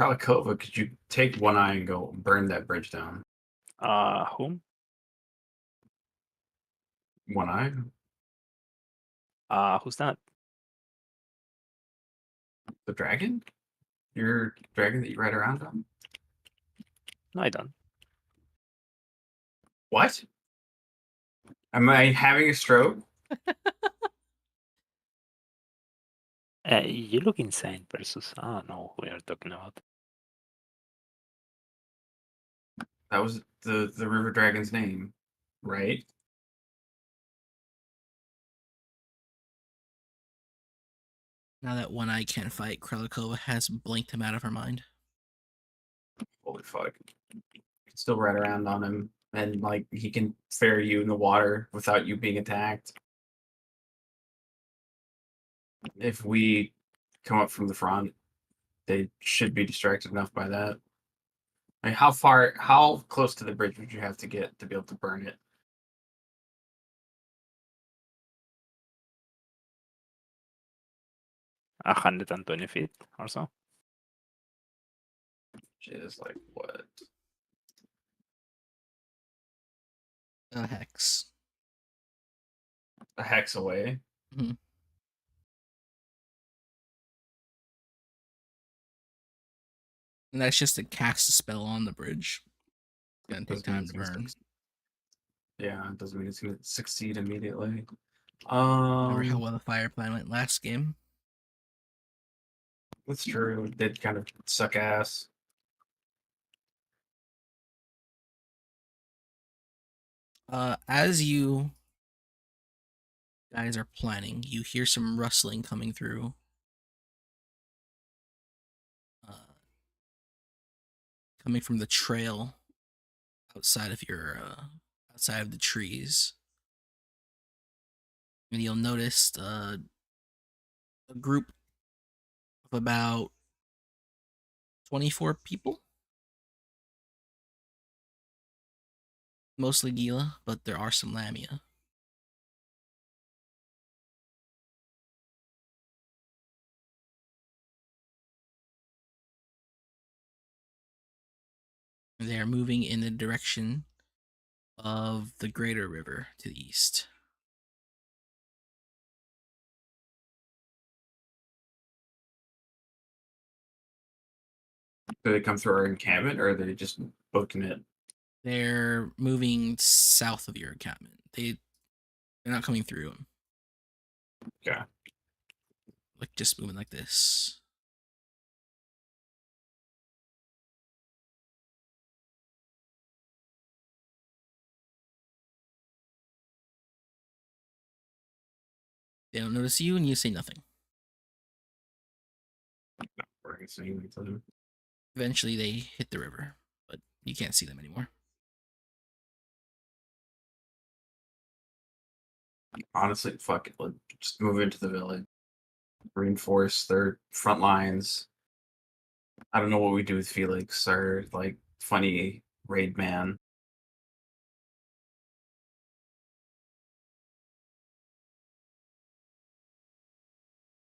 Kralikova, could you take one eye and go burn that bridge down? Whom? One eye? Who's that? The dragon? Your dragon that you ride around on? No, I don't. What? Am I having a stroke? You look insane, Versus. I don't know who you're talking about. That was the river dragon's name, right? Now that One Eye can't fight, Krelikova has blinked him out of her mind. Holy fuck. You can still ride around on him, and like he can ferry you in the water without you being attacked. If we come up from the front, they should be distracted enough by that. Like how close to the bridge would you have to get to be able to burn it? A 120 feet or so. Which is like what? A hex. A hex away. Mhm. And that's just to cast a spell on the bridge. It's gonna take Doesn't time mean to it's gonna burn. succeed. Yeah, it doesn't mean it's gonna succeed immediately. Remember how well the fire plan went last game? That's true. It did kind of suck ass. As you guys are planning, you hear some rustling coming through. Coming from the trail outside of your outside of the trees. And you'll notice a group of about 24 people. Mostly Gila, but there are some Lamia. They are moving in the direction of the greater river to the east. Do they come through our encampment, or are they just booking it? They're moving south of your encampment. They're not coming through them. Okay. Like just moving like this. They don't notice you, and you say nothing. We're gonna say anything to them. Eventually, they hit the river, but you can't see them anymore. Honestly, fuck it. Let's just move into the village. Reinforce their front lines. I don't know what we do with Felix, our like funny raid man.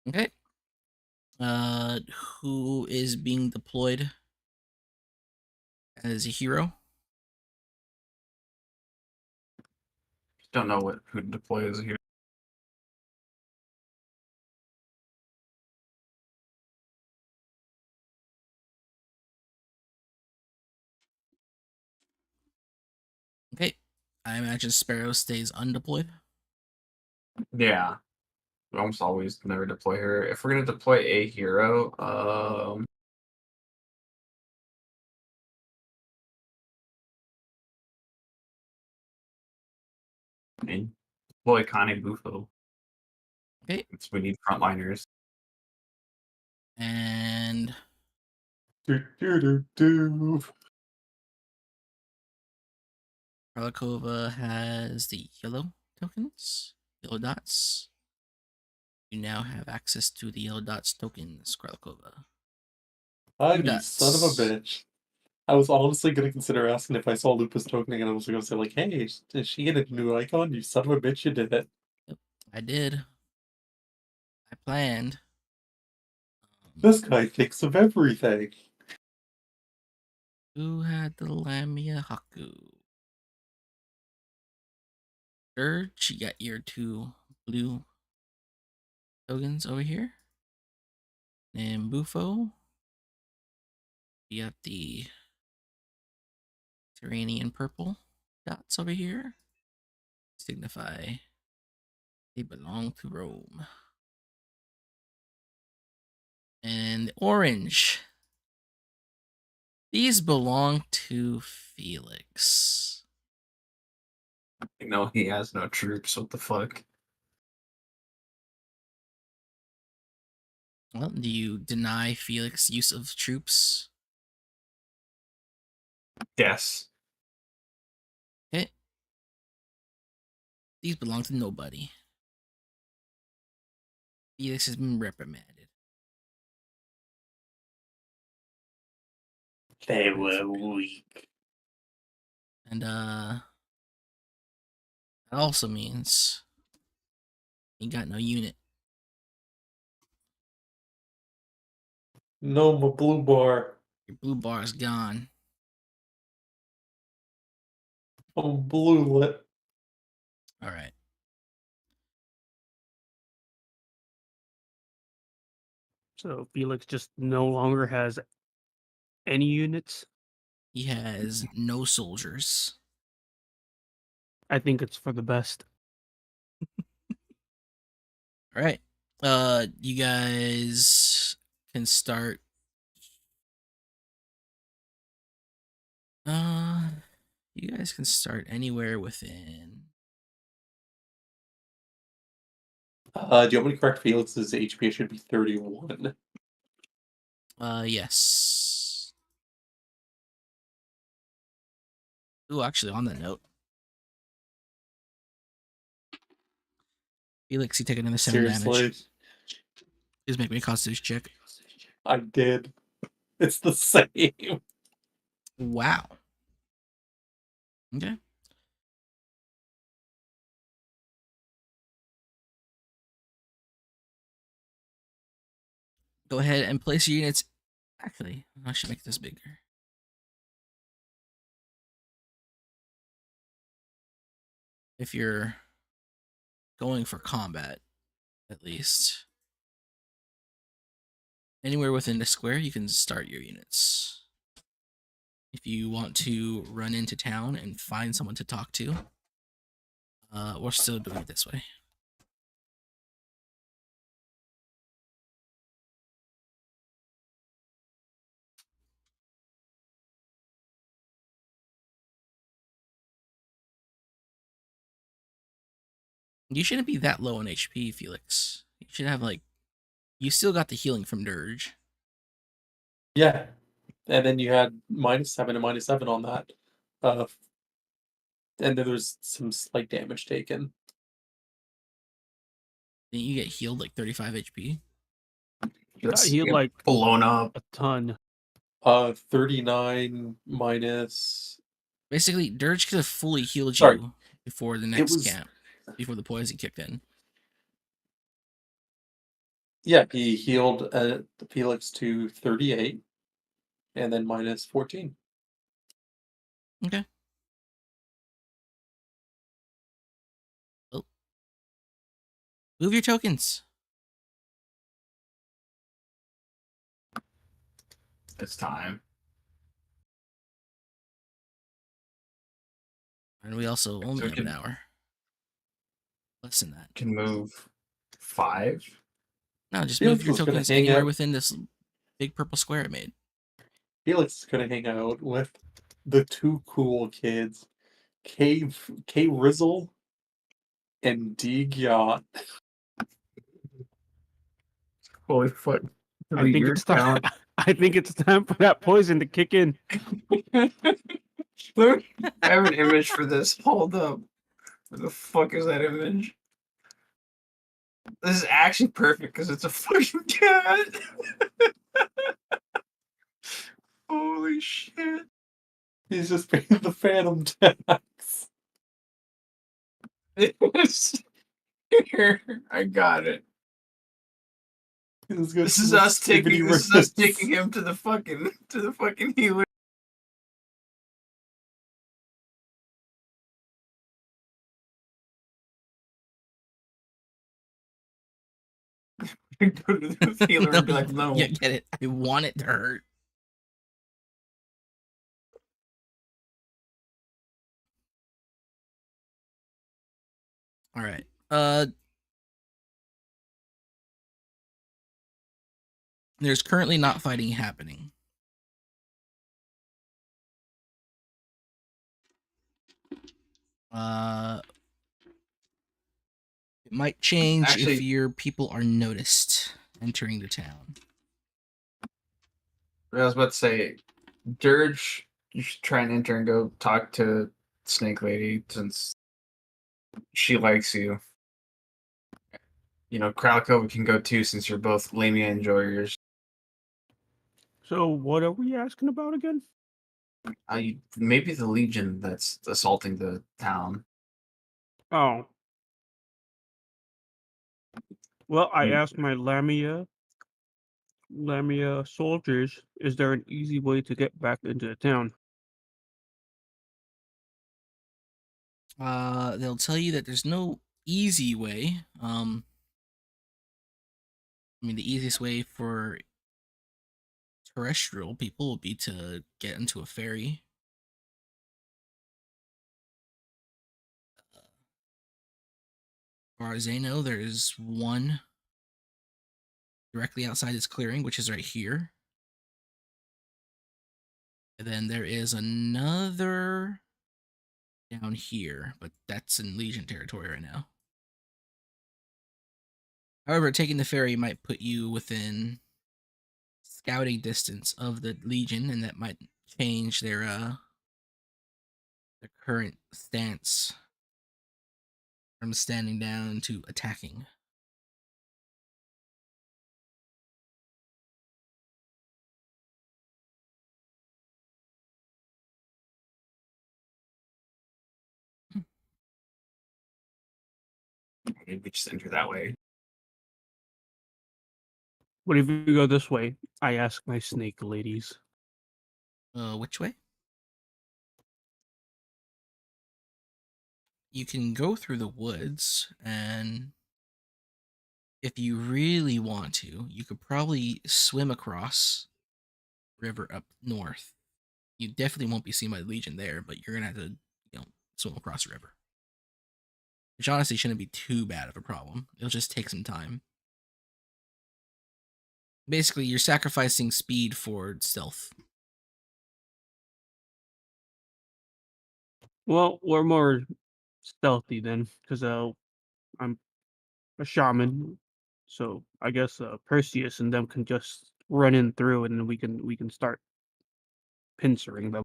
Okay. Who is being deployed as a hero? Don't know who deploys here. Okay. I imagine Sparrow stays undeployed. Yeah. We almost always never deploy her. If we're gonna deploy a hero, and deploy Connie Bufo. Okay. We need frontliners. And Do. Kralikova has the yellow tokens, yellow dots. You now have access to the yellow dots tokens, Kralikova. Ah, Two you son of a dots. bitch. I was honestly gonna consider asking if I saw Lupus tokening, and I was gonna say like, "Hey, is she in a new icon? You son of a bitch, you did it." I did. I planned. This guy thinks of everything. Who had the Lamia Haku? Dirge, you got your 2 blue tokens over here. And Bufo, you got the Terranian purple dots over here. Signify they belong to Rome. And orange, these belong to Felix. No, he has no troops. What the fuck? Well, do you deny Felix use of troops? Yes. Okay. These belong to nobody. Felix has been reprimanded. They were weak. And that also means you got no unit. No, my blue bar. Your blue bar is gone. I'm blue lit. All right. So Felix just no longer has any units. He has no soldiers. I think it's for the best. All right. You guys can start. You guys can start anywhere within. Do you want me to correct Felix's HP? It should be 31. Yes. Ooh, actually, on that note, Felix, you take another 7 Seriously? damage. Just make me a Constitution check. I did. It's the same. Wow. Okay. Go ahead and place your units. Actually, I should make this bigger. If you're going for combat, at least. Anywhere within the square, you can start your units. If you want to run into town and find someone to talk to, we're still doing it this way. You shouldn't be that low on HP, Felix. You should have, like, you still got the healing from Dirge. Yeah. And then you had -7 and -7 on that. And then there's some slight damage taken. Didn't you get healed like 35 HP? Got healed like blown up. a ton. 39 minus. Basically, Dirge could have fully healed Sorry. you before the next was- camp, before the poison kicked in. Yeah, he healed Felix to 38, and then -14. Okay. Well, move your tokens. It's time. And we also only So have an hour. Less than that. Can move 5. No, just Felix move your was gonna tokens hang anywhere out- within this big purple square it made. Felix is gonna hang out with the 2 cool kids, K Rizzle and D Gyat. Holy fuck. I think it's time. I think it's time for that poison to kick in. Look, I have an image for this. Hold up. What the fuck is that image? This is actually perfect because it's a fucking cat. Holy shit. He's just paying the Phantom tax. Here, I got it. This This is us taking him to the fucking healer. Go to the healer and be like, no. Yeah, get it. I want it to hurt. All right. There's currently not fighting happening. It might change if Actually- your people are noticed entering the town. I was about to say, Dirge, you should try and enter and go talk to Snake Lady since she likes you. You know, Kralkova can go too since you're both Lamia enjoyers. So what are we asking about again? Maybe the Legion that's assaulting the town. Oh. Well, I Hmm. asked my Lamia soldiers, is there an easy way to get back into the town? They'll tell you that there's no easy way. I mean, the easiest way for terrestrial people would be to get into a ferry. As far as I know, there's one directly outside this clearing, which is right here. And then there is another down here, but that's in Legion territory right now. However, taking the ferry might put you within scouting distance of the Legion, and that might change their current stance from standing down to attacking. Maybe we just enter that way. What if you go this way? I ask my snake ladies. Which way? You can go through the woods, and if you really want to, you could probably swim across the river up north. You definitely won't be seen by the Legion there, but you're gonna have to, swim across the river. Which honestly shouldn't be too bad of a problem. It'll just take some time. Basically, you're sacrificing speed for stealth. Well, we're more stealthy then, because I'm a shaman, so I guess Perseus and them can just run in through, and then we can start pincering them.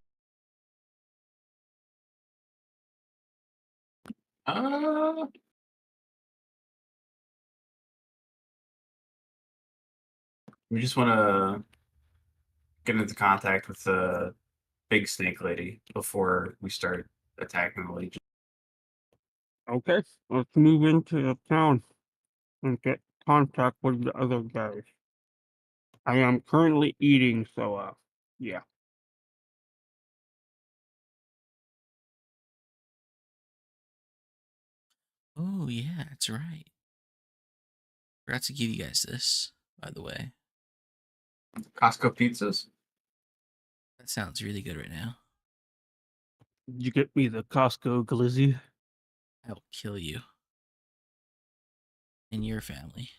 We just want to get into contact with the big Snake Lady before we start attacking the Legion. Okay, let's move into the town and get contact with the other guys. I am currently eating, so yeah. Oh yeah, that's right. Forgot to give you guys this, by the way. Costco pizzas. That sounds really good right now. Did you get me the Costco glizzy? I will kill you and your family.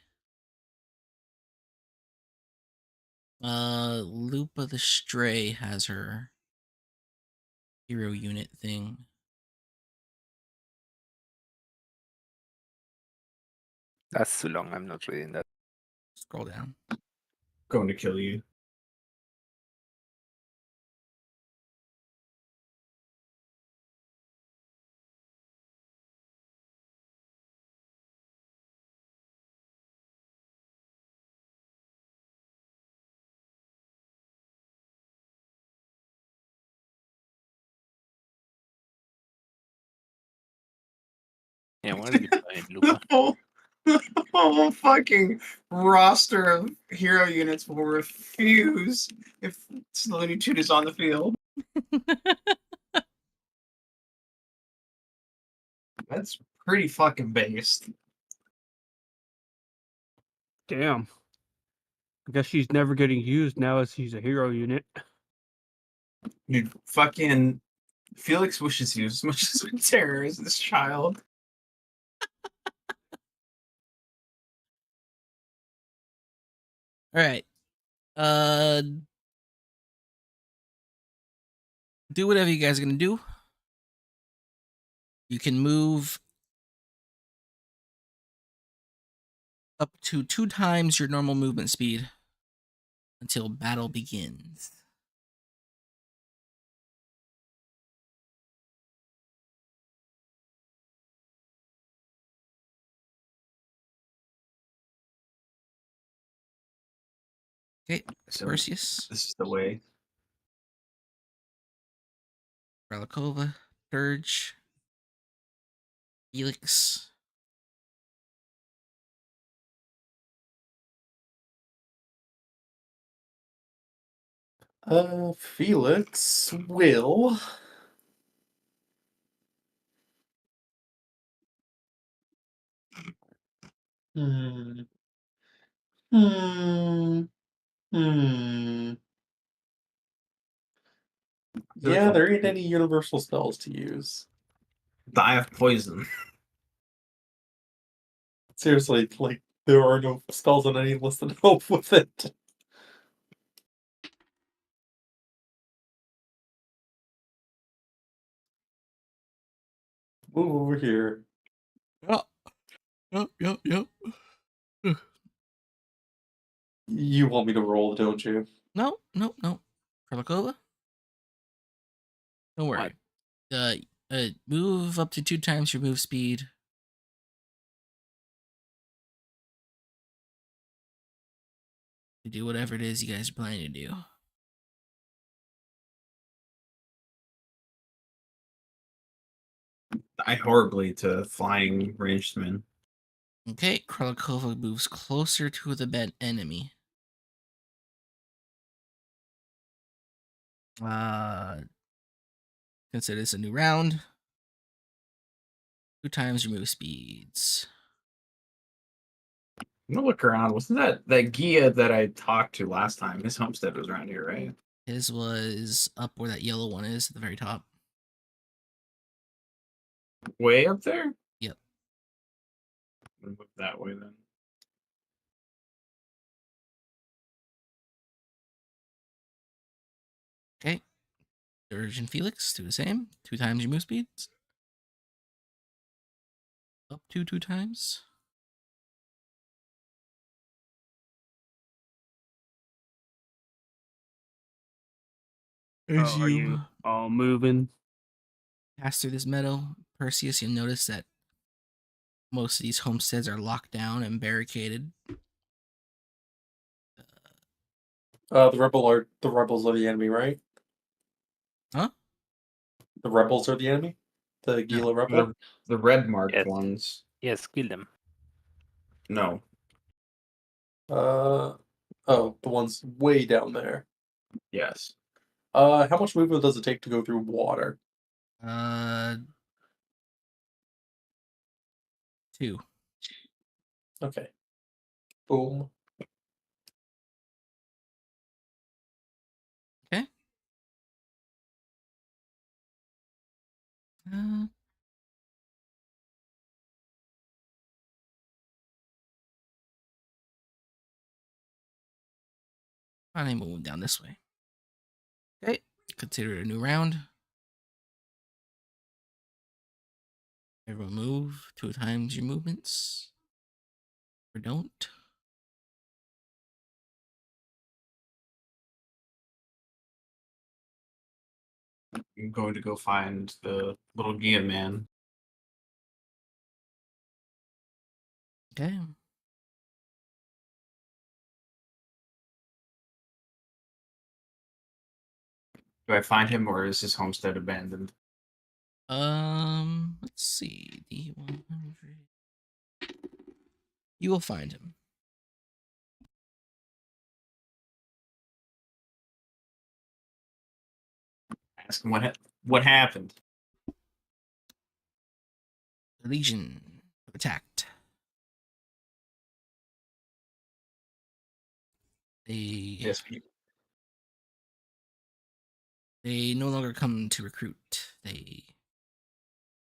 Lupa the Stray has her hero unit thing. That's too long. I'm not reading that. Scroll down. Going to kill you. Yeah, what are you playing, Luca? The whole fucking roster of hero units will refuse if Looney Tune is on the field. That's pretty fucking based. Damn. I guess she's never getting used now as he's a hero unit. Dude, fucking Felix wishes he was as much as we terrorize this child. All right. Uh, do whatever you guys are gonna do. You can move up to 2 times your normal movement speed until battle begins. Okay, So Perseus, this is the way. Relikova, Dirge, Felix, Felix will. Hmm. Hmm. Hmm. Yeah, there ain't any universal spells to use. Die of poison. Seriously, like, there are no spells on any list that help with it. Move over here. Yep. You want me to roll, don't you? No. Relikova, don't worry. Move up to 2 times your move speed. To do whatever it is you guys are planning to do. Die horribly to flying ranged men. Okay, Kralikova moves closer to the enemy. Consider this a new round. 2 times your move speeds. I'm gonna look around. Wasn't that Gia that I talked to last time? His homestead was around here, right? His was up where that yellow one is at the very top. Way up there? Yep. I'm gonna move that way then. Okay. Dirge and Felix do the same. 2 times your move speeds. Up to 2 times. As Are you all moving? pass through this meadow, Perseus, you'll notice that most of these homesteads are locked down and barricaded. The rebels are the enemy, right? Huh? The rebels are the enemy? The Gila rebel? The red marked Yes. ones. Yes, kill them. No. Oh, the ones way down there. Yes. How much movement does it take to go through water? 2. Okay. Boom. Okay. I'm moving down this way. Okay. Consider it a new round. Everyone move 2 times your movements. Or don't. I'm going to go find the little Gia man. Okay. Do I find him or is his homestead abandoned? Let's see. D100. You will find him. Ask him what happened. The Legion have attacked. They Yes. they no longer come to recruit. They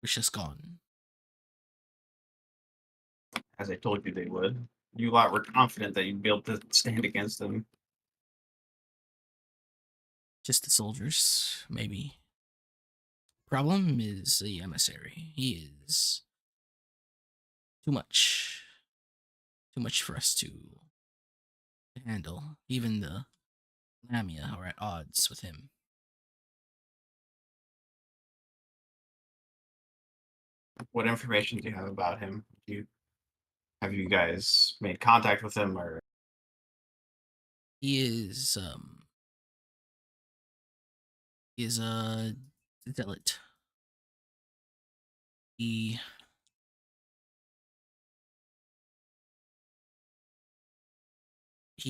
wish us gone. As I told you they would. You lot were confident that you'd be able to stand against them. Just the soldiers, maybe. Problem is the emissary. He is too much. Too much for us to handle. Even the Lamia are at odds with him. What information do you have about him? Have you guys made contact with him, or He is a zealot. He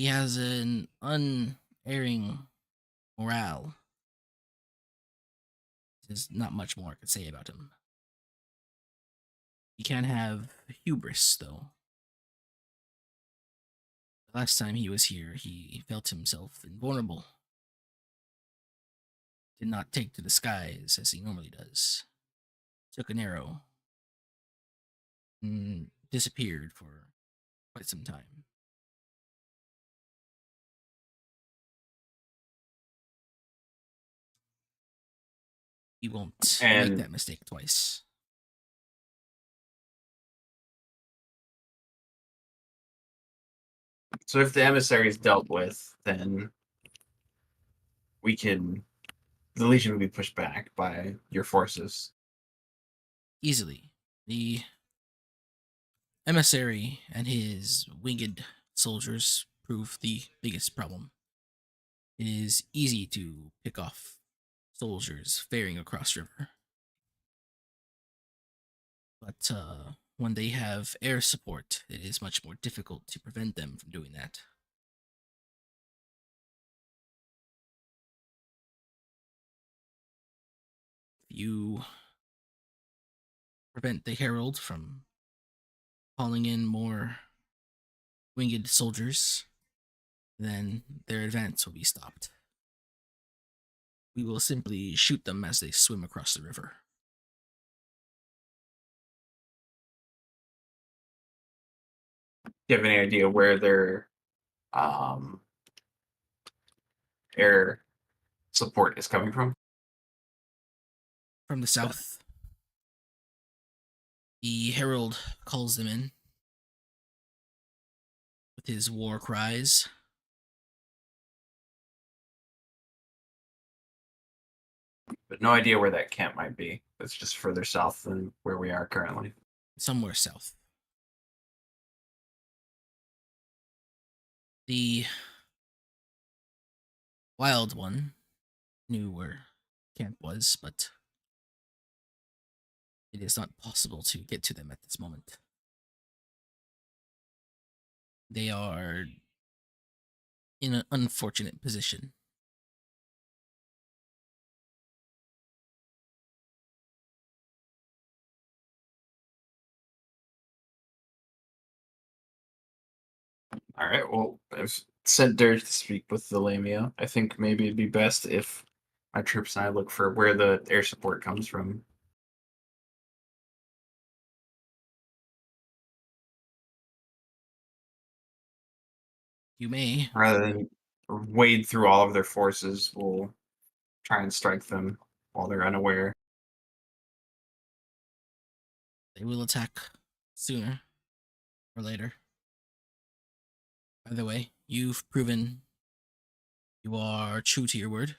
has an unerring morale. There's not much more I could say about him. He can have hubris, though. The last time he was here, he felt himself invulnerable. Did not take to the skies as he normally does. Took an arrow and disappeared for quite some time. He won't make And- that mistake twice. so if the emissary is dealt with, then the Legion will be pushed back by your forces. Easily. The emissary and his winged soldiers prove the biggest problem. It is easy to pick off soldiers faring across river. But when they have air support, it is much more difficult to prevent them from doing that. If you prevent the Herald from calling in more winged soldiers, then their advance will be stopped. We will simply shoot them as they swim across the river. Do you have any idea where their air support is coming from? From the south, the Herald calls them in with his war cries. But no idea where that camp might be. It's just further south than where we are currently. Somewhere south. The Wild One knew where camp was, but it is not possible to get to them at this moment. They are in an unfortunate position. All right. Well, I've sent Dirge to speak with the Lamia. I think maybe it'd be best if my troops and I look for where the air support comes from. You may. Rather than wade through all of their forces, we'll try and strike them while they're unaware. They will attack sooner or later. By the way, you've proven you are true to your word.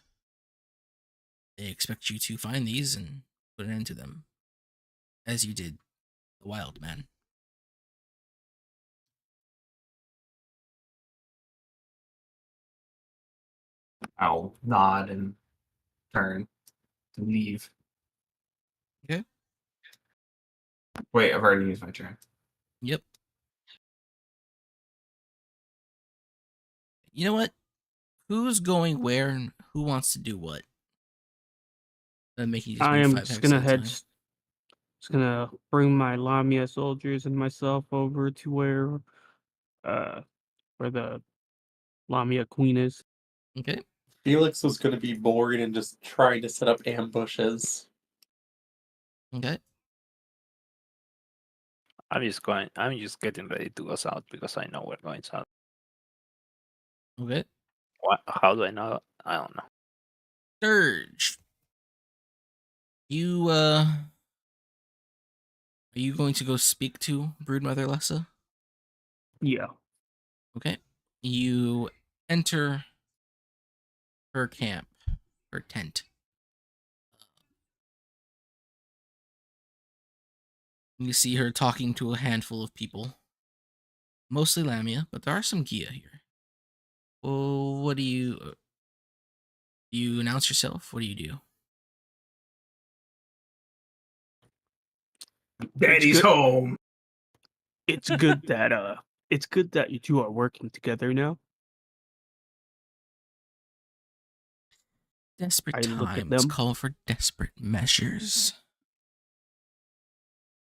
They expect you to find these and put an end to them, as you did the Wild Man. I'll nod and turn to leave. Okay. Wait, I've already used my turn. Yep. You know what? Who's going where and who wants to do what? Making I am just gonna head. Just gonna bring my Lamia soldiers and myself over to where the Lamia Queen is. Okay. Felix was going to be bored and just trying to set up ambushes. Okay. I'm just getting ready to go south because I know we're going south. Okay. How do I know? I don't know. Dirge. Are you going to go speak to Broodmother Lessa? Yeah. Okay. You enter her camp, her tent. You see her talking to a handful of people. Mostly Lamia, but there are some Gia here. Well, what do you announce yourself? What do you do? Daddy's good. home. It's good that you two are working together now. Desperate I look at times them. call for desperate measures.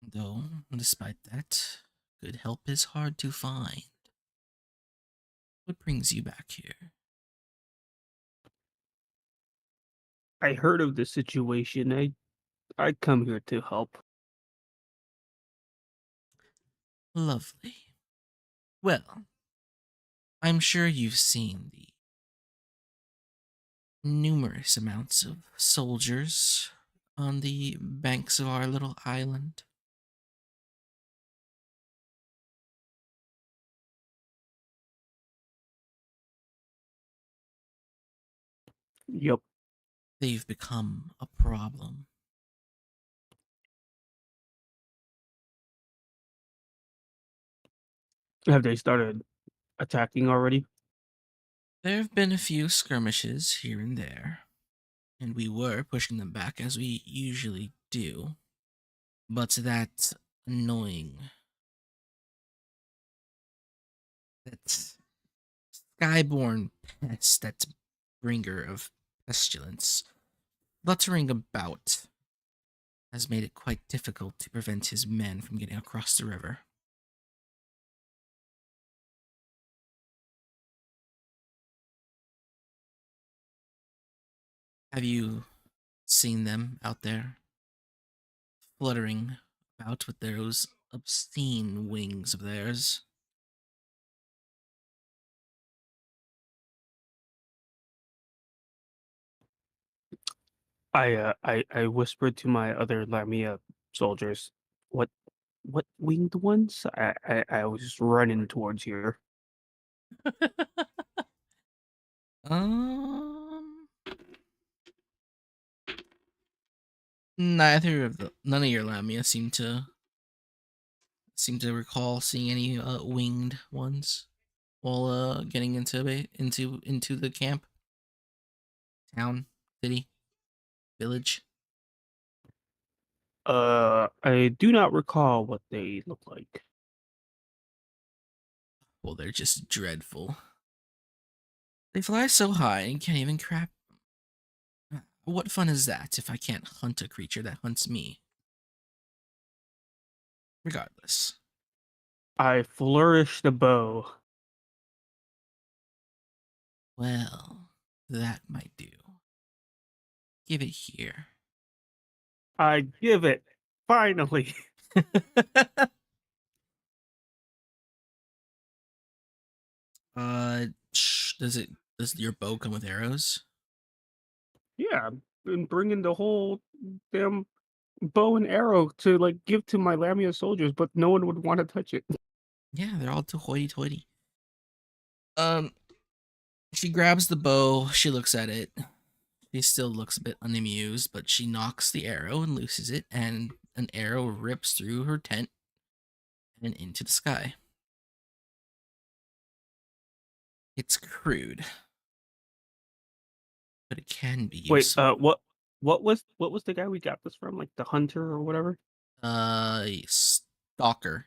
Though, despite that, good help is hard to find. What brings you back here? I heard of the situation. I come here to help. Lovely. Well, I'm sure you've seen the numerous amounts of soldiers on the banks of our little island. Yup. They've become a problem. Have they started attacking already? There have been a few skirmishes here and there, and we were pushing them back as we usually do. But that annoying, that skyborn pest, that bringer of pestilence, fluttering about, has made it quite difficult to prevent his men from getting across the river. Have you seen them out there, fluttering about with those obscene wings of theirs? I whispered to my other Lamia soldiers, what winged ones? I was just running towards here. Um, none of your Lamia seem to recall seeing any winged ones while getting into the camp, town, city, village. I do not recall what they look like. Well, they're just dreadful. They fly so high and can't even crap. What fun is that if I can't hunt a creature that hunts me? Regardless. I flourish the bow. Well, that might do. Give it here. I give it. Finally. Does your bow come with arrows? Yeah, I've been bringing the whole damn bow and arrow to like give to my Lamia soldiers, but no one would want to touch it. Yeah, they're all too hoity-toity. She grabs the bow, she looks at it. She still looks a bit unamused, but she knocks the arrow and looses it, and an arrow rips through her tent and into the sky. It's crude, but it can be Wait, useful. what was the guy we got this from? Like the hunter or whatever? Stalker.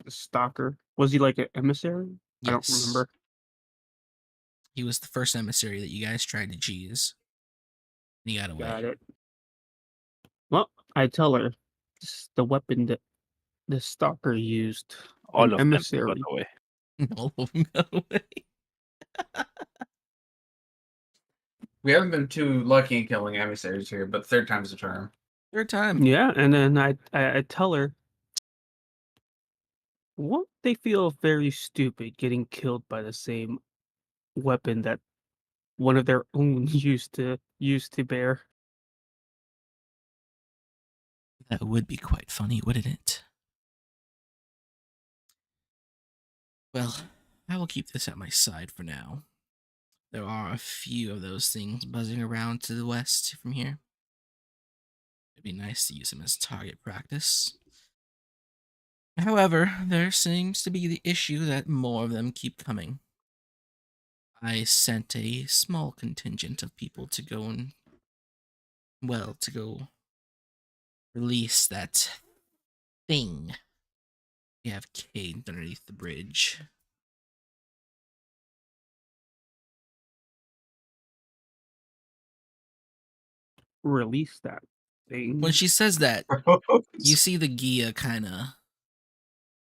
The stalker. Was he like an emissary? I don't Yes. remember. He was the first emissary that you guys tried to cheese. And he got away. Got it. Well, I tell her this is the weapon that the stalker used. All An of them got emissary. away. All of them got away. We haven't been too lucky in killing emissaries here, but third time's the charm. Third time. Yeah, and then I tell her, won't they feel very stupid getting killed by the same weapon that one of their own used to bear? That would be quite funny, wouldn't it? Well, I will keep this at my side for now. There are a few of those things buzzing around to the west from here. It'd be nice to use them as target practice. However, there seems to be the issue that more of them keep coming. I sent a small contingent of people to go and, well, to go release that thing we have caged underneath the bridge. Release that thing. When she says that, you see the Gia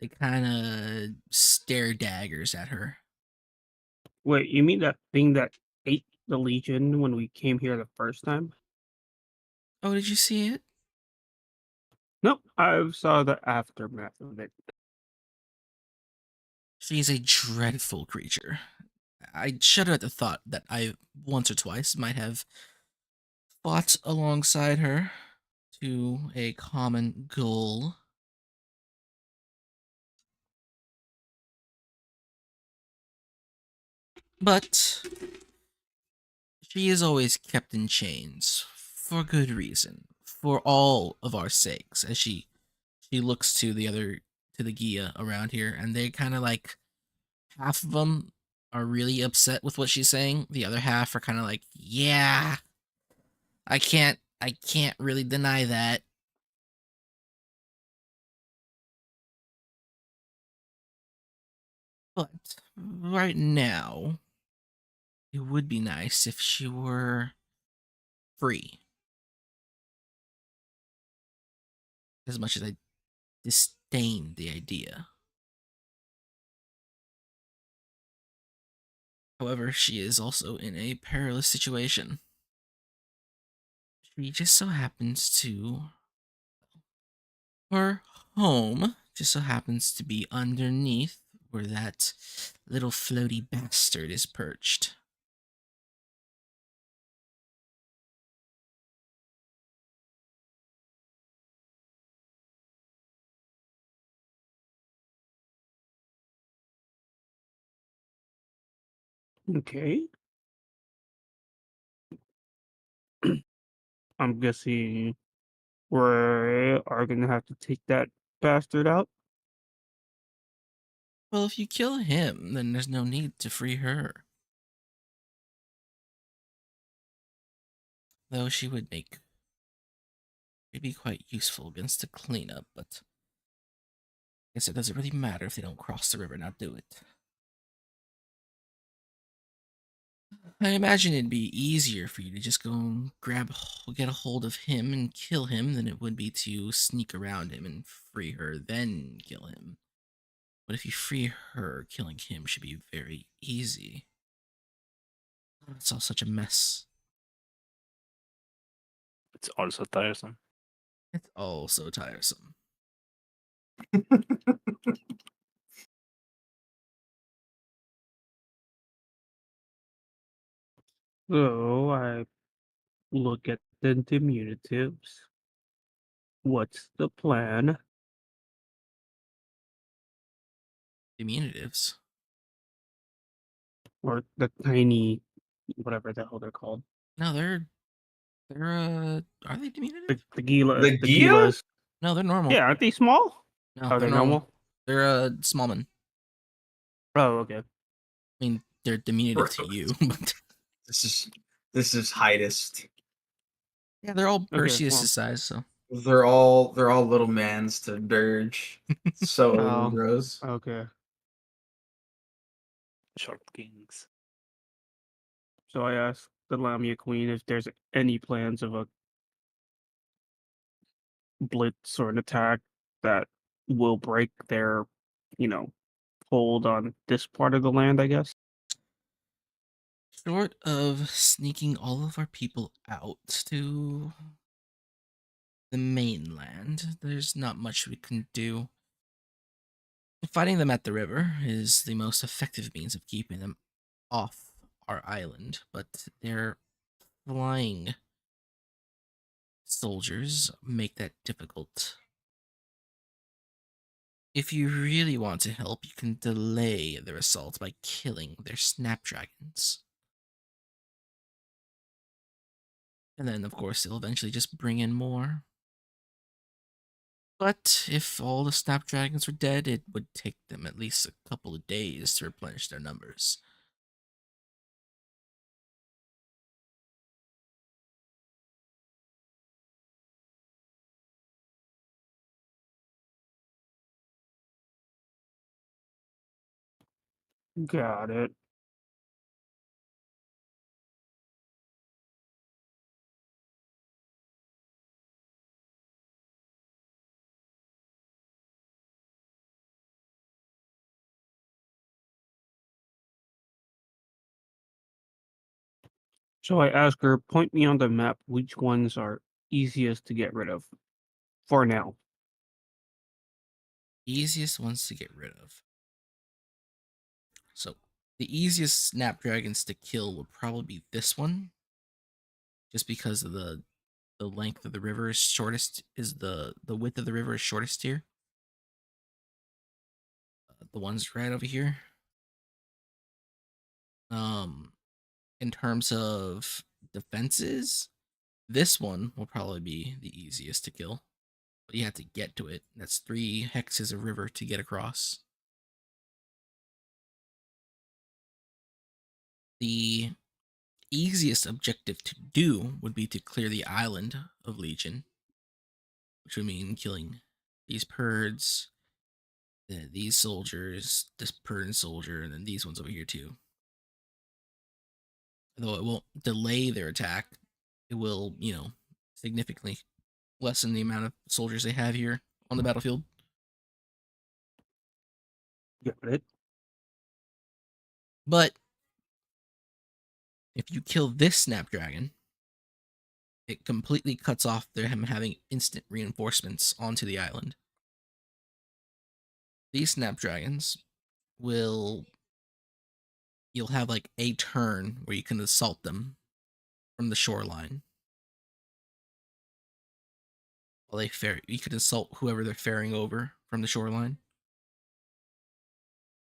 they kind of stare daggers at her. Wait, you mean that thing that ate the Legion when we came here the first time? Oh, did you see it? Nope, I saw the aftermath of it. She's a dreadful creature. I shudder at the thought that I once or twice might have fought alongside her to a common goal. But she is always kept in chains for good reason, for all of our sakes. As she looks to the Gia around here, and they kind of like half of them are really upset with what she's saying. The other half are kind of like, yeah, I can't really deny that. But right now, it would be nice if she were free. As much as I disdain the idea. However, she is also in a perilous situation. She just so happens to. Her home just so happens to be underneath where that little floaty bastard is perched. Okay. I'm guessing we are gonna have to take that bastard out. Well, if you kill him, then there's no need to free her. Though she would make maybe quite useful against the cleanup, but I guess it doesn't really matter if they don't cross the river, not do it. I imagine it'd be easier for you to just go and get a hold of him and kill him than it would be to sneak around him and free her, then kill him. But if you free her, killing him should be very easy. It's all such a mess. It's also tiresome. It's all so tiresome. So I look at the diminutives. What's the plan? Diminutives. Or the tiny, whatever the hell they're called. No, they're are they diminutive? The Gila. The The Gia? Gilas. No, they're normal. Yeah, aren't they small? No, Are they're they normal. normal? They're smallman. Oh, okay. I mean, they're diminutive to you, but This is heightest. yeah, they're all Okay, Perseus' well. size, so They're all little mans to Dirge. So Oh. gross. Okay. Short kings. So I asked the Lamia Queen if there's any plans of a blitz or an attack that will break their, hold on this part of the land, I guess. Short of sneaking all of our people out to the mainland, there's not much we can do. Fighting them at the river is the most effective means of keeping them off our island, but their flying soldiers make that difficult. If you really want to help, you can delay their assault by killing their snapdragons. And then, of course, they'll eventually just bring in more. But if all the snapdragons were dead, it would take them at least a couple of days to replenish their numbers. Got it. So I ask her, point me on the map which ones are easiest to get rid of for now. Easiest ones to get rid of. So, the easiest snapdragons to kill would probably be this one. Just because of the length of the river is shortest, is the width of the river is shortest here. The ones right over here. In terms of defenses, this one will probably be the easiest to kill. But you have to get to it. That's 3 hexes of river to get across. The easiest objective to do would be to clear the island of Legion, which would mean killing these Purds, these soldiers, this Purd and soldier, and then these ones over here too. Though it won't delay their attack, it will, significantly lessen the amount of soldiers they have here on the battlefield. Got it. But if you kill this Snapdragon, it completely cuts off them having instant reinforcements onto the island. These Snapdragons you'll have like a turn where you can assault them from the shoreline. While you can assault whoever they're ferrying over from the shoreline.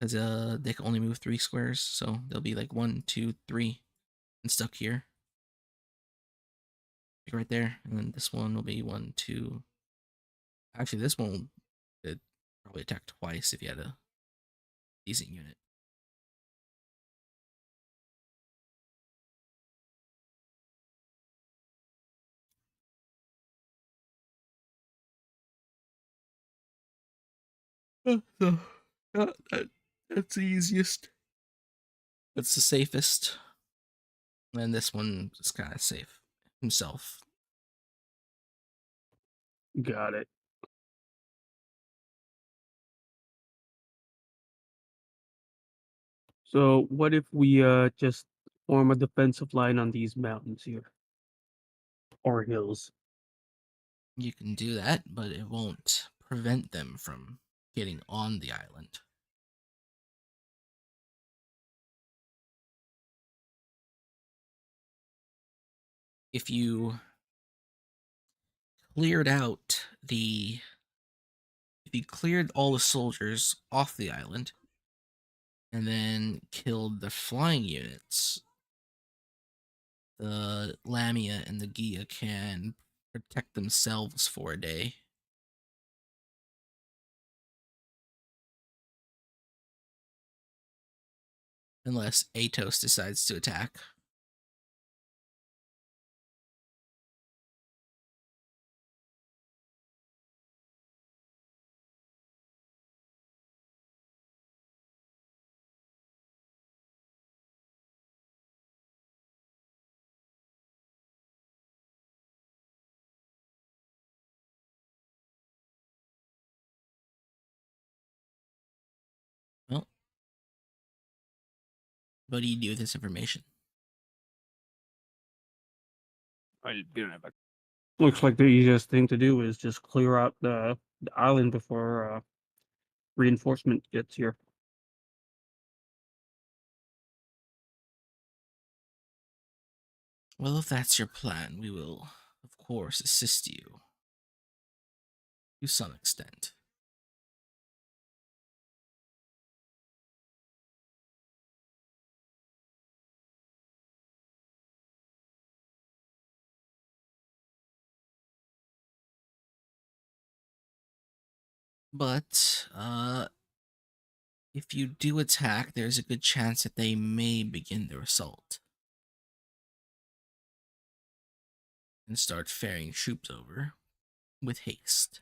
Because they can only move 3 squares, so they'll be like 1, 2, 3 and stuck here. Like right there. And then this one will be 1, 2. Actually, this one will probably attack twice if you had a decent unit. So, that's the easiest. That's the safest. And this one is kind of safe himself. Got it. So what if we just form a defensive line on these mountains here? Or hills. You can do that, but it won't prevent them from getting on the island. If you cleared out if you cleared all the soldiers off the island and then killed the flying units, the Lamia and the Gia can protect themselves for a day. Unless Atos decides to attack. Well, what do you do with this information? I'll be right back. Looks like the easiest thing to do is just clear out the island before reinforcement gets here. Well, if that's your plan, we will, of course, assist you to some extent. But, if you do attack, there's a good chance that they may begin their assault and start ferrying troops over with haste.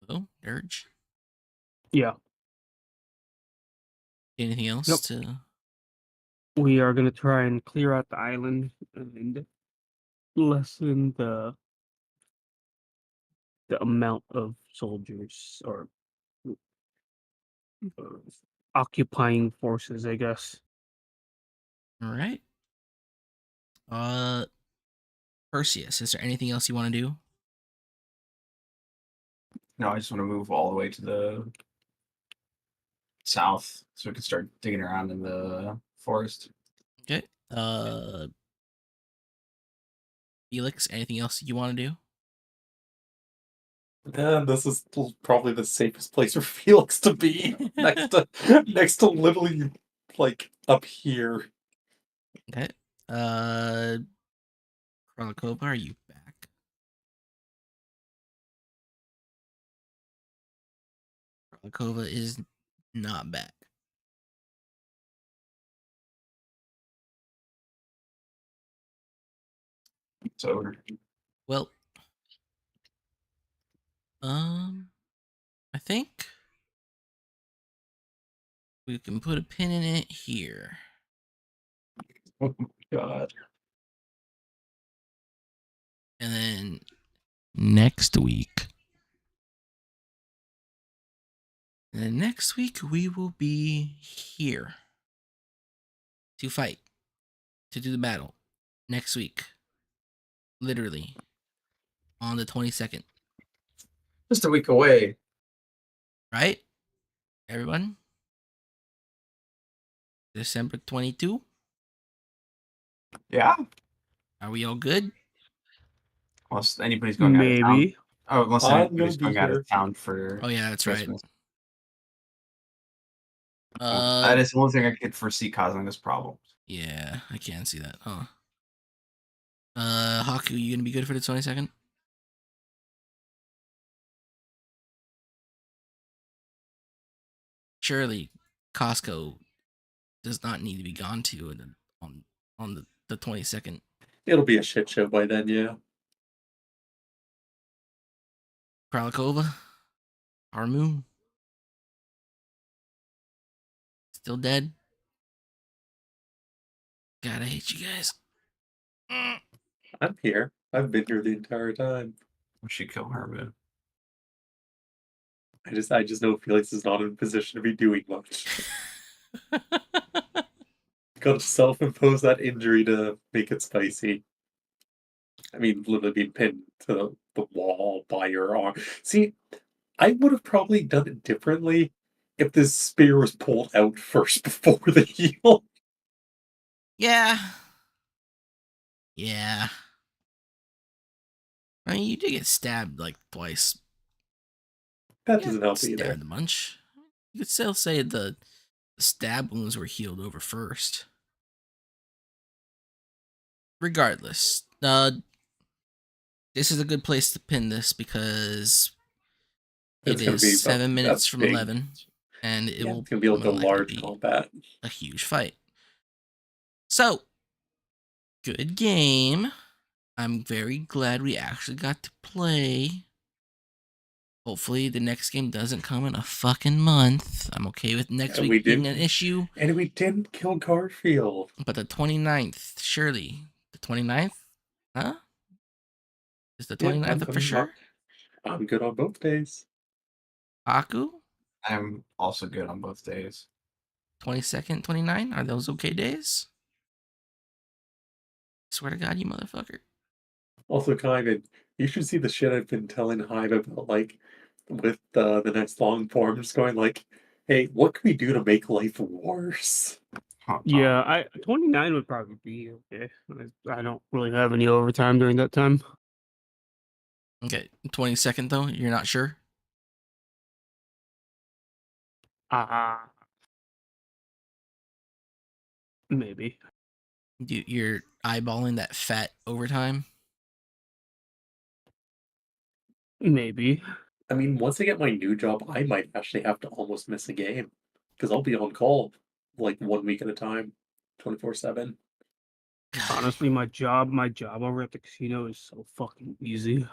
Oh, Dirge. Yeah, Anything else Nope. to? we are gonna try and clear out the island and lessen the amount of soldiers or uh, occupying forces, I guess. All right. Perseus, is there anything else you want to do? No, I just want to move all the way to the south so we can start digging around in the forest. Okay. Felix, anything else you want to do? And this is probably the safest place for Felix to be. next to literally like up here. Okay. Krolakova, are you back? Krolakova is not back. It's over. Well, I think we can put a pin in it here. Oh my god. And then next week. And then next week we will be here to fight, to do the battle. Next week. Literally. On the 22nd. Just a week away. Right? Everyone? December 22? Yeah. Are we all good? Unless anybody's going out of town. Maybe. Oh, unless I'm anybody's gonna be going out here. of town for Oh yeah, that's Christmas. right. That is the only thing I could foresee causing this problem. Yeah, I can't see that. Huh. Haku, you gonna be good for the 22nd? Surely Costco does not need to be gone to on the 22nd. It'll be a shit show by then, yeah. Kralakova, Harmu, still dead. God, I hate you guys. I'm here. I've been here the entire time. We should kill her, man. I just know Felix is not in a position to be doing much. Got to self-impose that injury to make it spicy. I mean, literally being pinned to the wall by your arm. See, I would have probably done it differently if this spear was pulled out first before the heal. Yeah. Yeah. I mean, you did get stabbed like twice. That Yeah, doesn't help either. stabbed a bunch. You could still say the stab wounds were healed over first. Regardless, this is a good place to pin this because It's it gonna is be 7 minutes that's from big. 11, and it Yeah, will it's gonna be like a more likely large be combat. a huge fight. So, good game. I'm very glad we actually got to play. Hopefully, the next game doesn't come in a fucking month. I'm okay with next And week we being an didn't- issue, And we didn't kill Garfield. but the 29th, surely. The 29th? Huh? Is the Yeah, 29th for sure? I'm good on both days. Aku? I'm also good on both days. 22nd, 29? Are those okay days? Swear to God, you motherfucker. Also, Kyman, you should see the shit I've been telling Hive about, like, with the next long form. Just going like, hey, what can we do to make life worse? Huh, Yeah, 29 would probably be okay. I don't really have any overtime during that time. Okay, 22nd though, you're not sure? Maybe. You're eyeballing that fat overtime? Maybe. I mean, once I get my new job, I might actually have to almost miss a game. Because I'll be on call, like, 1 week at a time, 24/7. Honestly, my job over at the casino is so fucking easy.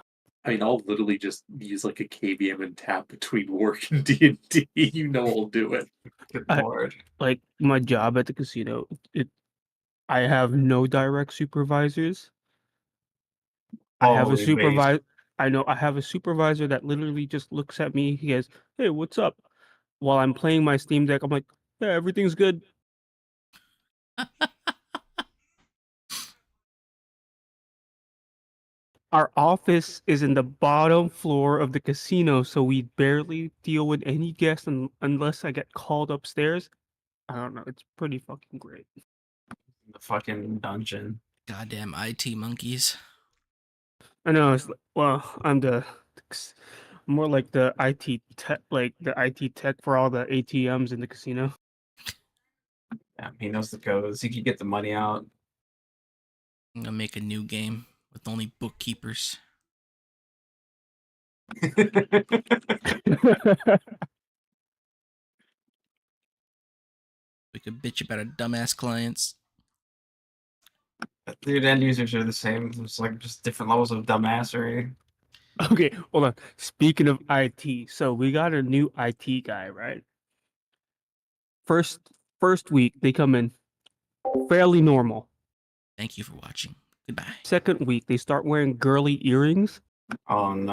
I mean, I'll literally just use, like, a KVM and tap between work and D&D. You know I'll do it. Good I- lord. Like my job at the casino, I have no direct supervisors. I have a Holy supervisor. I know I have a supervisor that literally just looks at me. He goes, "Hey, what's up?" While I'm playing my Steam Deck, I'm like, "Yeah, everything's good." Our office is in the bottom floor of the casino, so we barely deal with any guests unless I get called upstairs. I don't know. It's pretty fucking great. The fucking dungeon. Goddamn IT monkeys. I know. Well, I'm more like the IT tech, for all the ATMs in the casino. Yeah, he knows the codes. He can get the money out. I'm gonna make a new game with only bookkeepers. We could bitch about our dumbass clients. Dude, end users are the same. It's like just different levels of dumbassery. Okay, hold on. Speaking of IT, so we got a new IT guy, right? First week they come in fairly normal. Thank you for watching. Goodbye. Second week they start wearing girly earrings. Oh no.